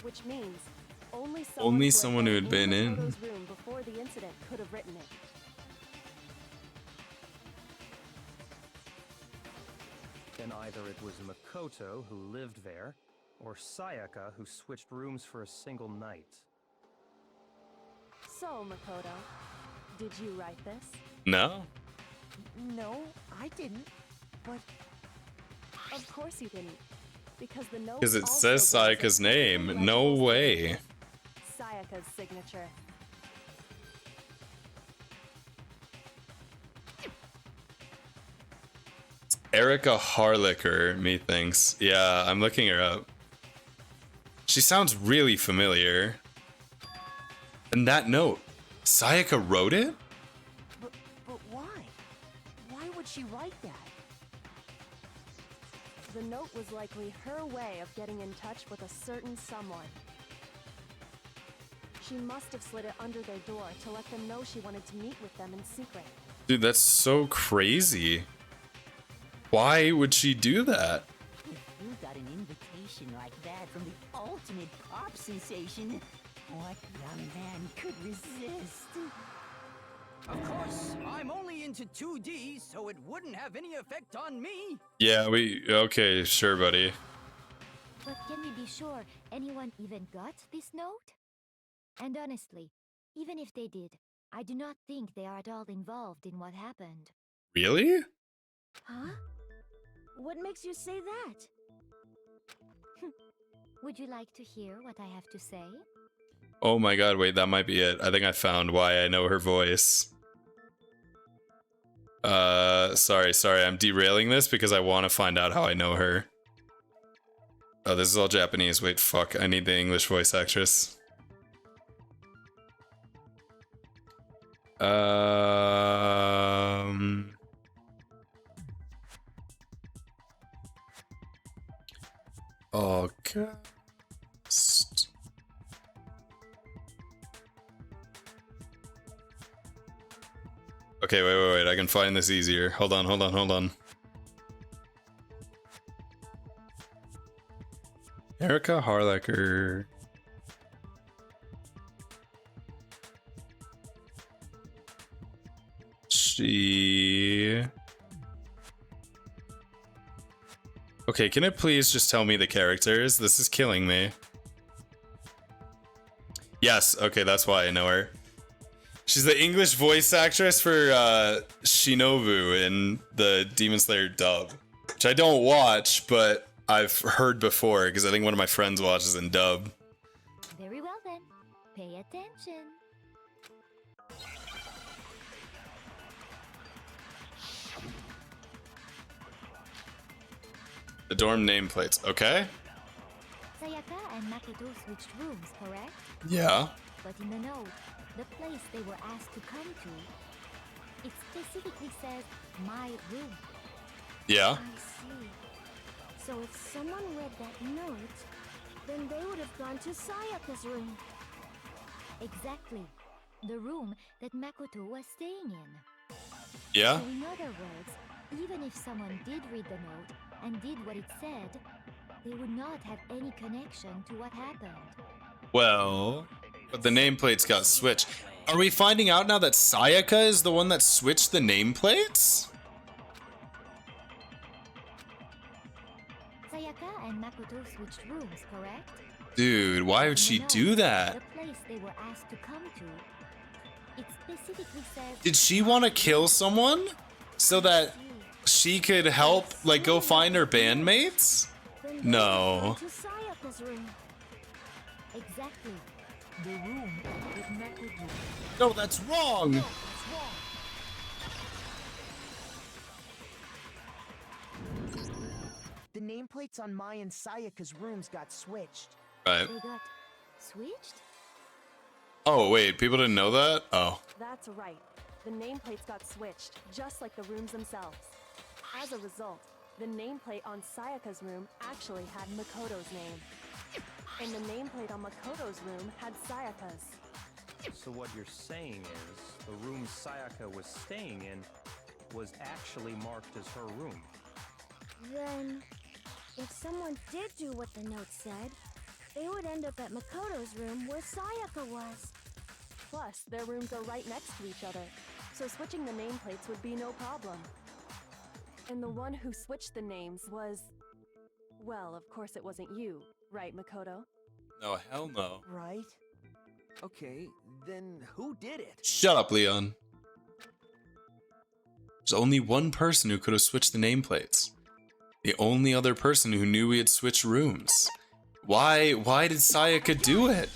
Speaker 11: Which means only
Speaker 1: someone who had been in.
Speaker 11: Makoto's room before the incident could have written it.
Speaker 9: Then either it was Makoto who lived there, or Sayaka who switched rooms for a single night.
Speaker 11: So, Makoto, did you write this?
Speaker 1: No?
Speaker 7: No, I didn't. But
Speaker 11: Of course you didn't. Because the note
Speaker 1: Because it
Speaker 11: also
Speaker 1: says
Speaker 11: bears a
Speaker 1: Sayaka's name.
Speaker 11: clearly
Speaker 1: No
Speaker 11: legible
Speaker 1: way.
Speaker 11: signature. Sayaka's signature.
Speaker 1: Erica Harlicker, methinks. Yeah, I'm looking her up. She sounds really familiar. And that note, Sayaka wrote it?
Speaker 7: But why? Why would she write that?
Speaker 11: The note was likely her way of getting in touch with a certain someone. She must have slid it under their door to let them know she wanted to meet with them in secret.
Speaker 1: Dude, that's so crazy. Why would she do that?
Speaker 2: If you got an invitation like that from the ultimate pop sensation, what young man could resist?
Speaker 10: Of course, I'm only into 2D, so it wouldn't have any effect on me.
Speaker 1: Yeah, okay, sure, buddy.
Speaker 5: But can we be sure anyone even got this note? And honestly, even if they did, I do not think they are at all involved in what happened.
Speaker 1: Really?
Speaker 4: Huh? What makes you say that?
Speaker 5: Would you like to hear what I have to say?
Speaker 1: Oh my god, wait, that might be it. I think I found why I know her voice. Sorry, I'm derailing this because I want to find out how I know her. Oh, this is all Japanese. Wait, fuck, I need the English voice actress. August. Okay, wait, I can find this easier. Hold on. Erica Harlacher. She... Okay, can it please just tell me the characters? This is killing me. Yes, okay, that's why I know her. She's the English voice actress for Shinobu in the Demon Slayer dub, which I don't watch, but I've heard before because I think one of my friends watches in dub.
Speaker 5: Very well then, pay attention.
Speaker 1: The dorm nameplates, okay?
Speaker 5: Sayaka and Makoto switched rooms, correct?
Speaker 1: Yeah.
Speaker 5: But in the note, the place they were asked to come to, it specifically says, my room.
Speaker 1: Yeah.
Speaker 4: I see. So if someone read that note, then they would have gone to Sayaka's room.
Speaker 5: Exactly. The room that Makoto was staying in.
Speaker 1: Yeah.
Speaker 5: So in other words, even if someone did read the note and did what it said, they would not have any connection to what happened.
Speaker 1: Well, but the nameplates got switched. Are we finding out now that Sayaka is the one that switched the nameplates?
Speaker 5: Sayaka and Makoto switched rooms, correct?
Speaker 1: Dude, why would she do that?
Speaker 5: The place they were asked to come to, it specifically says...
Speaker 1: Did she want to kill someone so that she could help, like, go find her bandmates? No.
Speaker 4: To Sayaka's room.
Speaker 5: Exactly. The room with Makoto.
Speaker 1: No, that's wrong.
Speaker 7: The nameplates on Mai and Sayaka's rooms got switched.
Speaker 1: Right.
Speaker 5: They got switched?
Speaker 1: Oh, wait, people didn't know that? Oh.
Speaker 11: That's right. The nameplates got switched, just like the rooms themselves. As a result, the nameplate on Sayaka's room actually had Makoto's name. And the nameplate on Makoto's room had Sayaka's.
Speaker 9: So what you're saying is, the room Sayaka was staying in was actually marked as her room.
Speaker 4: Then, if someone did do what the note said, they would end up at Makoto's room where Sayaka was.
Speaker 11: Plus, their rooms are right next to each other, so switching the nameplates would be no problem. And the one who switched the names was... Well, of course it wasn't you, right, Makoto?
Speaker 1: No, hell no.
Speaker 12: Right? Okay, then who did it?
Speaker 1: Shut up, Leon. There's only one person who could have switched the nameplates. The only other person who knew we had switched rooms. Why did Sayaka do it?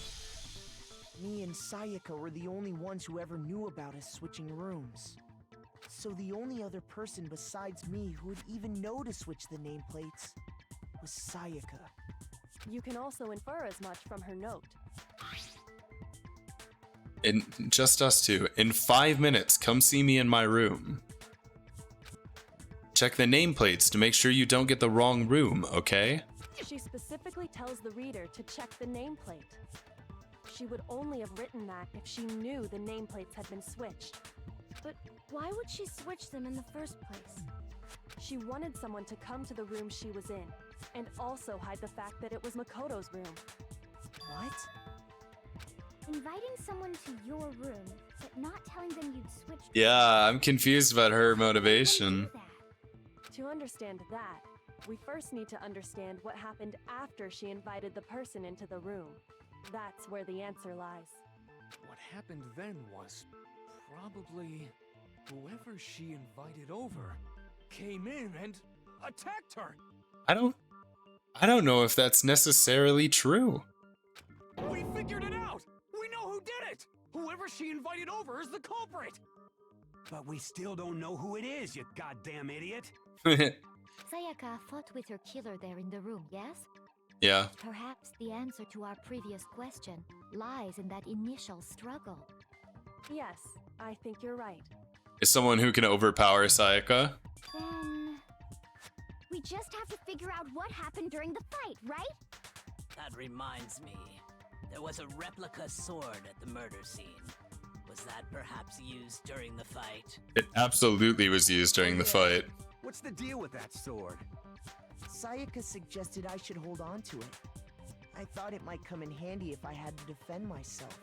Speaker 7: Me and Sayaka were the only ones who ever knew about us switching rooms. So the only other person besides me who would even know to switch the nameplates was Sayaka.
Speaker 11: You can also infer as much from her note.
Speaker 1: And just us two. In 5 minutes, come see me in my room. Check the nameplates to make sure you don't get the wrong room, okay?
Speaker 11: She specifically tells the reader to check the nameplate. She would only have written that if she knew the nameplates had been switched.
Speaker 4: But why would she switch them in the first place?
Speaker 11: She wanted someone to come to the room she was in, and also hide the fact that it was Makoto's room.
Speaker 7: What?
Speaker 13: Inviting someone to your room, but not telling them you'd switched.
Speaker 1: Yeah, I'm confused about her motivation.
Speaker 11: To understand that, we first need to understand what happened after she invited the person into the room. That's where the answer lies.
Speaker 3: What happened then was probably whoever she invited over came in and attacked her.
Speaker 1: I don't know if that's necessarily true.
Speaker 3: We figured it out. We know who did it. Whoever she invited over is the culprit.
Speaker 8: But we still don't know who it is, you goddamn idiot.
Speaker 5: Sayaka fought with her killer there in the room, yes?
Speaker 1: Yeah.
Speaker 5: Perhaps the answer to our previous question lies in that initial struggle.
Speaker 11: Yes, I think you're right.
Speaker 1: Is someone who can overpower Sayaka?
Speaker 13: Then we just have to figure out what happened during the fight, right?
Speaker 10: That reminds me. There was a replica sword at the murder scene. Was that perhaps used during the fight?
Speaker 1: It absolutely was used during the fight.
Speaker 8: What's the deal with that sword?
Speaker 7: Sayaka suggested I should hold on to it. I thought it might come in handy if I had to defend myself.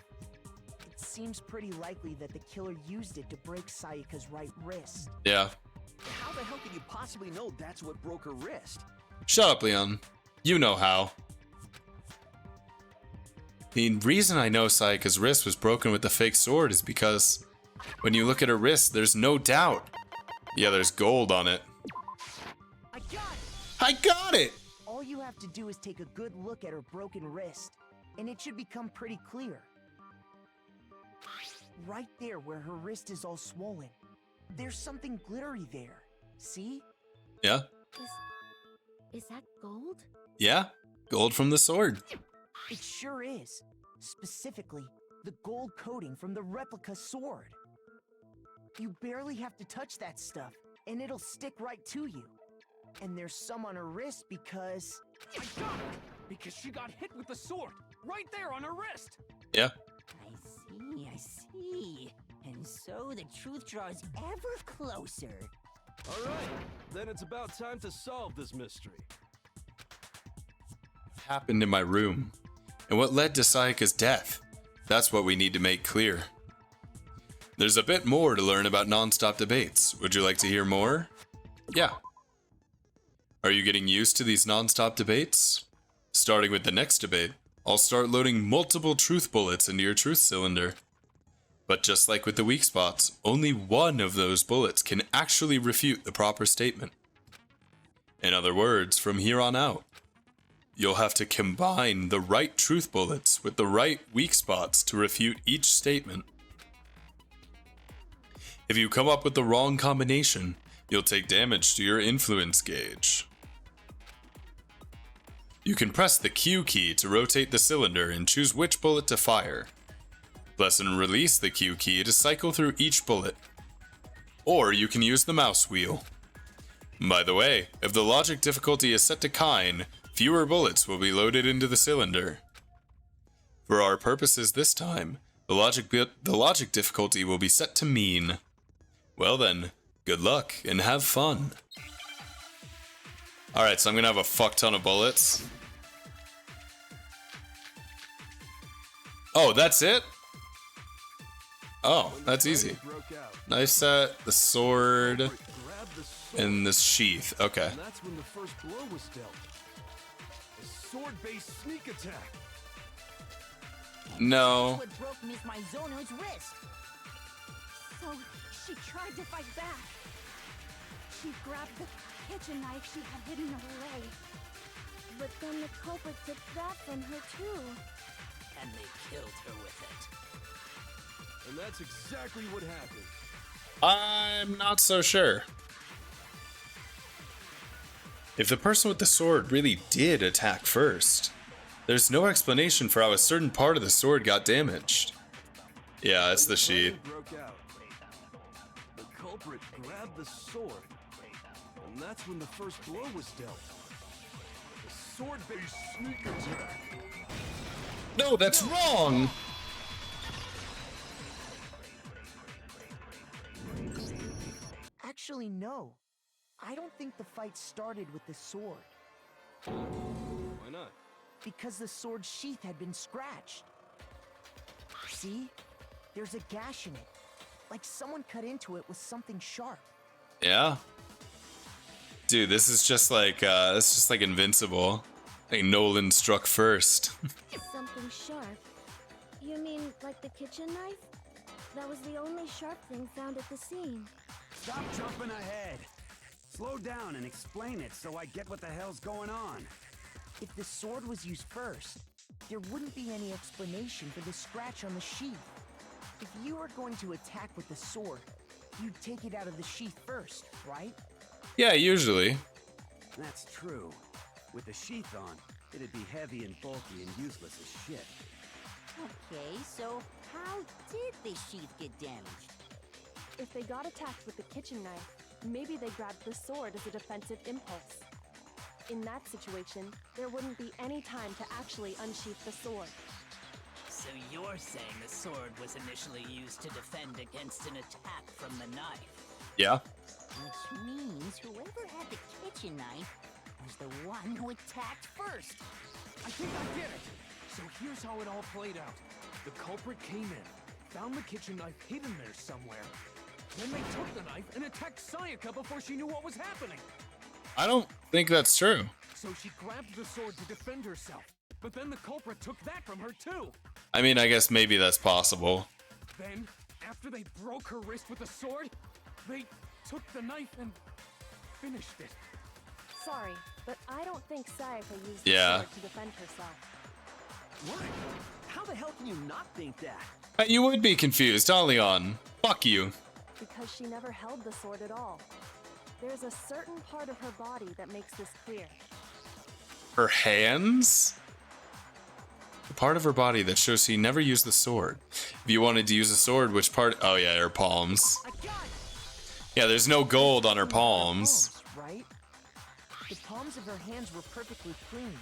Speaker 7: It seems pretty likely that the killer used it to break Sayaka's right wrist.
Speaker 1: Yeah.
Speaker 12: How the hell could you possibly know that's what broke her wrist?
Speaker 1: Shut up, Leon. You know how. The reason I know Sayaka's wrist was broken with the fake sword is because when you look at her wrist, there's no doubt. Yeah, there's gold on it.
Speaker 7: I got it!
Speaker 1: I got it!
Speaker 7: All you have to do is take a good look at her broken wrist, and it should become pretty clear. Right there where her wrist is all swollen, there's something glittery there. See?
Speaker 1: Yeah.
Speaker 4: Is that gold?
Speaker 1: Yeah. Gold from the sword.
Speaker 7: It sure is. Specifically, the gold coating from the replica sword. You barely have to touch that stuff, and it'll stick right to you. And there's some on her wrist because...
Speaker 3: I got it! Because she got hit with the sword, right there on her wrist!
Speaker 1: Yeah.
Speaker 2: I see. And so the truth draws ever closer.
Speaker 12: Alright, then it's about time to solve this mystery.
Speaker 1: What happened in my room? And what led to Sayaka's death? That's what we need to make clear. There's a bit more to learn about non-stop debates. Would you like to hear more? Yeah. Are you getting used to these non-stop debates? Starting with the next debate, I'll start loading multiple truth bullets into your truth cylinder. But just like with the weak spots, only one of those bullets can actually refute the proper statement. In other words, from here on out, you'll have to combine the right truth bullets with the right weak spots to refute each statement. If you come up with the wrong combination, you'll take damage to your influence gauge. You can press the Q key to rotate the cylinder and choose which bullet to fire. Press and release the Q key to cycle through each bullet. Or you can use the mouse wheel. By the way, if the logic difficulty is set to Kine, fewer bullets will be loaded into the cylinder. For our purposes this time, the logic difficulty will be set to mean. Well then, good luck and have fun. Alright, so I'm gonna have a fuck ton of bullets. Oh, that's it? Oh, that's easy. Knife set, the sword, and this sheath. Okay.
Speaker 3: And that's when the first blow was dealt. A sword-based sneak attack.
Speaker 1: No.
Speaker 2: What broke Miss Maizono's wrist?
Speaker 4: So she tried to fight back. She grabbed the kitchen knife she had hidden away. But then the culprit took that from her too.
Speaker 10: And they killed her with it.
Speaker 3: And that's exactly what happened.
Speaker 1: I'm not so sure. If the person with the sword really did attack first, there's no explanation for how a certain part of the sword got damaged. Yeah, it's the sheath.
Speaker 12: The culprit grabbed the sword, and that's when the first blow was dealt. The sword-based sneak attack.
Speaker 1: No, that's wrong!
Speaker 7: Actually, no. I don't think the fight started with the sword.
Speaker 12: Why not?
Speaker 7: Because the sword's sheath had been scratched. See? There's a gash in it. Like someone cut into it with something sharp.
Speaker 1: Yeah. Dude, this is just like Invincible. Like Nolan struck first.
Speaker 4: Something sharp? You mean like the kitchen knife? That was the only sharp thing found at the scene.
Speaker 8: Stop jumping ahead. Slow down and explain it so I get what the hell's going on.
Speaker 7: If the sword was used first, there wouldn't be any explanation for the scratch on the sheath. If you were going to attack with the sword, you'd take it out of the sheath first, right?
Speaker 1: Yeah, usually.
Speaker 8: That's true. With the sheath on, it'd be heavy and bulky and useless as shit.
Speaker 2: Okay, so how did the sheath get damaged?
Speaker 11: If they got attacked with the kitchen knife, maybe they grabbed the sword as a defensive impulse. In that situation, there wouldn't be any time to actually unsheath the sword.
Speaker 10: So you're saying the sword was initially used to defend against an attack from the knife?
Speaker 1: Yeah.
Speaker 2: Which means whoever had the kitchen knife was the one who attacked first.
Speaker 3: I think I get it. So here's how it all played out. The culprit came in, found the kitchen knife hidden there somewhere. Then they took the knife and attacked Sayaka before she knew what was happening.
Speaker 1: I don't think that's true.
Speaker 3: So she grabbed the sword to defend herself. But then the culprit took that from her too.
Speaker 1: I mean, I guess maybe that's possible.
Speaker 3: Then, after they broke her wrist with the sword, they took the knife and finished it.
Speaker 11: Sorry, but I don't think Sayaka used
Speaker 1: Yeah.
Speaker 11: the sword to defend herself.
Speaker 12: What? How the hell can you not think that?
Speaker 1: You would be confused, huh, Leon? Fuck you.
Speaker 11: Because she never held the sword at all. There's a certain part of her body that makes this clear.
Speaker 1: Her hands? The part of her body that shows she never used the sword. If you wanted to use a sword, which part? Oh yeah, her palms. Yeah, there's no gold on her palms.
Speaker 7: Right? The palms of her hands were perfectly clean,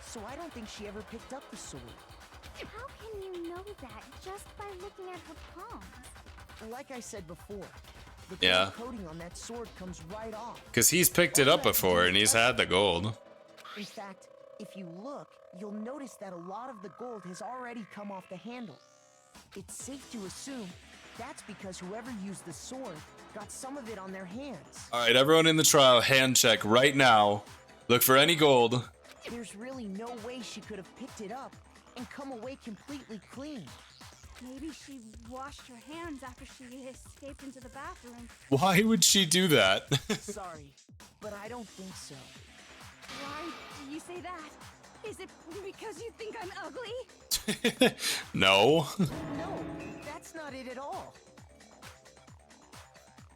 Speaker 7: so I don't think she ever picked up the sword.
Speaker 13: How can you know that just by looking at her palms?
Speaker 7: Like I said before, the
Speaker 1: Yeah.
Speaker 7: gold coating on that sword comes right off.
Speaker 1: Because he's picked it up before and he's had the gold.
Speaker 7: In fact, if you look, you'll notice that a lot of the gold has already come off the handle. It's safe to assume that's because whoever used the sword got some of it on their hands.
Speaker 1: Alright, everyone in the trial, hand check right now. Look for any gold.
Speaker 7: There's really no way she could have picked it up and come away completely clean.
Speaker 4: Maybe she washed her hands after she escaped into the bathroom.
Speaker 1: Why would she do that?
Speaker 7: Sorry, but I don't think so.
Speaker 4: Why do you say that? Is it because you think I'm ugly?
Speaker 1: No.
Speaker 7: No, that's not it at all.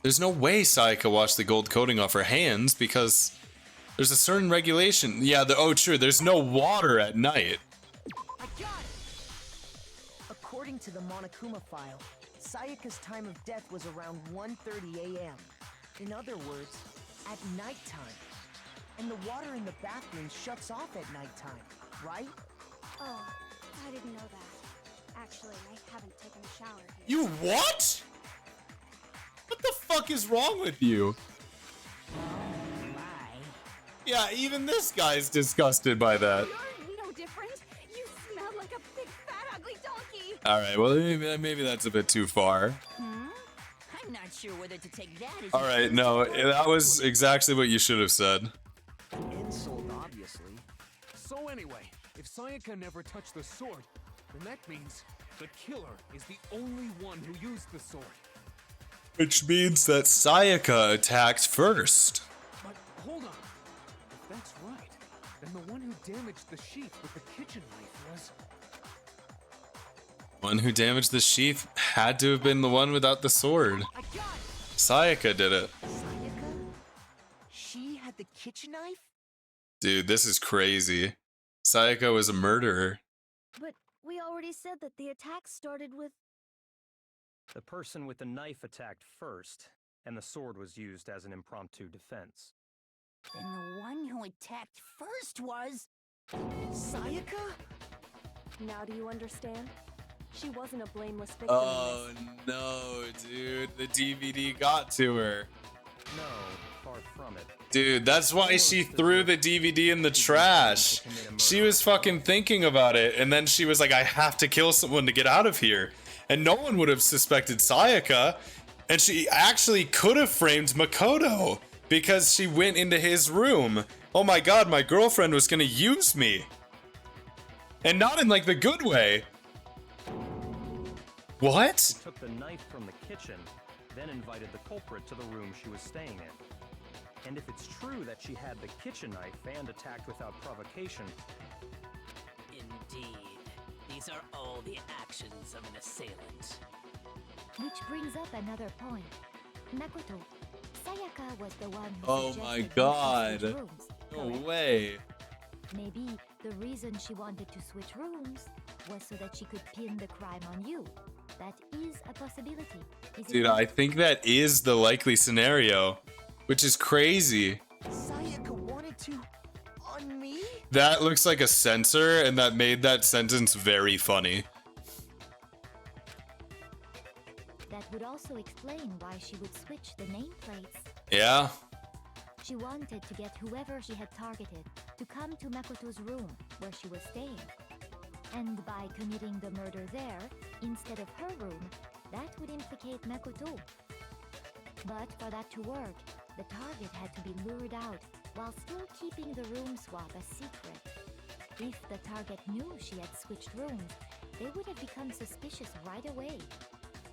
Speaker 1: There's no way Sayaka washed the gold coating off her hands because there's a certain regulation. Yeah, oh true, there's no water at night.
Speaker 7: According to the Monokuma file, Sayaka's time of death was around 1:30 a.m. In other words, at nighttime. And the water in the bathroom shuts off at nighttime, right?
Speaker 4: Oh, I didn't know that. Actually, I haven't taken a shower here.
Speaker 1: You what? What the fuck is wrong with you? Yeah, even this guy's disgusted by that.
Speaker 4: You're no different. You smell like a big, fat, ugly donkey.
Speaker 1: Alright, well, maybe that's a bit too far.
Speaker 2: I'm not sure whether to take that as
Speaker 1: Alright, no, that was exactly what you should have said.
Speaker 12: Insult, obviously.
Speaker 3: So anyway, if Sayaka never touched the sword, then that means the killer is the only one who used the sword.
Speaker 1: Which means that Sayaka attacked first.
Speaker 3: But hold on. If that's right, then the one who damaged the sheath with the kitchen knife was...
Speaker 1: One who damaged the sheath had to have been the one without the sword.
Speaker 3: I got it!
Speaker 1: Sayaka did it.
Speaker 7: Sayaka? She had the kitchen knife?
Speaker 1: Dude, this is crazy. Sayaka was a murderer.
Speaker 4: But we already said that the attack started with...
Speaker 9: The person with the knife attacked first, and the sword was used as an impromptu defense.
Speaker 2: Then the one who attacked first was...
Speaker 7: Sayaka?
Speaker 11: Now do you understand? She wasn't a blameless victim.
Speaker 1: Oh no, dude. The DVD got to her.
Speaker 9: No, far from it.
Speaker 1: Dude, that's why she threw the DVD in the trash. She was fucking thinking about it, and then she was like, I have to kill someone to get out of here. And no one would have suspected Sayaka. And she actually could have framed Makoto because she went into his room. Oh my god, my girlfriend was gonna use me. And not in like the good way. What?
Speaker 9: She took the knife from the kitchen, then invited the culprit to the room she was staying in. And if it's true that she had the kitchen knife and attacked without provocation...
Speaker 10: Indeed. These are all the actions of an assailant.
Speaker 5: Which brings up another point. Makoto, Sayaka was the one who
Speaker 1: Oh
Speaker 5: suggested
Speaker 1: my
Speaker 5: you switch
Speaker 1: god.
Speaker 5: rooms,
Speaker 1: No
Speaker 5: correct?
Speaker 1: way.
Speaker 5: Maybe the reason she wanted to switch rooms was so that she could pin the crime on you. That is a possibility. Is it
Speaker 1: Dude,
Speaker 5: not?
Speaker 1: I think that is the likely scenario, which is crazy.
Speaker 7: Sayaka wanted to... on me?
Speaker 1: That looks like a censor, and that made that sentence very funny.
Speaker 5: That would also explain why she would switch the nameplates.
Speaker 1: Yeah.
Speaker 5: She wanted to get whoever she had targeted to come to Makoto's room where she was staying. And by committing the murder there, instead of her room, that would implicate Makoto. But for that to work, the target had to be lured out while still keeping the room swap a secret. If the target knew she had switched rooms, they would have become suspicious right away.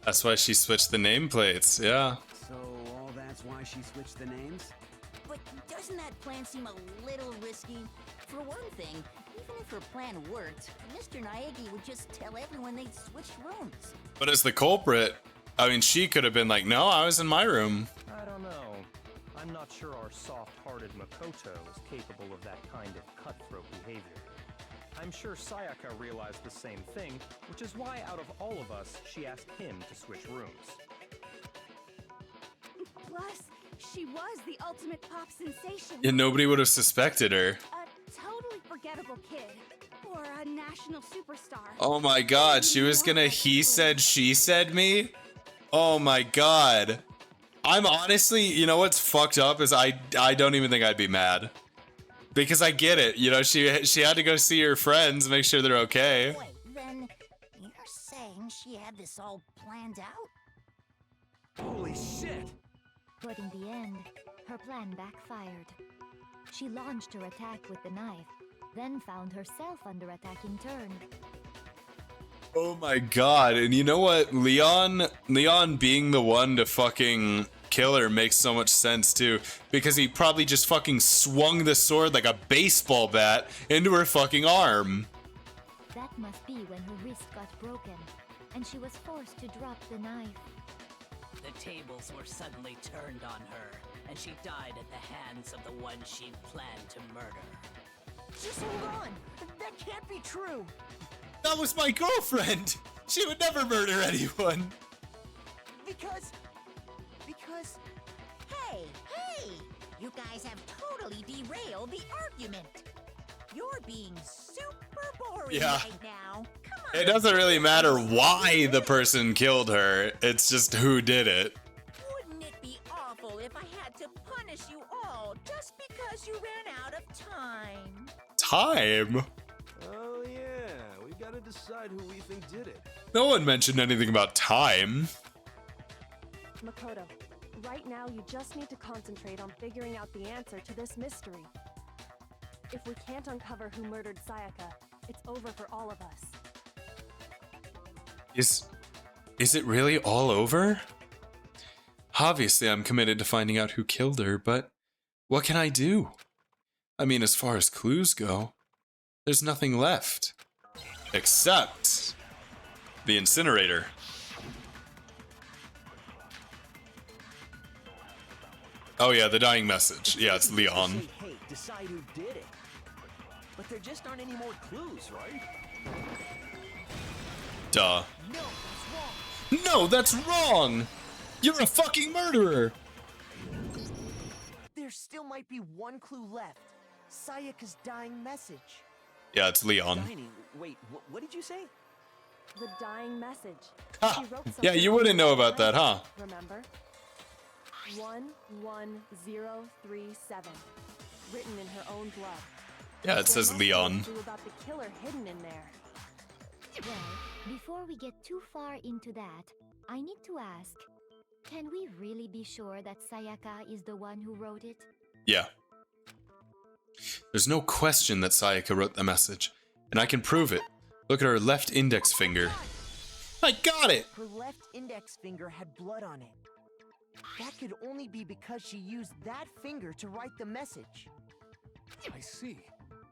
Speaker 1: That's why she switched the nameplates, yeah.
Speaker 8: So all that's why she switched the names?
Speaker 2: But doesn't that plan seem a little risky? For one thing, even if her plan worked, Mr. Naegi would just tell everyone they'd switched rooms.
Speaker 1: But as the culprit, I mean, she could have been like, no, I was in my room.
Speaker 9: I don't know. I'm not sure our soft-hearted Makoto is capable of that kind of cutthroat behavior. I'm sure Sayaka realized the same thing, which is why out of all of us, she asked him to switch rooms.
Speaker 4: Plus, she was the ultimate pop sensation.
Speaker 1: And nobody would have suspected her.
Speaker 4: A totally forgettable kid. Or a national superstar.
Speaker 1: Oh my god, she was gonna he said, she said me? Oh my god. I'm honestly, you know what's fucked up is I don't even think I'd be mad. Because I get it, you know, she had to go see her friends, make sure they're okay.
Speaker 2: Wait, then you're saying she had this all planned out?
Speaker 12: Holy shit!
Speaker 5: But in the end, her plan backfired. She launched her attack with the knife, then found herself under attack in turn.
Speaker 1: Oh my god, and you know what? Leon being the one to fucking kill her makes so much sense too, because he probably just fucking swung the sword like a baseball bat into her fucking arm.
Speaker 5: That must be when her wrist got broken, and she was forced to drop the knife.
Speaker 10: The tables were suddenly turned on her, and she died at the hands of the one she planned to murder.
Speaker 7: Just hold on! That can't be true!
Speaker 1: That was my girlfriend! She would never murder anyone!
Speaker 7: Because...
Speaker 2: Hey! You guys have totally derailed the argument. You're being super boring
Speaker 1: Yeah.
Speaker 2: right now. Come on.
Speaker 1: It doesn't really matter why the person killed her, it's just who did it.
Speaker 2: Wouldn't it be awful if I had to punish you all just because you ran out of time?
Speaker 1: Time?
Speaker 12: Oh yeah, we gotta decide who we think did it.
Speaker 1: No one mentioned anything about time.
Speaker 11: Makoto, right now you just need to concentrate on figuring out the answer to this mystery. If we can't uncover who murdered Sayaka, it's over for all of us.
Speaker 1: Is it really all over? Obviously, I'm committed to finding out who killed her, but what can I do? I mean, as far as clues go, there's nothing left. Except the incinerator. Oh yeah, the dying message. Yeah, it's Leon.
Speaker 7: Say, hey, decide who did it. But there just aren't any more clues, right?
Speaker 1: Duh.
Speaker 7: No, that's wrong.
Speaker 1: No, that's wrong! You're a fucking murderer!
Speaker 7: There still might be one clue left. Sayaka's dying message.
Speaker 1: Yeah, it's Leon.
Speaker 7: Dining. Wait, what did you say?
Speaker 11: The dying message.
Speaker 1: Ha!
Speaker 11: She wrote
Speaker 1: Yeah,
Speaker 11: something
Speaker 1: you
Speaker 11: on
Speaker 1: wouldn't
Speaker 11: the
Speaker 1: know
Speaker 11: wall
Speaker 1: about that,
Speaker 11: behind
Speaker 1: huh?
Speaker 11: her, Remember? 11037. Written in her own blood.
Speaker 1: Yeah, it
Speaker 11: There
Speaker 1: says
Speaker 11: must be a
Speaker 1: Leon.
Speaker 11: clue about the killer hidden in there.
Speaker 5: Well, before we get too far into that, I need to ask, can we really be sure that Sayaka is the one who wrote it?
Speaker 1: Yeah. There's no question that Sayaka wrote the message, and I can prove it. Look at her left index finger. I got it!
Speaker 7: Her left index finger had blood on it. That could only be because she used that finger to write the message.
Speaker 3: I see.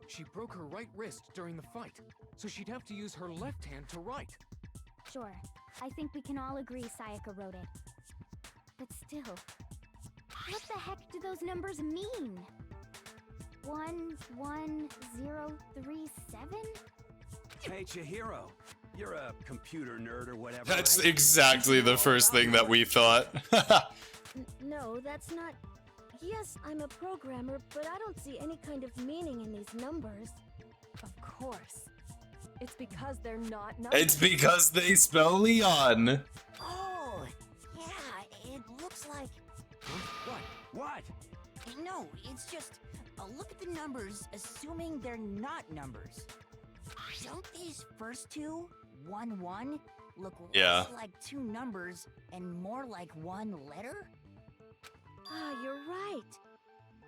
Speaker 3: She broke her right wrist during the fight, so she'd have to use her left hand to write.
Speaker 13: Sure, I think we can all agree Sayaka wrote it. But still, what the heck do those numbers mean? 11037?
Speaker 8: Hey, Chihiro. You're a computer nerd or whatever.
Speaker 1: That's
Speaker 8: right?
Speaker 1: exactly the first thing that we thought.
Speaker 4: No, that's not... Yes, I'm a programmer, but I don't see any kind of meaning in these numbers.
Speaker 11: Of course. It's because they're not numbers.
Speaker 1: It's because they spell Leon.
Speaker 2: Oh, yeah, it looks like...
Speaker 8: What?
Speaker 2: No, it's just... look at the numbers, assuming they're not numbers. Don't these first two, 1, 1, look
Speaker 1: Yeah.
Speaker 2: less like two numbers and more like one letter?
Speaker 4: Ah, you're right.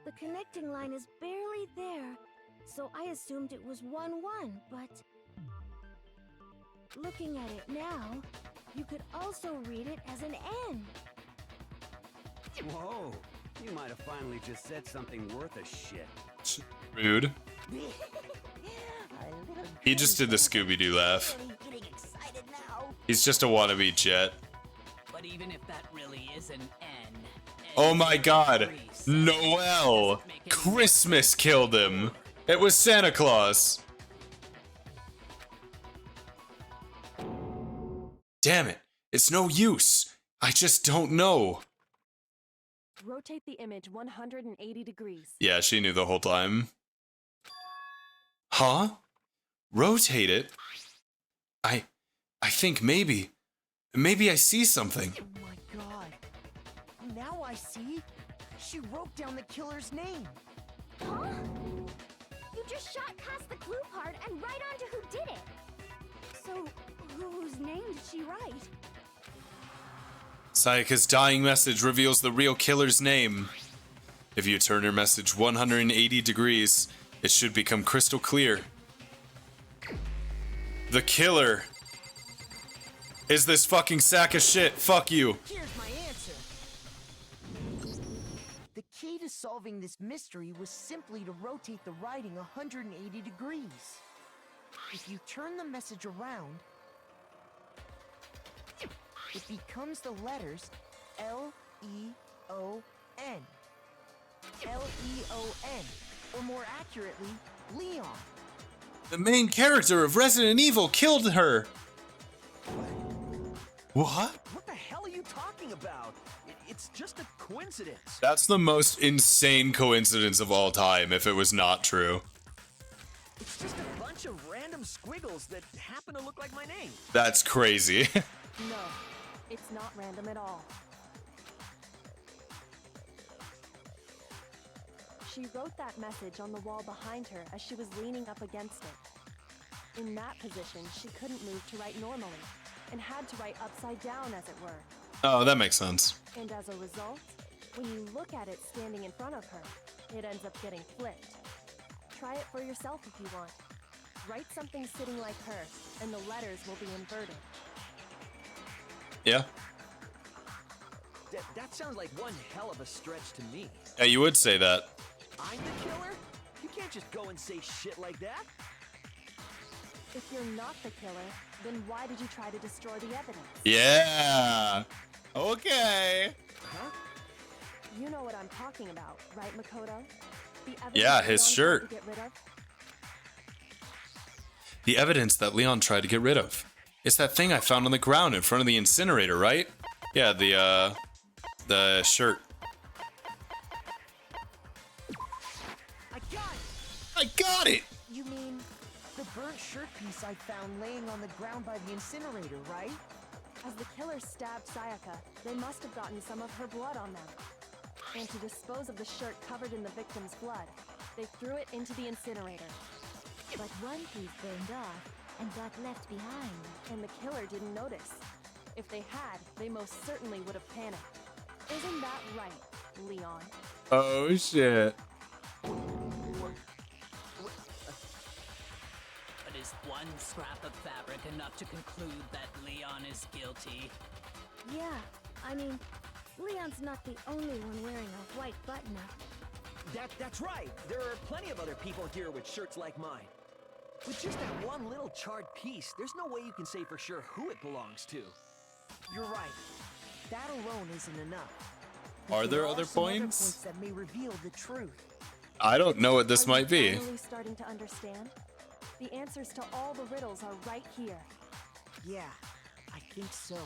Speaker 4: The connecting line is barely there, so I assumed it was 1, 1, but... Looking at it now, you could also read it as an N.
Speaker 8: Whoa. You might have finally just said something worth a shit.
Speaker 1: Rude. He just did the Scooby-Doo laugh.
Speaker 2: Getting excited now.
Speaker 1: He's just a wannabe Jet.
Speaker 10: But even if that really is an N.
Speaker 1: Oh my god. Noel! Christmas killed him. It was Santa Claus. Damn it. It's no use. I just don't know.
Speaker 11: Rotate the image 180 degrees.
Speaker 1: Yeah, she knew the whole time. Huh? Rotate it? I think maybe I see something.
Speaker 7: Oh my god. Now I see. She wrote down the killer's name.
Speaker 13: Huh? You just shot past the clue part and right onto who did it.
Speaker 4: So, whose name did she write?
Speaker 1: Sayaka's dying message reveals the real killer's name. If you turn her message 180 degrees, it should become crystal clear. The killer is this fucking sack of shit. Fuck you.
Speaker 7: Here's my answer. The key to solving this mystery was simply to rotate the writing 180 degrees. If you turn the message around, it becomes the letters L-E-O-N. L-E-O-N, or more accurately, Leon.
Speaker 1: The main character of Resident Evil killed her. What?
Speaker 12: What the hell are you talking about? It's just a coincidence.
Speaker 1: That's the most insane coincidence of all time if it was not true.
Speaker 12: It's just a bunch of random squiggles that happen to look like my name.
Speaker 1: That's crazy.
Speaker 11: No, it's not random at all. She wrote that message on the wall behind her as she was leaning up against it. In that position, she couldn't move to write normally, and had to write upside down, as it were.
Speaker 1: Oh, that makes sense.
Speaker 11: And as a result, when you look at it standing in front of her, it ends up getting flipped. Try it for yourself if you want. Write something sitting like her, and the letters will be inverted.
Speaker 1: Yeah.
Speaker 12: That sounds like one hell of a stretch to me.
Speaker 1: Yeah, you would say that.
Speaker 12: I'm the killer? You can't just go and say shit like that.
Speaker 11: If you're not the killer, then why did you try to destroy the evidence?
Speaker 1: Yeah. Okay.
Speaker 12: Huh?
Speaker 11: You know what I'm talking about, right, Makoto? The evidence
Speaker 1: Yeah,
Speaker 11: that
Speaker 1: his
Speaker 11: Leon
Speaker 1: shirt.
Speaker 11: tried to get rid of?
Speaker 1: The evidence that Leon tried to get rid of. It's that thing I found on the ground in front of the incinerator, right? Yeah, the shirt.
Speaker 7: I got it!
Speaker 1: I got it!
Speaker 7: You mean the burnt shirt piece I found laying on the ground by the incinerator, right?
Speaker 11: As the killer stabbed Sayaka, they must have gotten some of her blood on them. And to dispose of the shirt covered in the victim's blood, they threw it into the incinerator.
Speaker 5: But one piece burned off and got left behind.
Speaker 11: And the killer didn't notice. If they had, they most certainly would have panicked. Isn't that right, Leon?
Speaker 1: Oh shit.
Speaker 10: But is one scrap of fabric enough to conclude that Leon is guilty?
Speaker 13: Yeah, I mean, Leon's not the only one wearing a white button-up.
Speaker 14: That's right. There are plenty of other people here with shirts like mine. With just that one little charred piece, there's no way you can say for sure who it belongs to.
Speaker 7: You're right. That alone isn't enough.
Speaker 1: Are there other
Speaker 7: some
Speaker 1: points?
Speaker 7: that may reveal the truth.
Speaker 1: I don't know what this
Speaker 11: Are you
Speaker 1: might be.
Speaker 11: finally starting to understand? The answers to all the riddles are right here.
Speaker 7: Yeah, I think so.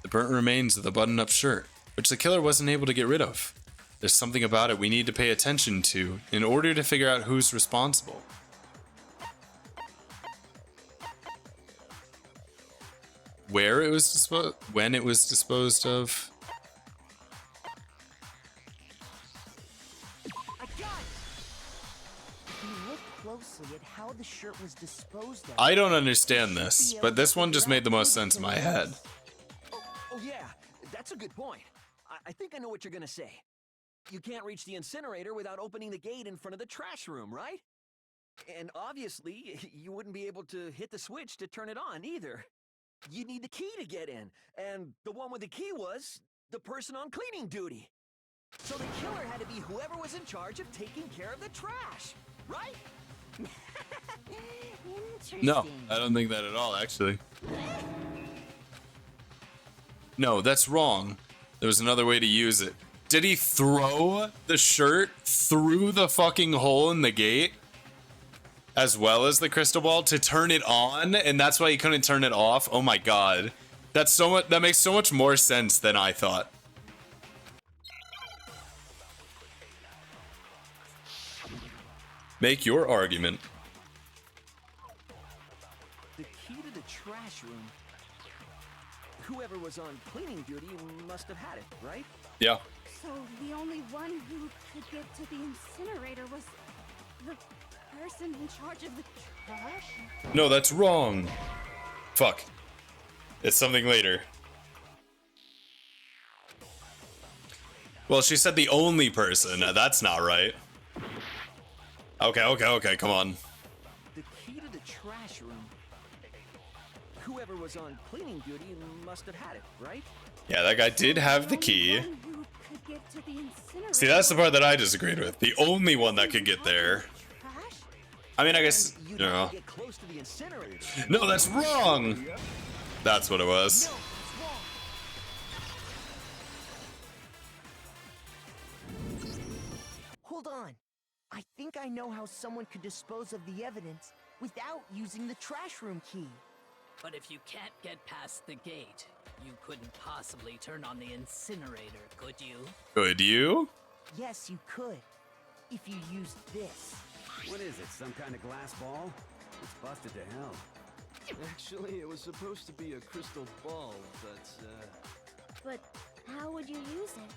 Speaker 1: The burnt remains of the button-up shirt, which the killer wasn't able to get rid of. There's something about it we need to pay attention to in order to figure out who's responsible. Where it was disposed, when it was disposed of.
Speaker 7: I got it! If you look closely at how the shirt was disposed of,
Speaker 1: I don't understand this, but this one just made the most sense in my head.
Speaker 14: Oh yeah, that's a good point. I think I know what you're gonna say. You can't reach the incinerator without opening the gate in front of the trash room, right? And obviously, you wouldn't be able to hit the switch to turn it on either. You need the key to get in, and the one with the key was the person on cleaning duty. So the killer had to be whoever was in charge of taking care of the trash, right?
Speaker 1: No, I don't think that at all, actually. No, that's wrong. There was another way to use it. Did he throw the shirt through the fucking hole in the gate? As well as the crystal ball to turn it on, and that's why he couldn't turn it off? Oh my god. That's so much, that makes so much more sense than I thought. Make your argument.
Speaker 14: The key to the trash room. Whoever was on cleaning duty must have had it, right?
Speaker 1: Yeah.
Speaker 13: So the only one who could get to the incinerator was the person in charge of the trash?
Speaker 1: No, that's wrong. Fuck. It's something later. Well, she said the only person. That's not right. Okay, come on.
Speaker 14: The key to the trash room. Whoever was on cleaning duty must have had it, right?
Speaker 1: Yeah, that guy did have the key.
Speaker 13: Who could get to the incinerator?
Speaker 1: See, that's the part that I disagreed with. The only one that could get there. I mean, I guess, you know.
Speaker 14: Get close to the incinerator.
Speaker 1: No, that's wrong. That's what it was.
Speaker 7: Hold on. I think I know how someone could dispose of the evidence without using the trash room key.
Speaker 10: But if you can't get past the gate, you couldn't possibly turn on the incinerator, could you?
Speaker 1: Could you?
Speaker 7: Yes, you could. If you used this.
Speaker 8: What is it, some kind of glass ball? It's busted to hell.
Speaker 12: Actually, it was supposed to be a crystal ball, but,
Speaker 13: But how would you use it?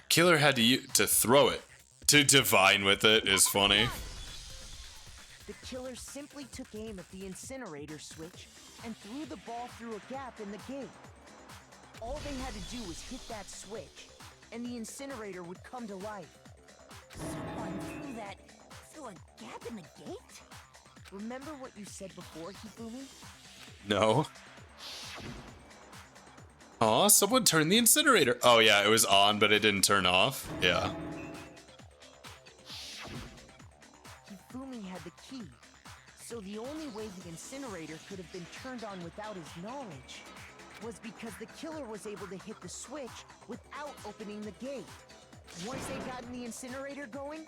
Speaker 1: Killer had to throw it. To divine with it is funny.
Speaker 7: The killer simply took aim at the incinerator switch and threw the ball through a gap in the gate. All they had to do was hit that switch, and the incinerator would come to life.
Speaker 2: Someone threw a gap in the gate?
Speaker 7: Remember what you said before, Hifumi?
Speaker 1: No. Aw, someone turned the incinerator. Oh yeah, it was on, but it didn't turn off. Yeah.
Speaker 7: Hifumi had the key, so the only way the incinerator could have been turned on without his knowledge was because the killer was able to hit the switch without opening the gate. Once they got the incinerator going,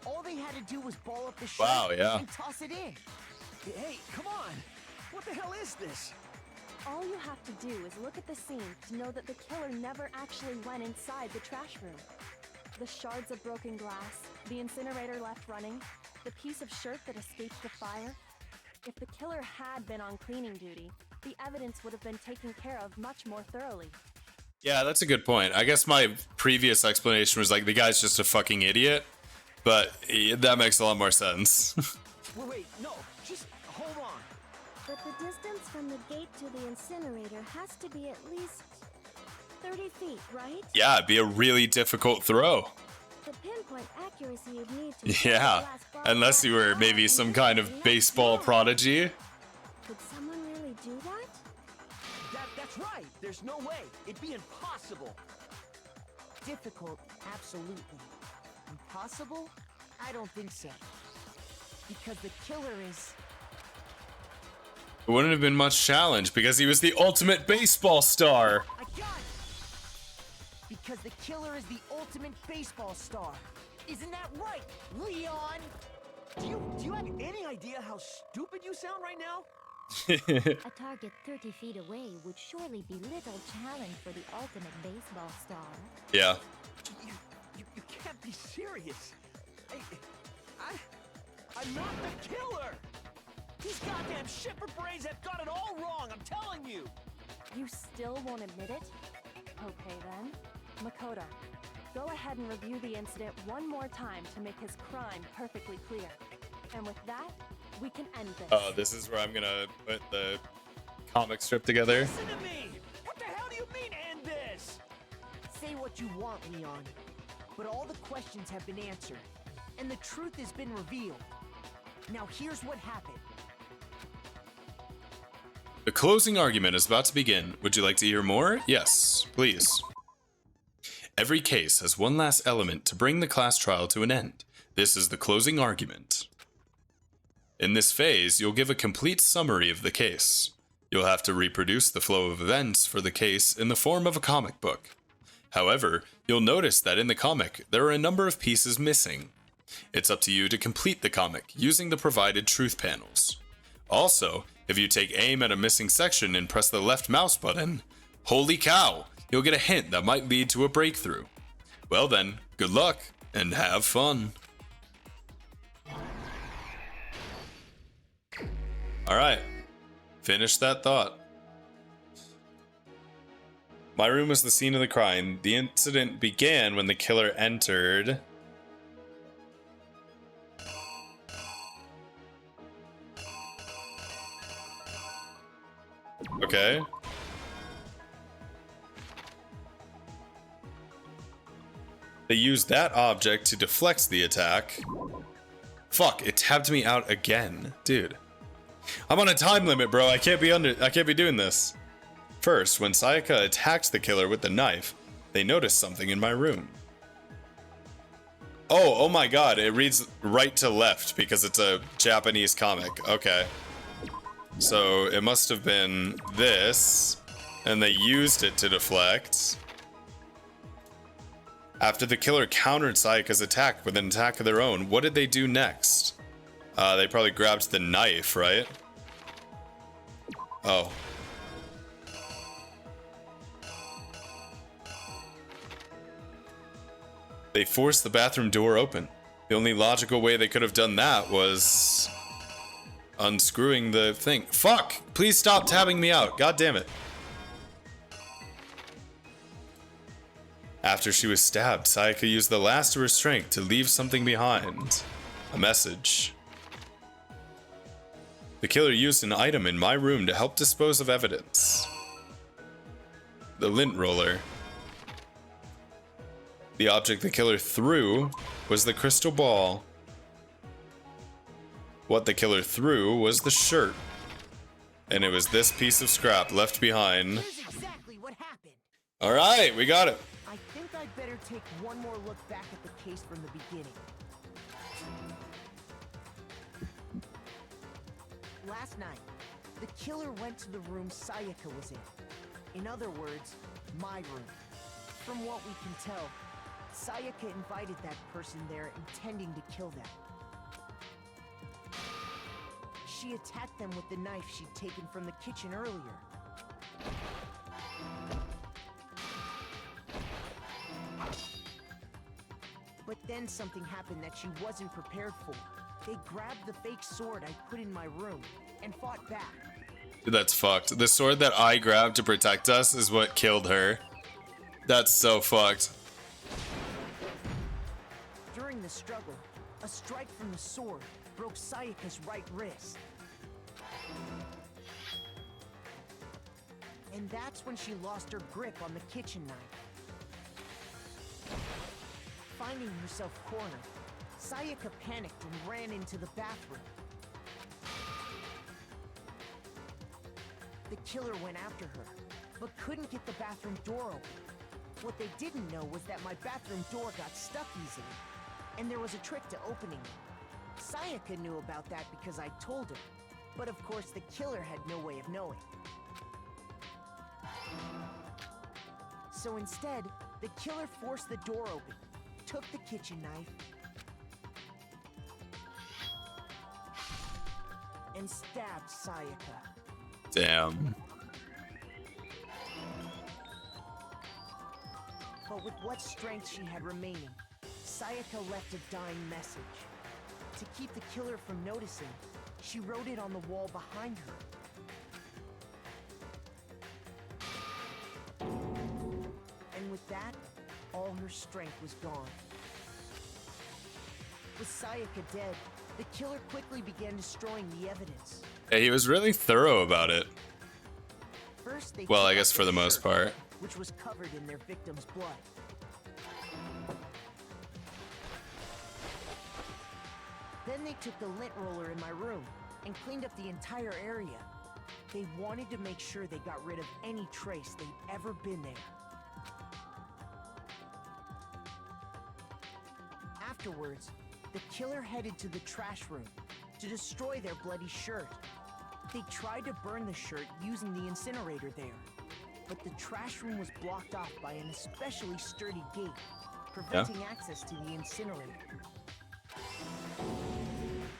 Speaker 7: all they had to do was ball up the chute and toss it in.
Speaker 14: Hey, come on! What the hell is this?
Speaker 11: All you have to do is look at the scene to know that the killer never actually went inside the trash room. The shards of broken glass, the incinerator left running, the piece of shirt that escaped the fire. If the killer had been on cleaning duty, the evidence would have been taken care of much more thoroughly.
Speaker 1: Yeah, that's a good point. I guess my previous explanation was like the guy's just a fucking idiot, but that makes a lot more sense.
Speaker 14: Wait, no, just hold on.
Speaker 4: But the distance from the gate to the incinerator has to be at least 30 feet, right?
Speaker 1: Yeah, it'd be a really difficult throw.
Speaker 4: The pinpoint accuracy you'd need to
Speaker 1: Yeah, unless you were maybe some kind of baseball prodigy.
Speaker 4: Could someone really do that?
Speaker 14: That's right. There's no way. It'd be impossible.
Speaker 7: Difficult, absolutely. Impossible? I don't think so. Because the killer is...
Speaker 1: It wouldn't have been much challenge because he was the ultimate baseball star.
Speaker 7: I got it! Because the killer is the ultimate baseball star. Isn't that right, Leon?
Speaker 14: Do you have any idea how stupid you sound right now?
Speaker 5: A target 30 feet away would surely be little challenge for the ultimate baseball star.
Speaker 1: Yeah.
Speaker 14: You can't be serious. I'm not the killer. These goddamn shipper brains have got it all wrong, I'm telling you.
Speaker 11: You still won't admit it? Okay then. Makoto, go ahead and review the incident one more time to make his crime perfectly clear. And with that, we can end this.
Speaker 1: Oh, this is where I'm gonna put the comic strip together.
Speaker 14: Listen to me! What the hell do you mean, end this?
Speaker 7: Say what you want, Leon. But all the questions have been answered. And the truth has been revealed. Now here's what happened.
Speaker 1: The closing argument is about to begin. Would you like to hear more? Yes, please. Every case has one last element to bring the class trial to an end. This is the closing argument. In this phase, you'll give a complete summary of the case. You'll have to reproduce the flow of events for the case in the form of a comic book. However, you'll notice that in the comic, there are a number of pieces missing. It's up to you to complete the comic using the provided truth panels. Also, if you take aim at a missing section and press the left mouse button, holy cow, you'll get a hint that might lead to a breakthrough. Well then, good luck, and have fun. Alright, finish that thought. My room was the scene of the crime. The incident began when the killer entered. Okay. They used that object to deflect the attack. Fuck, it tabbed me out again. Dude. I'm on a time limit, bro. I can't be doing this. First, when Sayaka attacked the killer with the knife, they noticed something in my room. Oh my god, it reads right to left because it's a Japanese comic. Okay. So it must have been this, and they used it to deflect. After the killer countered Sayaka's attack with an attack of their own, what did they do next? They probably grabbed the knife, right? Oh. They forced the bathroom door open. The only logical way they could have done that was unscrewing the thing. Fuck! Please stop tabbing me out. God damn it. After she was stabbed, Sayaka used the last of her strength to leave something behind. A message. The killer used an item in my room to help dispose of evidence. The lint roller. The object the killer threw was the crystal ball. What the killer threw was the shirt. And it was this piece of scrap left behind.
Speaker 7: Here's exactly what happened.
Speaker 1: Alright, we got it.
Speaker 7: I think I'd better take one more look back at the case from the beginning. Last night, the killer went to the room Sayaka was in. In other words, my room. From what we can tell, Sayaka invited that person there intending to kill them. She attacked them with the knife she'd taken from the kitchen earlier. But then something happened that she wasn't prepared for. They grabbed the fake sword I put in my room and fought back.
Speaker 1: Dude, that's fucked. The sword that I grabbed to protect us is what killed her. That's so fucked.
Speaker 7: During the struggle, a strike from the sword broke Sayaka's right wrist. And that's when she lost her grip on the kitchen knife. Finding herself cornered, Sayaka panicked and ran into the bathroom. The killer went after her, but couldn't get the bathroom door open. What they didn't know was that my bathroom door got stuck easily, and there was a trick to opening it. Sayaka knew about that because I told her, but of course the killer had no way of knowing. So instead, the killer forced the door open, took the kitchen knife, and stabbed Sayaka.
Speaker 1: Damn.
Speaker 7: But with what strength she had remaining, Sayaka left a dying message. To keep the killer from noticing, she wrote it on the wall behind her. And with that, all her strength was gone. With Sayaka dead, the killer quickly began destroying the evidence.
Speaker 1: Yeah, he was really thorough about it.
Speaker 7: First, they
Speaker 1: Well,
Speaker 7: took
Speaker 1: I
Speaker 7: out
Speaker 1: guess for the most
Speaker 7: shirt,
Speaker 1: part.
Speaker 7: which was covered in their victim's blood. Then they took the lint roller in my room and cleaned up the entire area. They wanted to make sure they got rid of any trace they'd ever been there. Afterwards, the killer headed to the trash room to destroy their bloody shirt. They tried to burn the shirt using the incinerator there, but the trash room was blocked off by an especially sturdy gate, preventing access to the incinerator.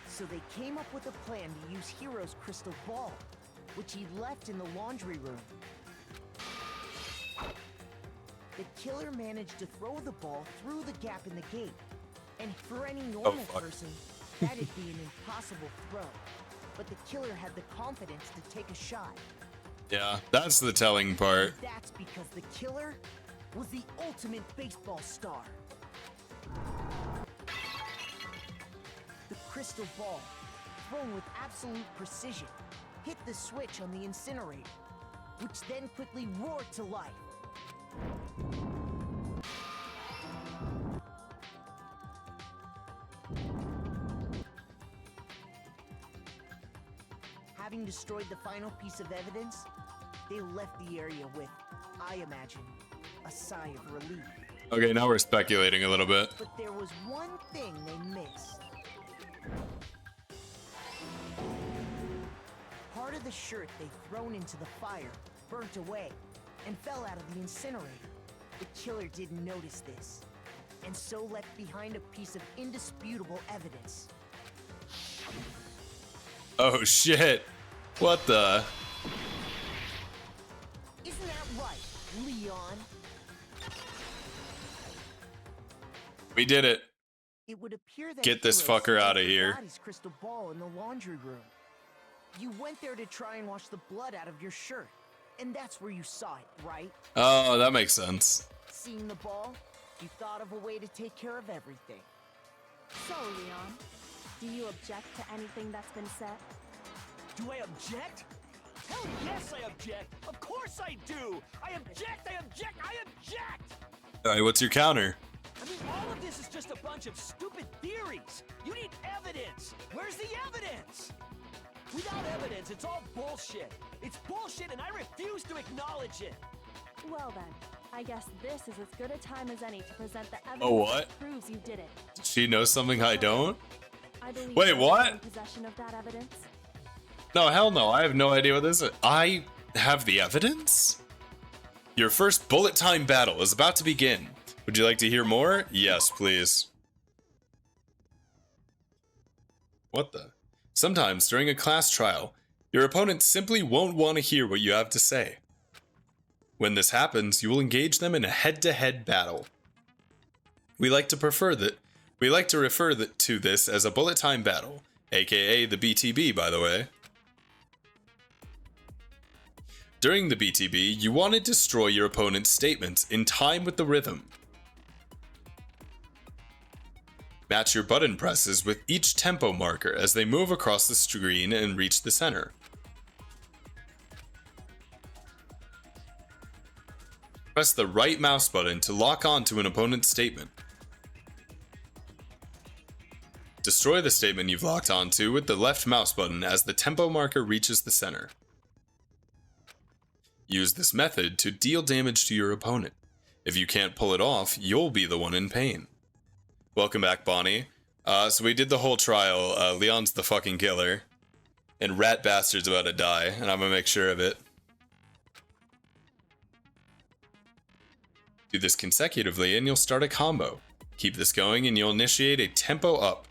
Speaker 7: So they came up with a plan to use Hiro's crystal ball, which he left in the laundry room. The killer managed to throw the ball through the gap in the gate, and for any normal person, that'd be an impossible throw. But the killer had the confidence to take a shot.
Speaker 1: Yeah, that's the telling part.
Speaker 7: That's because the killer was the ultimate baseball star. The crystal ball, thrown with absolute precision, hit the switch on the incinerator, which then quickly roared to life. Having destroyed the final piece of evidence, they left the area with, I imagine, a sigh of relief.
Speaker 1: Okay, now we're speculating a little bit.
Speaker 7: But there was one thing they missed. Part of the shirt they'd thrown into the fire burnt away and fell out of the incinerator. The killer didn't notice this, and so left behind a piece of indisputable evidence.
Speaker 1: Oh shit. What the?
Speaker 7: Isn't that right, Leon?
Speaker 1: We did it.
Speaker 7: It would appear that
Speaker 1: Get this
Speaker 7: Hiro
Speaker 1: fucker outta
Speaker 7: still
Speaker 1: here.
Speaker 7: forgot his crystal ball in the laundry room. You went there to try and wash the blood out of your shirt, and that's where you saw it, right?
Speaker 1: Oh, that makes sense.
Speaker 7: Seeing the ball, you thought of a way to take care of everything.
Speaker 11: So, Leon, do you object to anything that's been said?
Speaker 14: Do I object? Hell yes, I object! Of course I do! I object! I object! I object!
Speaker 1: Alright, what's your counter?
Speaker 14: I mean, all of this is just a bunch of stupid theories. You need evidence. Where's the evidence? Without evidence, it's all bullshit. It's bullshit, and I refuse to acknowledge it.
Speaker 11: Well then, I guess this is as good a time as any to present the evidence
Speaker 1: Oh, what?
Speaker 11: that proves you did it.
Speaker 1: She knows something I don't?
Speaker 11: I believe
Speaker 1: Wait,
Speaker 11: you're
Speaker 1: what?
Speaker 11: in possession of that evidence.
Speaker 1: No, hell no. I have no idea what this is. I have the evidence? Your first bullet time battle is about to begin. Would you like to hear more? Yes, please. What the? Sometimes during a class trial, your opponent simply won't want to hear what you have to say. When this happens, you will engage them in a head-to-head battle. We like to refer to this as a bullet time battle, aka the BTB, by the way. During the BTB, you want to destroy your opponent's statements in time with the rhythm. Match your button presses with each tempo marker as they move across the screen and reach the center. Press the right mouse button to lock on to an opponent's statement. Destroy the statement you've locked onto with the left mouse button as the tempo marker reaches the center. Use this method to deal damage to your opponent. If you can't pull it off, you'll be the one in pain. Welcome back, Bonnie. So we did the whole trial. Leon's the fucking killer. And Rat Bastard's about to die, and I'm gonna make sure of it. Do this consecutively and you'll start a combo. Keep this going and you'll initiate a tempo up.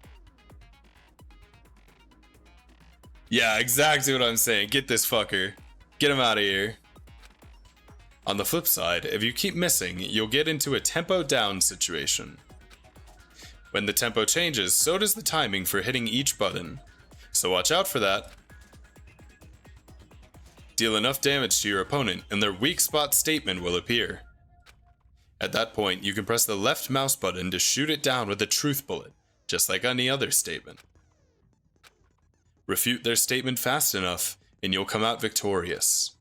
Speaker 1: Yeah, exactly what I'm saying. Get this fucker. Get him out of here. On the flip side, if you keep missing, you'll get into a tempo down situation. When the tempo changes, so does the timing for hitting each button. So watch out for that. Deal enough damage to your opponent and their weak spot statement will appear. At that point, you can press the left mouse button to shoot it down with a truth bullet, just like any other statement. Refute their statement fast enough, and you'll come out victorious.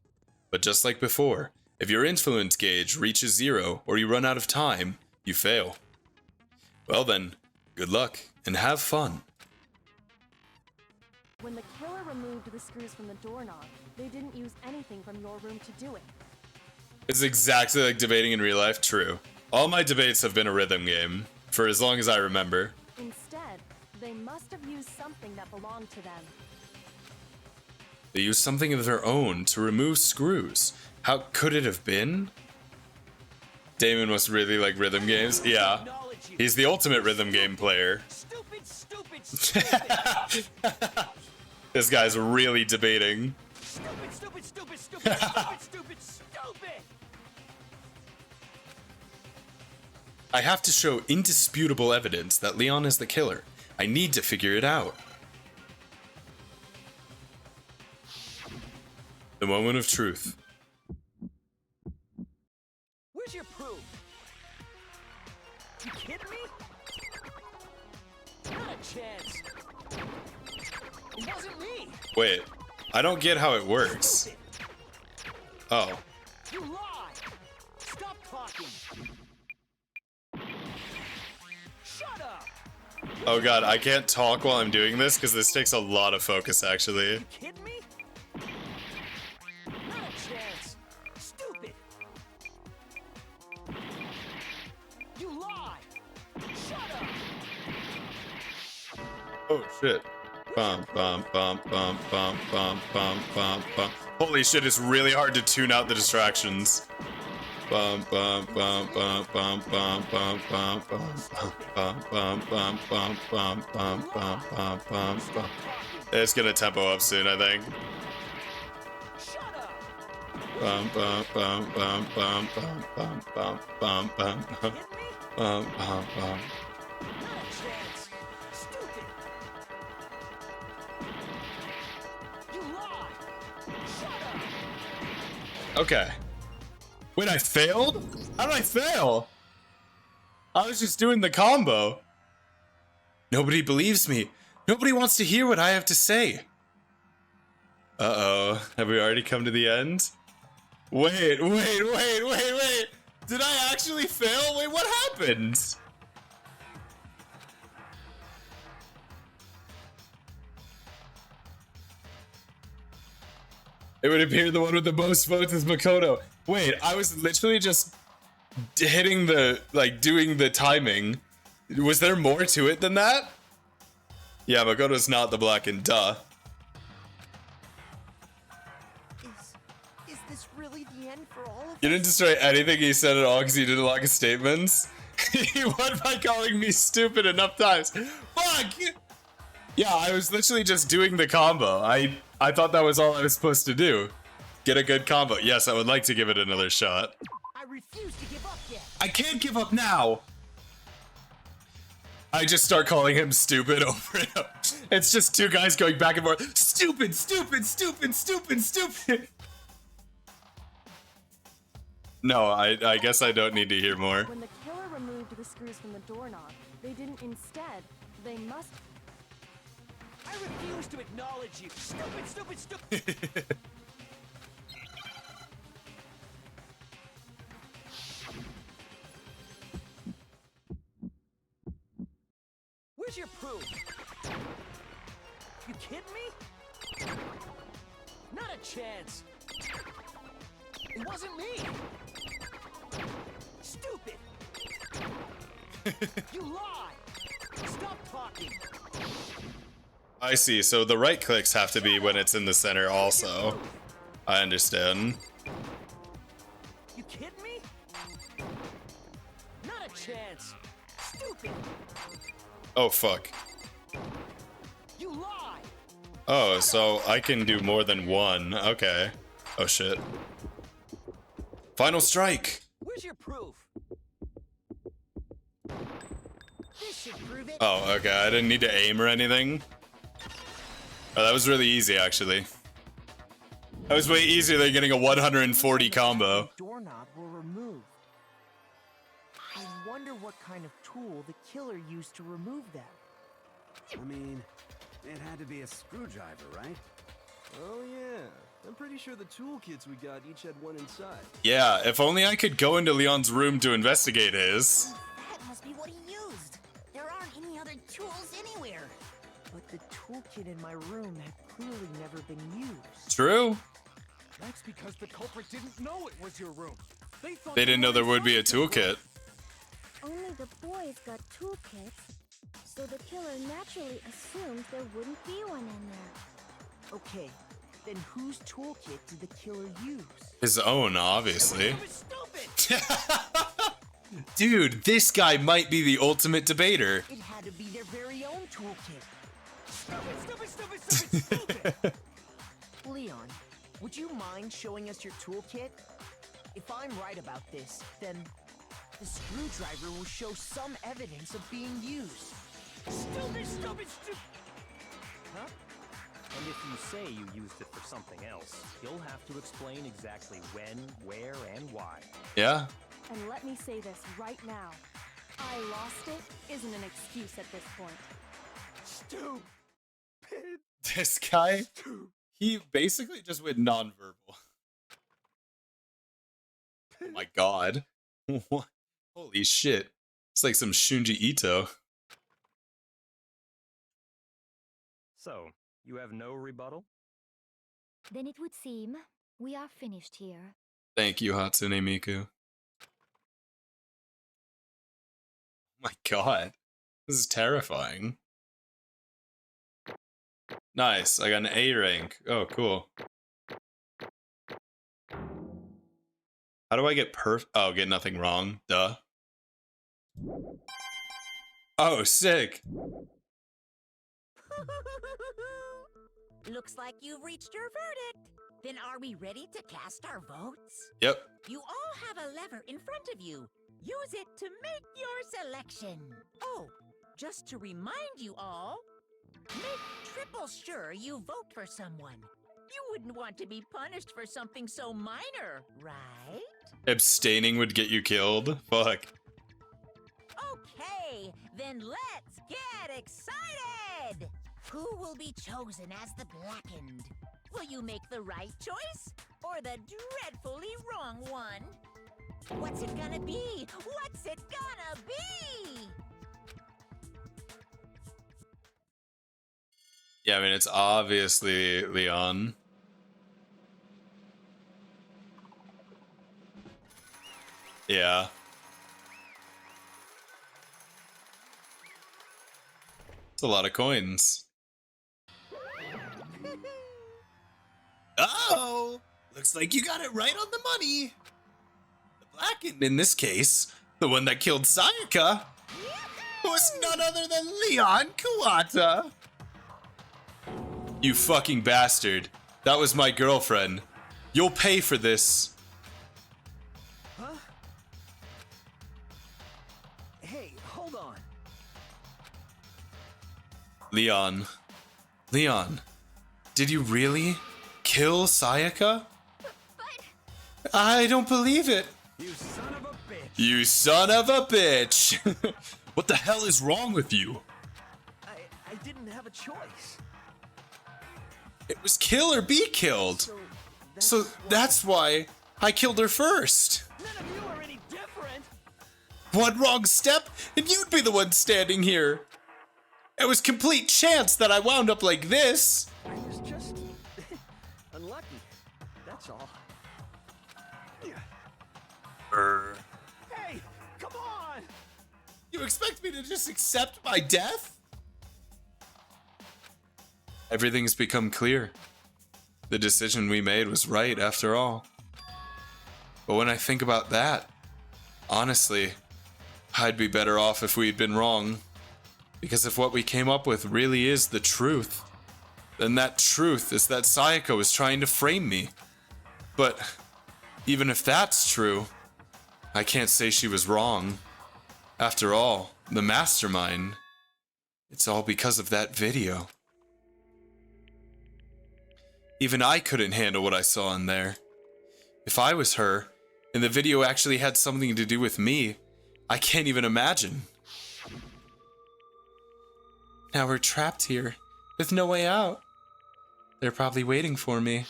Speaker 1: But just like before, if your influence gauge reaches 0 or you run out of time, you fail. Well then, good luck and have fun.
Speaker 11: When the killer removed the screws from the doorknob, they didn't use anything from your room to do it.
Speaker 1: It's exactly like debating in real life, true. All my debates have been a rhythm game, for as long as I remember.
Speaker 11: Instead, they must have used something that belonged to them.
Speaker 1: They used something of their own to remove screws. How could it have been? Damon must really like rhythm games. Yeah. He's the ultimate rhythm game player. This guy's really debating.
Speaker 14: Stupid.
Speaker 1: I have to show indisputable evidence that Leon is the killer. I need to figure it out. The moment of truth.
Speaker 14: Where's your proof? You kidding me? Not a chance. It wasn't me.
Speaker 1: Wait, I don't get how it works. Oh.
Speaker 14: You lie. Stop talking. Shut up.
Speaker 1: Oh god, I can't talk while I'm doing this because this takes a lot of focus actually.
Speaker 14: You kidding me? Not a chance. Stupid. You lie. Shut up.
Speaker 1: Oh shit. Bum bum bum bum bum bum bum bum bum. Holy shit, it's really hard to tune out the distractions. Bum bum bum bum bum bum bum bum bum bum bum bum bum bum bum bum bum bum. It's gonna tempo up soon, I think. Bum bum bum bum bum bum bum bum bum bum bum bum bum bum. Okay. Wait, I failed? How did I fail? I was just doing the combo. Nobody believes me. Nobody wants to hear what I have to say. Uh-oh. Have we already come to the end? Wait. Did I actually fail? Wait, what happened? It would appear the one with the most votes is Makoto. Wait, I was literally just hitting the, like, doing the timing. Was there more to it than that? Yeah, Makoto's not the black and duh.
Speaker 7: Is this really the end for all of
Speaker 1: You didn't destroy anything he said at all because he didn't like his statements? He won by calling me stupid enough times. Fuck! Yeah, I was literally just doing the combo. I thought that was all I was supposed to do. Get a good combo. Yes, I would like to give it another shot.
Speaker 7: I refuse to give up yet.
Speaker 1: I can't give up now! I just start calling him stupid over and over. It's just two guys going back and forth. Stupid, stupid, stupid, stupid, stupid. No, I guess I don't need to hear more.
Speaker 11: When the killer removed the screws from the doorknob, they didn't instead. They must.
Speaker 14: I refuse to acknowledge you. Stupid, stupid, stupid. Where's your proof? You kidding me? Not a chance. It wasn't me. Stupid. You lie. Stop talking.
Speaker 1: I see, so the right clicks have to be when it's in the center also. I understand.
Speaker 14: You kidding me? Not a chance. Stupid.
Speaker 1: Oh, fuck.
Speaker 14: You lie.
Speaker 1: Oh, so I can do more than one. Okay. Oh, shit. Final strike!
Speaker 14: Where's your proof? This should prove it.
Speaker 1: Oh, okay. I didn't need to aim or anything. Oh, that was really easy, actually. That was way easier than getting a 140 combo.
Speaker 7: The doorknob were removed. I wonder what kind of tool the killer used to remove them.
Speaker 8: I mean, it had to be a screwdriver, right?
Speaker 12: Oh yeah, I'm pretty sure the toolkits we got each had one inside.
Speaker 1: Yeah, if only I could go into Leon's room to investigate his.
Speaker 2: That must be what he used. There aren't any other tools anywhere.
Speaker 7: But the toolkit in my room had clearly never been used.
Speaker 1: True.
Speaker 3: That's because the culprit didn't know it was your room. They thought
Speaker 1: They
Speaker 3: you
Speaker 1: didn't know
Speaker 3: were
Speaker 1: there would be a
Speaker 3: inside your room.
Speaker 1: toolkit.
Speaker 13: Only the boys got toolkits, so the killer naturally assumed there wouldn't be one in there.
Speaker 7: Okay, then whose toolkit did the killer use?
Speaker 1: His own, obviously. Dude, this guy might be the ultimate debater.
Speaker 7: It had to be their very own toolkit. Stupid, stupid, stupid, stupid, stupid! Leon, would you mind showing us your toolkit? If I'm right about this, then the screwdriver will show some evidence of being used.
Speaker 14: Stupid, stupid, stupid.
Speaker 9: Huh? And if you say you used it for something else, you'll have to explain exactly when, where, and why.
Speaker 1: Yeah.
Speaker 11: And let me say this right now. I lost it isn't an excuse at this point.
Speaker 12: Stupid.
Speaker 1: This guy, he basically just went nonverbal. Oh my god. What? Holy shit. It's like some Shunji Ito.
Speaker 9: So, you have no rebuttal?
Speaker 5: Then it would seem we are finished here.
Speaker 1: Thank you, Hatsune Miku. Oh my god. This is terrifying. Nice, I got an A rank. Oh, cool. How do I get oh, get nothing wrong. Duh. Oh, sick.
Speaker 2: Looks like you've reached your verdict. Then are we ready to cast our votes?
Speaker 1: Yep.
Speaker 2: You all have a lever in front of you. Use it to make your selection. Oh, just to remind you all, make triple sure you vote for someone. You wouldn't want to be punished for something so minor, right?
Speaker 1: Abstaining would get you killed? Fuck.
Speaker 2: Okay, then let's get excited! Who will be chosen as the Blackened? Will you make the right choice or the dreadfully wrong one? What's it gonna be? What's it gonna be?
Speaker 1: Yeah, I mean, it's obviously Leon. Yeah. It's a lot of coins.
Speaker 6: Oh! Looks like you got it right on the money.
Speaker 1: Blackened in this case, the one that killed Sayaka, was none other than Leon Kuwata. You fucking bastard. That was my girlfriend. You'll pay for this.
Speaker 14: Huh? Hey, hold on.
Speaker 1: Leon. Leon, did you really kill Sayaka? I don't believe it.
Speaker 8: You son of a bitch.
Speaker 1: You son of a bitch. What the hell is wrong with you?
Speaker 14: I didn't have a choice.
Speaker 1: It was kill or be killed. So that's why I killed her first.
Speaker 14: None of you are any different.
Speaker 1: One wrong step and you'd be the one standing here. It was complete chance that I wound up like this.
Speaker 14: I was just unlucky. That's all. Hey, come on!
Speaker 1: You expect me to just accept my death? Everything's become clear. The decision we made was right after all. But when I think about that, honestly, I'd be better off if we'd been wrong. Because if what we came up with really is the truth, then that truth is that Sayaka was trying to frame me. But even if that's true, I can't say she was wrong. After all, the mastermind, it's all because of that video. Even I couldn't handle what I saw in there. If I was her, and the video actually had something to do with me, I can't even imagine. Now we're trapped here, with no way out. They're probably waiting for me.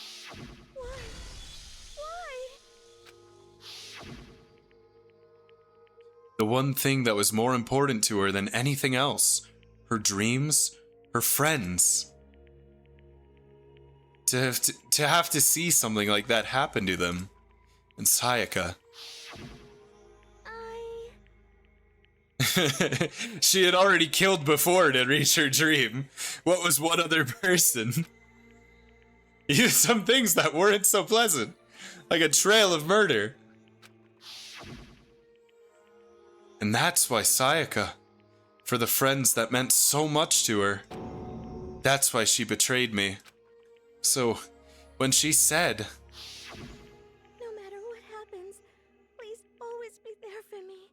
Speaker 1: The one thing that was more important to her than anything else, her dreams, her friends. To have to see something like that happen to them. And Sayaka. She had already killed before to reach her dream. What was one other person? Even some things that weren't so pleasant. Like a trail of murder. And that's why Sayaka, for the friends that meant so much to her, that's why she betrayed me. So, when she said,
Speaker 4: No matter what happens, please always be there for me.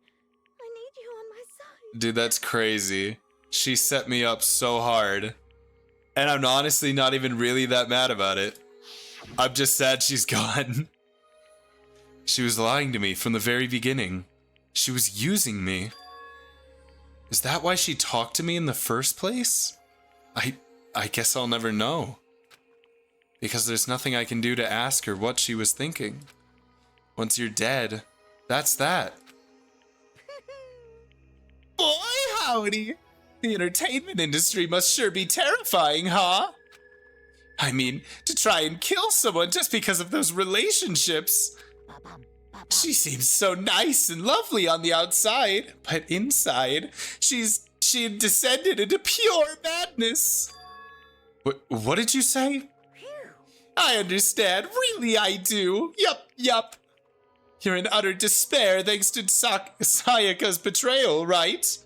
Speaker 4: I need you on my side.
Speaker 1: dude, that's crazy. She set me up so hard. And I'm honestly not even really that mad about it. I'm just sad she's gone. She was lying to me from the very beginning. She was using me. Is that why she talked to me in the first place? I guess I'll never know. Because there's nothing I can do to ask her what she was thinking. Once you're dead, that's that. Boy, howdy! The entertainment industry must sure be terrifying, huh? I mean, to try and kill someone just because of those relationships. She seems so nice and lovely on the outside, but inside, she had descended into pure madness. What did you say? I understand, really I do. Yup. You're in utter despair thanks to Sayaka's betrayal, right?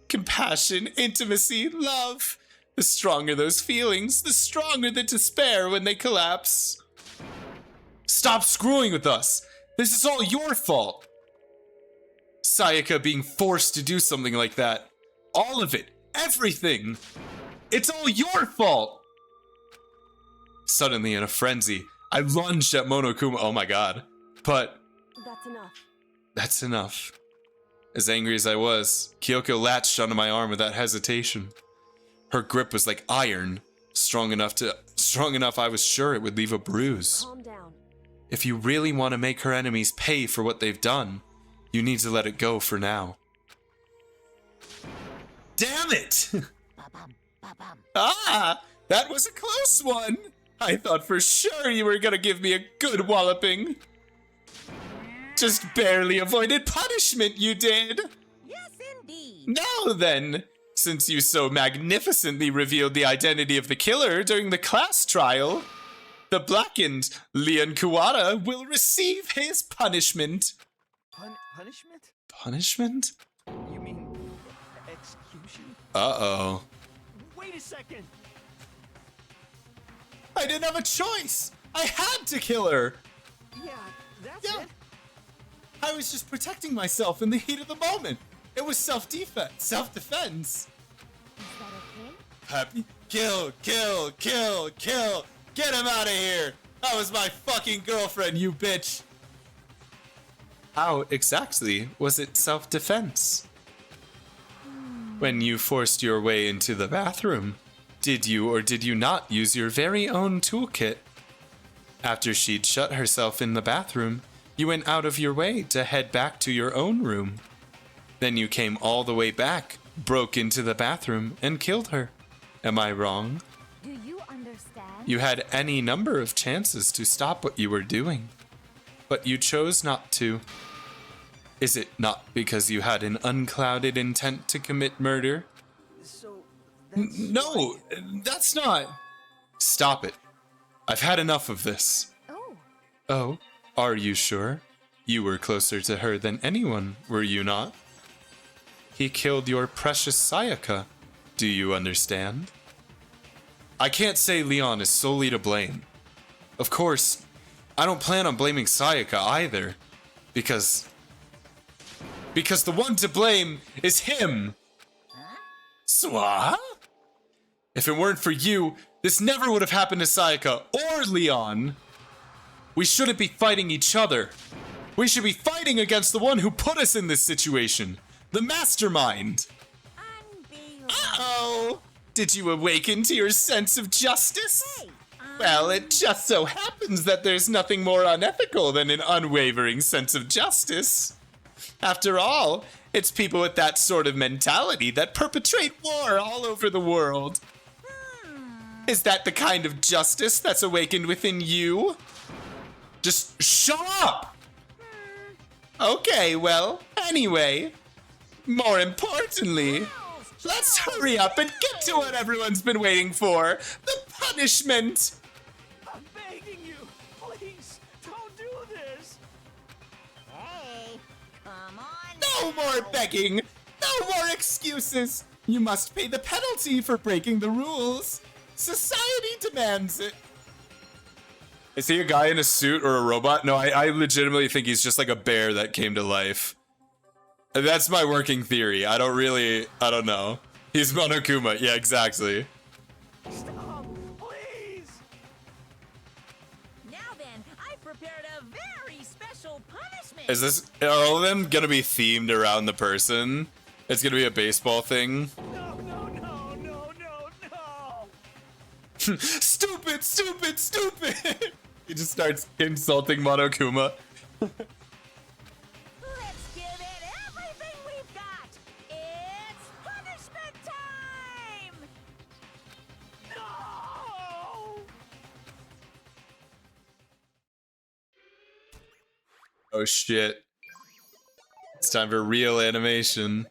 Speaker 1: Compassion, intimacy, love. The stronger those feelings, the stronger the despair when they collapse. Stop screwing with us! This is all your fault! Sayaka being forced to do something like that. All of it. Everything. It's all your fault! Suddenly in a frenzy, I lunged at Monokuma. Oh my god. But
Speaker 11: That's enough.
Speaker 1: that's enough. As angry as I was, Kyoko latched onto my arm without hesitation. Her grip was like iron, strong enough I was sure it would leave a bruise.
Speaker 11: Calm down.
Speaker 1: If you really want to make her enemies pay for what they've done, you need to let it go for now. Damn it! Ah, that was a close one! I thought for sure you were gonna give me a good walloping. Just barely avoided punishment, you did!
Speaker 2: Yes, indeed.
Speaker 1: Now then, since you so magnificently revealed the identity of the killer during the class trial, the blackened Leon Kuwata will receive his punishment.
Speaker 14: Punishment?
Speaker 1: Punishment?
Speaker 14: You mean execution?
Speaker 1: Uh-oh.
Speaker 14: Wait a second!
Speaker 1: I didn't have a choice! I had to kill her!
Speaker 14: Yeah, that's it.
Speaker 1: I was just protecting myself in the heat of the moment. It was self-defense. Self-defense.
Speaker 5: Is that okay?
Speaker 1: Happy. Kill, kill, kill, kill. Get him out of here. That was my fucking girlfriend, you bitch. How exactly was it self-defense? When you forced your way into the bathroom, did you or did you not use your very own toolkit? After she'd shut herself in the bathroom, you went out of your way to head back to your own room. Then you came all the way back, broke into the bathroom, and killed her. Am I wrong?
Speaker 5: Do you understand?
Speaker 1: You had any number of chances to stop what you were doing, but you chose not to. Is it not because you had an unclouded intent to commit murder?
Speaker 14: So,
Speaker 1: No, that's not. Stop it. I've had enough of this.
Speaker 5: Oh.
Speaker 1: Oh, are you sure? You were closer to her than anyone, were you not? He killed your precious Sayaka. Do you understand? I can't say Leon is solely to blame. Of course, I don't plan on blaming Sayaka either, because the one to blame is him. Swa? If it weren't for you, this never would have happened to Sayaka or Leon. We shouldn't be fighting each other. We should be fighting against the one who put us in this situation, the mastermind. Uh-oh! Did you awaken to your sense of justice? Well, it just so happens that there's nothing more unethical than an unwavering sense of justice. After all, it's people with that sort of mentality that perpetrate war all over the world. Is that the kind of justice that's awakened within you? Just shut up! Okay, well, anyway, more importantly, let's hurry up and get to what everyone's been waiting for, the punishment!
Speaker 14: I'm begging you, please, don't do this!
Speaker 2: Hey, come on.
Speaker 1: No more begging! No more excuses! You must pay the penalty for breaking the rules. Society demands it. Is he a guy in a suit or a robot? No, I legitimately think he's just like a bear that came to life. That's my working theory. I don't know. He's Monokuma. Yeah, exactly.
Speaker 14: Stop, please!
Speaker 2: Now then, I've prepared a very special punishment.
Speaker 1: Are all of them gonna be themed around the person? It's gonna be a baseball thing.
Speaker 14: No!
Speaker 1: Stupid, stupid, stupid! He just starts insulting Monokuma.
Speaker 2: Let's give it everything we've got. It's punishment time!
Speaker 14: No!
Speaker 1: Oh shit. It's time for real animation.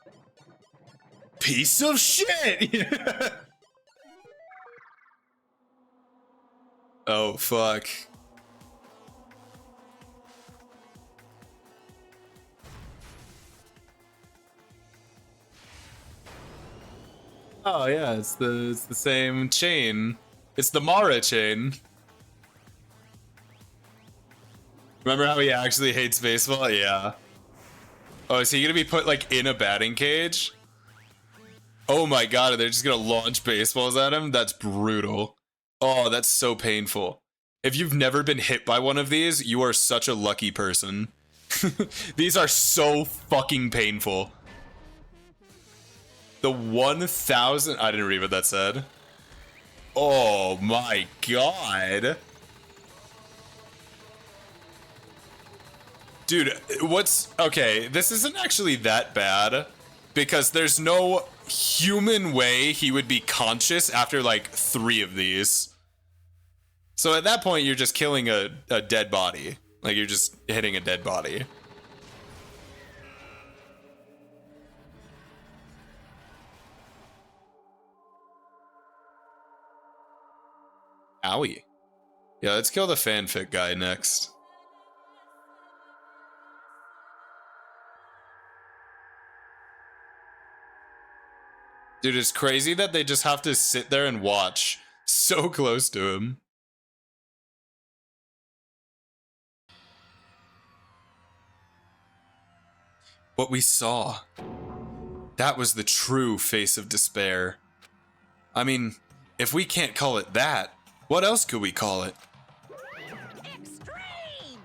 Speaker 1: Piece of shit! Oh fuck. Oh yeah, it's the same chain. It's the Mara chain. Remember how he actually hates baseball? Yeah. Oh, is he gonna be put like in a batting cage? Oh my god, they're just gonna launch baseballs at him? That's brutal. Oh, that's so painful. If you've never been hit by one of these, you are such a lucky person. These are so fucking painful. The 1,000... I didn't read what that said. Oh my god. Dude, okay, this isn't actually that bad because there's no human way he would be conscious after like 3 of these. So at that point, you're just killing a dead body. Like you're just hitting a dead body. Owie. Yeah, let's kill the fanfic guy next. Dude, it's crazy that they just have to sit there and watch so close to him. What we saw, that was the true face of despair. I mean, if we can't call it that, what else could we call it?
Speaker 2: Extreme!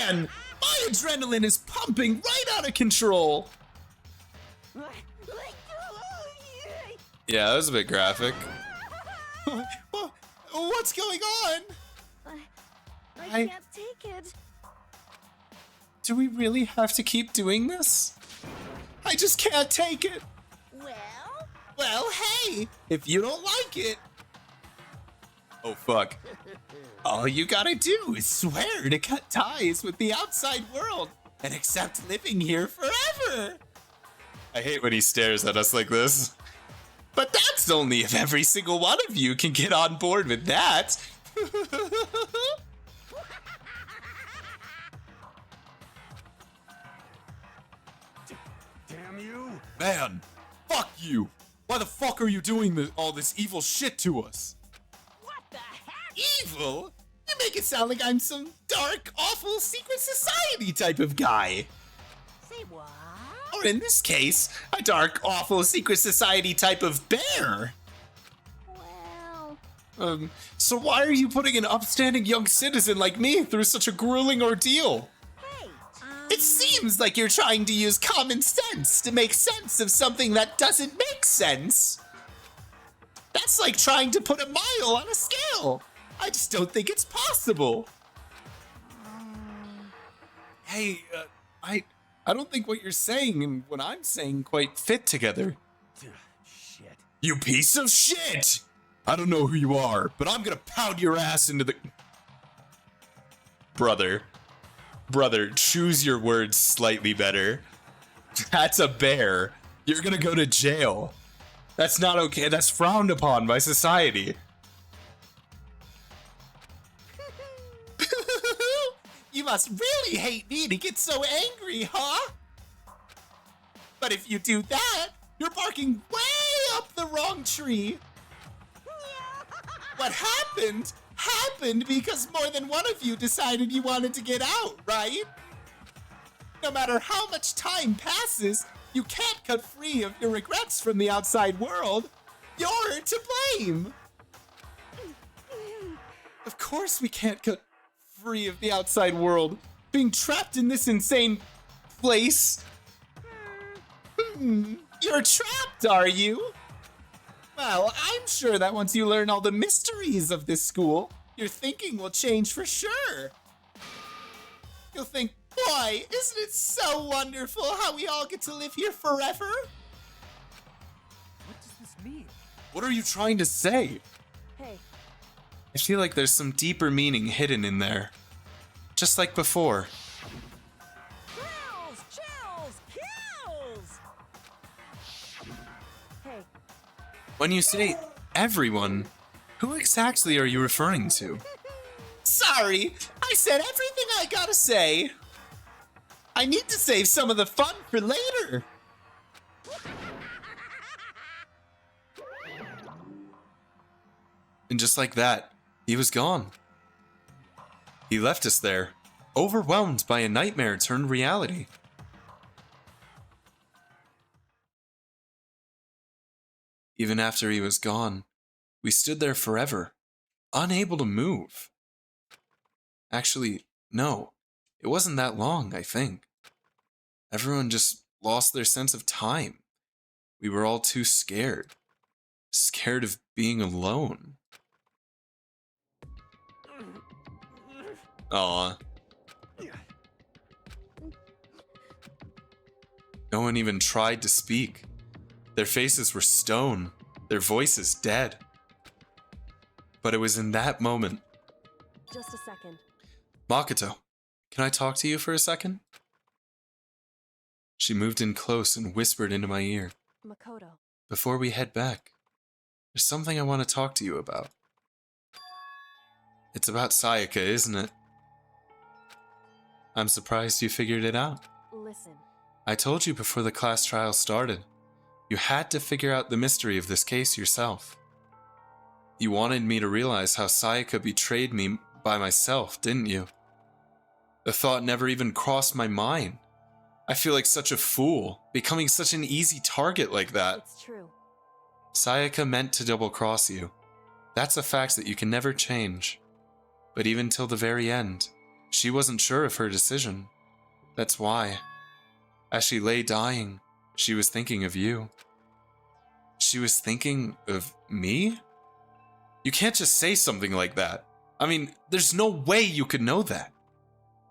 Speaker 1: Man, my adrenaline is pumping right out of control. Yeah, that was a bit graphic.
Speaker 6: What's going on?
Speaker 4: I can't take it.
Speaker 1: Do we really have to keep doing this? I just can't take it.
Speaker 6: Well, hey, if you don't like it.
Speaker 1: Oh, fuck.
Speaker 6: All you gotta do is swear to cut ties with the outside world and accept living here forever.
Speaker 1: I hate when he stares at us like this.
Speaker 6: But that's only if every single one of you can get on board with that.
Speaker 12: Damn you!
Speaker 1: Man, fuck you. Why the fuck are you doing all this evil shit to us?
Speaker 2: What the heck?
Speaker 6: Evil? You make it sound like I'm some dark, awful secret society type of guy.
Speaker 2: Say what?
Speaker 6: Or in this case, a dark, awful secret society type of bear.
Speaker 4: Well,
Speaker 1: So why are you putting an upstanding young citizen like me through such a grueling ordeal?
Speaker 2: Hey,
Speaker 6: It seems like you're trying to use common sense to make sense of something that doesn't make sense. That's like trying to put a mile on a scale. I just don't think it's possible.
Speaker 1: Hey, I don't think what you're saying and what I'm saying quite fit together.
Speaker 12: Shit.
Speaker 1: You piece of shit! I don't know who you are, but I'm gonna pound your ass into the... Brother, choose your words slightly better. That's a bear. You're gonna go to jail. That's not okay. That's frowned upon by society.
Speaker 6: You must really hate me to get so angry, huh? But if you do that, you're barking way up the wrong tree. What happened because more than one of you decided you wanted to get out, right? No matter how much time passes, you can't cut free of your regrets from the outside world. You're to blame.
Speaker 1: Of course we can't cut free of the outside world. Being trapped in this insane place.
Speaker 6: You're trapped, are you? Well, I'm sure that once you learn all the mysteries of this school, your thinking will change for sure. You'll think, boy, isn't it so wonderful how we all get to live here forever?
Speaker 3: What does this mean?
Speaker 1: What are you trying to say?
Speaker 11: Hey,
Speaker 1: I feel like there's some deeper meaning hidden in there. Just like before.
Speaker 2: Chills!
Speaker 11: hey,
Speaker 1: When you say everyone, who exactly are you referring to?
Speaker 6: Sorry, I said everything I gotta say. I need to save some of the fun for later.
Speaker 1: And just like that, he was gone. He left us there, overwhelmed by a nightmare turned reality. Even after he was gone, we stood there forever, unable to move. Actually, no, it wasn't that long, I think. Everyone just lost their sense of time. We were all too scared. Scared of being alone. Aw. No one even tried to speak. Their faces were stone, their voices dead. But it was in that moment.
Speaker 11: just a second.
Speaker 1: Makoto, can I talk to you for a second? She moved in close and whispered into my ear.
Speaker 11: Makoto.
Speaker 1: Before we head back, there's something I want to talk to you about. It's about Sayaka, isn't it? I'm surprised you figured it out.
Speaker 11: Listen,
Speaker 1: I told you before the class trial started. You had to figure out the mystery of this case yourself. You wanted me to realize how Sayaka betrayed me by myself, didn't you? The thought never even crossed my mind. I feel like such a fool, becoming such an easy target like that.
Speaker 11: It's true.
Speaker 1: Sayaka meant to double-cross you. That's a fact that you can never change. But even till the very end, she wasn't sure of her decision. That's why, as she lay dying, she was thinking of you. She was thinking of me? You can't just say something like that. I mean, there's no way you could know that.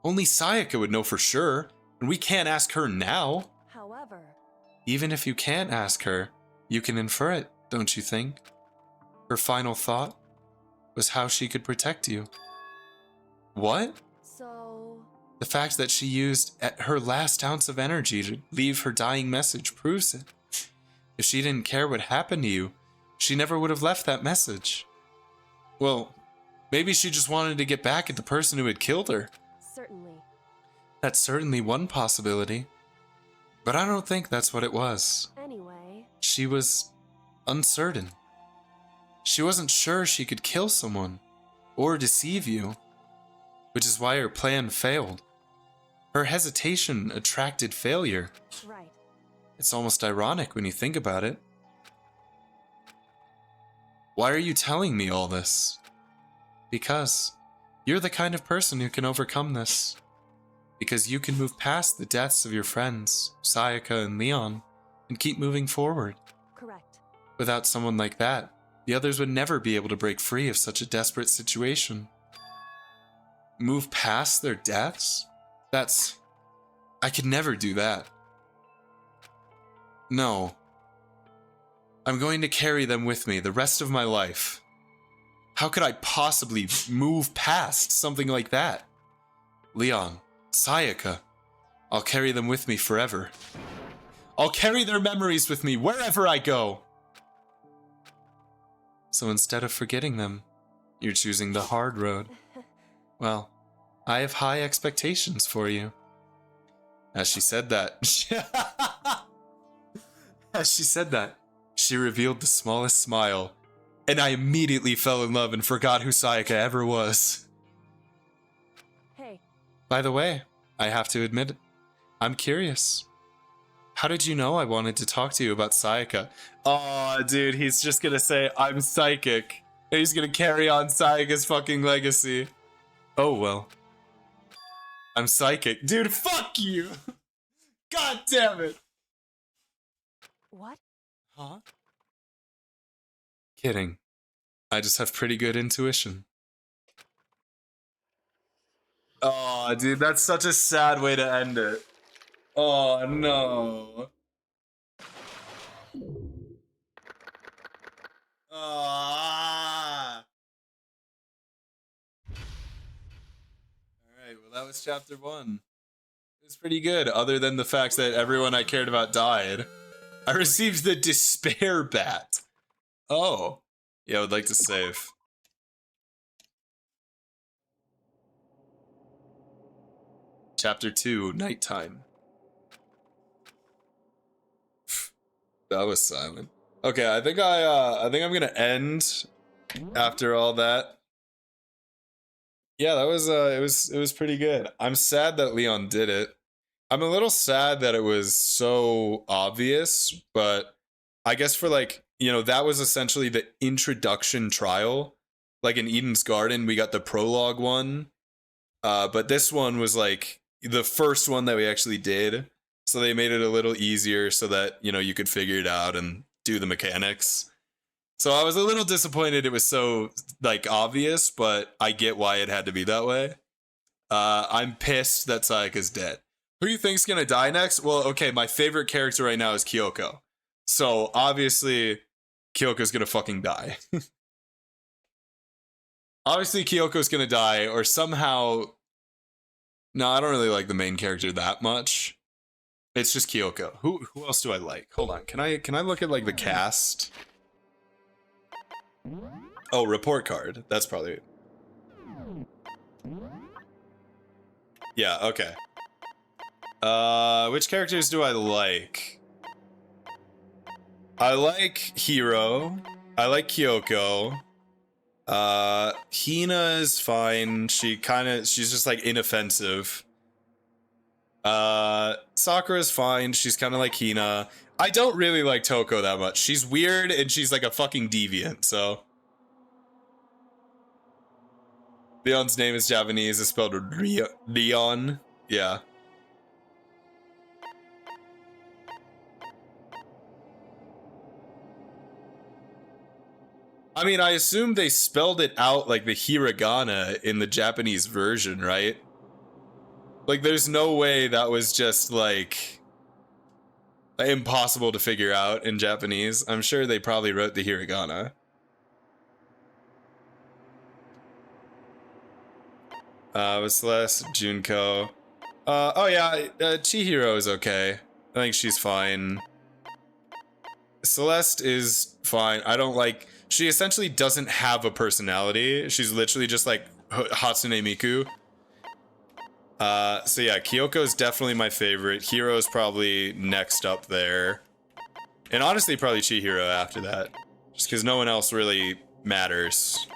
Speaker 1: Only Sayaka would know for sure, and we can't ask her now.
Speaker 11: However,
Speaker 1: even if you can't ask her, you can infer it, don't you think? Her final thought was how she could protect you. What?
Speaker 11: so...
Speaker 1: The fact that she used her last ounce of energy to leave her dying message proves it. If she didn't care what happened to you, she never would have left that message. Well, maybe she just wanted to get back at the person who had killed her.
Speaker 11: Certainly.
Speaker 1: That's certainly one possibility. But I don't think that's what it was.
Speaker 11: Anyway...
Speaker 1: She was uncertain. She wasn't sure she could kill someone or deceive you, which is why her plan failed. Her hesitation attracted failure.
Speaker 11: Right.
Speaker 1: It's almost ironic when you think about it. Why are you telling me all this? Because you're the kind of person who can overcome this. Because you can move past the deaths of your friends, Sayaka and Leon, and keep moving forward.
Speaker 11: Correct.
Speaker 1: Without someone like that, the others would never be able to break free of such a desperate situation. Move past their deaths? I could never do that. No. I'm going to carry them with me the rest of my life. How could I possibly move past something like that? Leon, Sayaka, I'll carry them with me forever. I'll carry their memories with me wherever I go. So instead of forgetting them, you're choosing the hard road. Well, I have high expectations for you. As she said that, she revealed the smallest smile, and I immediately fell in love and forgot who Sayaka ever was.
Speaker 11: Hey.
Speaker 1: By the way, I have to admit, I'm curious. How did you know I wanted to talk to you about Sayaka? Aw, dude, he's just gonna say, I'm psychic. And he's gonna carry on Sayaka's fucking legacy. Oh, well. I'm psychic. Dude, fuck you! God damn it!
Speaker 11: What?
Speaker 1: Huh? Kidding. I just have pretty good intuition. Oh, dude, that's such a sad way to end it. Oh, no. Ah. Alright, well, that was chapter 1. It was pretty good, other than the fact that everyone I cared about died. I received the Despair Bat. Oh. Yeah, I would like to save. Chapter 2, Nighttime. That was silent. Okay, I think I'm gonna end after all that. Yeah, that was it was pretty good. I'm sad that Leon did it. I'm a little sad that it was so obvious, but I guess for like, you know, that was essentially the introduction trial. Like in Eden's Garden, we got the prologue one. But this one was like the first one that we actually did. So they made it a little easier so that, you know, you could figure it out and do the mechanics. So I was a little disappointed it was so, like, obvious, but I get why it had to be that way. I'm pissed that Sayaka's dead. Who do you think's gonna die next? Well, okay, my favorite character right now is Kyoko. So, obviously, Kyoko's gonna fucking die. Obviously, Kyoko's gonna die, or somehow... No, I don't really like the main character that much. It's just Kyoko. Who else do I like? Hold on, can I look at, like, the cast? Oh, report card. That's probably... Yeah, okay. Which characters do I like? I like Hiro. I like Kyoko. Hina is fine. She's just like inoffensive. Sakura's fine. She's kind of like Hina. I don't really like Toko that much. She's weird and she's like a fucking deviant, so. Leon's name is Japanese. It's spelled Leon. Yeah. I mean, I assume they spelled it out like the hiragana in the Japanese version, right? Like, there's no way that was just, like, impossible to figure out in Japanese. I'm sure they probably wrote the hiragana. Celeste, Junko. Oh yeah, Chihiro is okay. I think she's fine. Celeste is fine. I don't like... She essentially doesn't have a personality. She's literally just like Hatsune Miku. So yeah, Kyoko is definitely my favorite. Hiro's probably next up there. And honestly, probably Chihiro after that. Just because no one else really matters.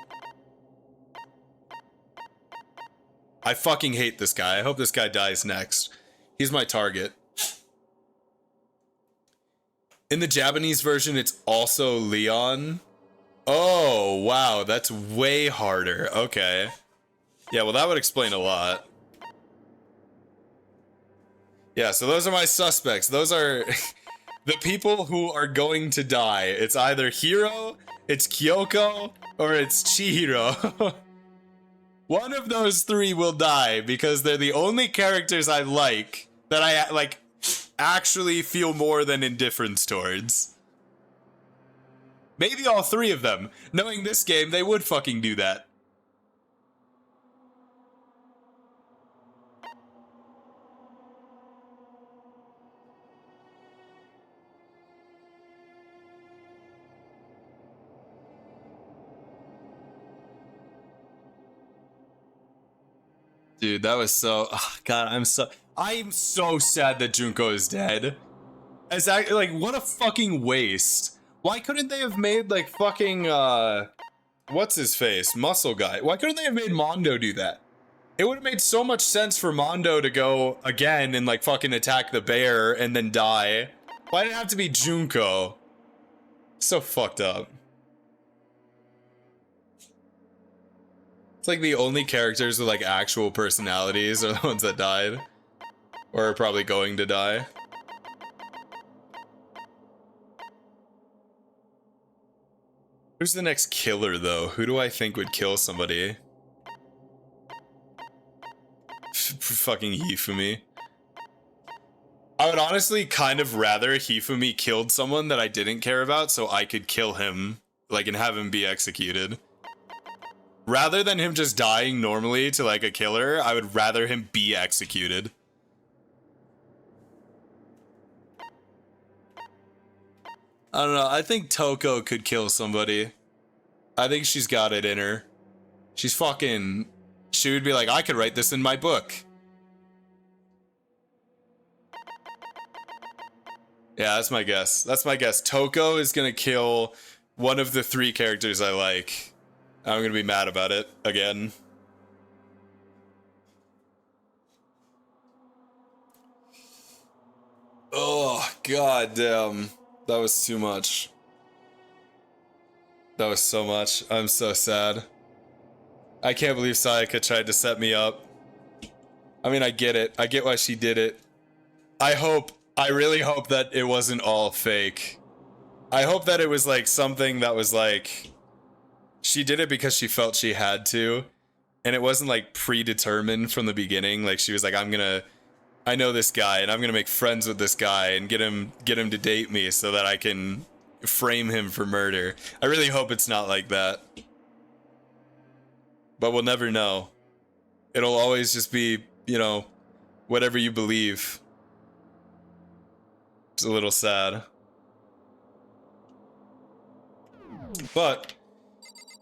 Speaker 1: I fucking hate this guy. I hope this guy dies next. He's my target. In the Japanese version, it's also Leon. Oh, wow. That's way harder. Okay. Yeah, well, that would explain a lot. Yeah, so those are my suspects. Those are the people who are going to die. It's either Hiro, it's Kyoko, or it's Chihiro. One of those three will die because they're the only characters I like that I, like, actually feel more than indifference towards. Maybe all three of them. Knowing this game, they would fucking do that. Dude, that was so... Oh, God, I'm so sad that Junko is dead. It's like, what a fucking waste. Why couldn't they have made, like, fucking, what's his face? Muscle guy. Why couldn't they have made Mondo do that? It would have made so much sense for Mondo to go again and, like, fucking attack the bear and then die. Why did it have to be Junko? So fucked up. It's like the only characters with, like, actual personalities are the ones that died. Or are probably going to die. Who's the next killer, though? Who do I think would kill somebody? Fucking Hifumi. I would honestly kind of rather Hifumi killed someone that I didn't care about so I could kill him, like, and have him be executed. Rather than him just dying normally to, like, a killer, I would rather him be executed. I don't know, I think Toko could kill somebody. I think she's got it in her. She's fucking... She would be like, I could write this in my book. Yeah, that's my guess. That's my guess. Toko is gonna kill one of the three characters I like. I'm gonna be mad about it again. Oh, god damn. That was too much. That was so much. I'm so sad. I can't believe Sayaka tried to set me up. I mean, I get it. I get why she did it. I really hope that it wasn't all fake. I hope that it was like something that was like... She did it because she felt she had to. And it wasn't like predetermined from the beginning. Like she was like, I know this guy and I'm gonna make friends with this guy and get him to date me so that I can frame him for murder. I really hope it's not like that. But we'll never know. It'll always just be, you know, whatever you believe. It's a little sad. But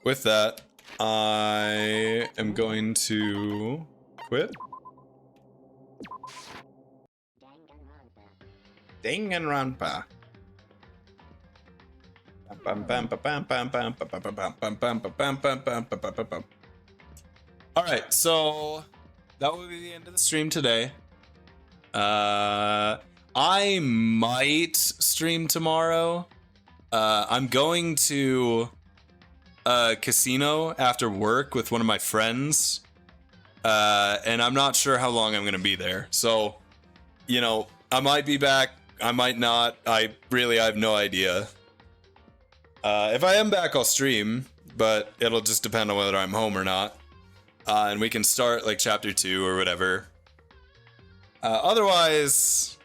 Speaker 1: with that, I am going to quit. Danganronpa. Alright, so that will be the end of the stream today. I might stream tomorrow. I'm going to a casino after work with one of my friends. And I'm not sure how long I'm going to be there. So, you know, I might be back. I might not. I have no idea. If I am back, I'll stream, but it'll just depend on whether I'm home or not. And we can start like chapter 2 or whatever. Otherwise,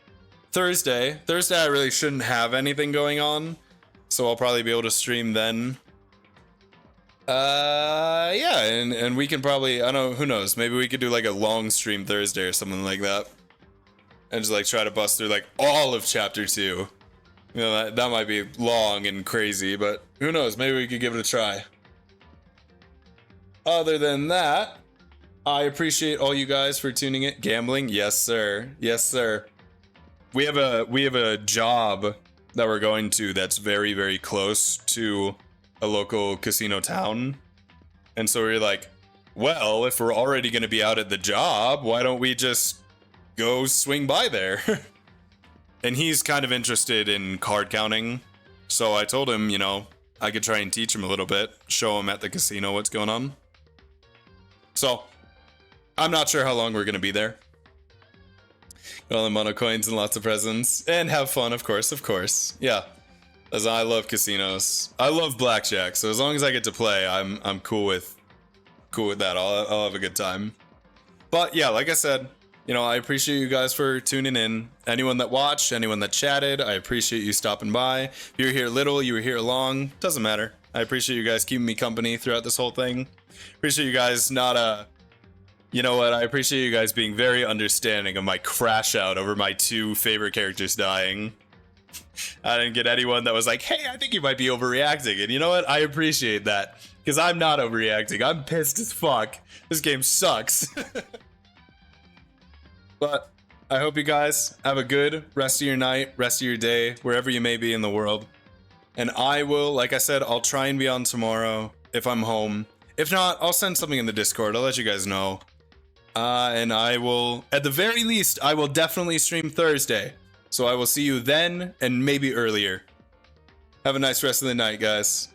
Speaker 1: Thursday I really shouldn't have anything going on, so I'll probably be able to stream then. Yeah, and we can probably, I don't know, who knows, maybe we could do like a long stream Thursday or something like that. And just like try to bust through like all of chapter 2. You know, that might be long and crazy, but who knows, maybe we could give it a try. Other than that, I appreciate all you guys for tuning in. Gambling? Yes, sir. Yes, sir. We have a job that we're going to that's very, very close to a local casino town. And so we're like, well, if we're already going to be out at the job, why don't we just go swing by there? And he's kind of interested in card counting. So I told him, you know, I could try and teach him a little bit, show him at the casino what's going on. So I'm not sure how long we're going to be there. All the mono coins and lots of presents. And have fun, of course. Yeah. As I love casinos. I love blackjack, so as long as I get to play, I'm cool with that. I'll have a good time. But yeah, like I said, you know, I appreciate you guys for tuning in. Anyone that watched, anyone that chatted, I appreciate you stopping by. If you're here little, you were here long, doesn't matter. I appreciate you guys keeping me company throughout this whole thing. Appreciate you guys not you know what, I appreciate you guys being very understanding of my crash out over my 2 favorite characters dying. I didn't get anyone that was like, hey, I think you might be overreacting. And you know what? I appreciate that. Because I'm not overreacting. I'm pissed as fuck. This game sucks. But I hope you guys have a good rest of your night, rest of your day, wherever you may be in the world. And I will, like I said, I'll try and be on tomorrow if I'm home. If not, I'll send something in the Discord. I'll let you guys know. And I will, at the very least, I will definitely stream Thursday. So I will see you then and maybe earlier. Have a nice rest of the night, guys.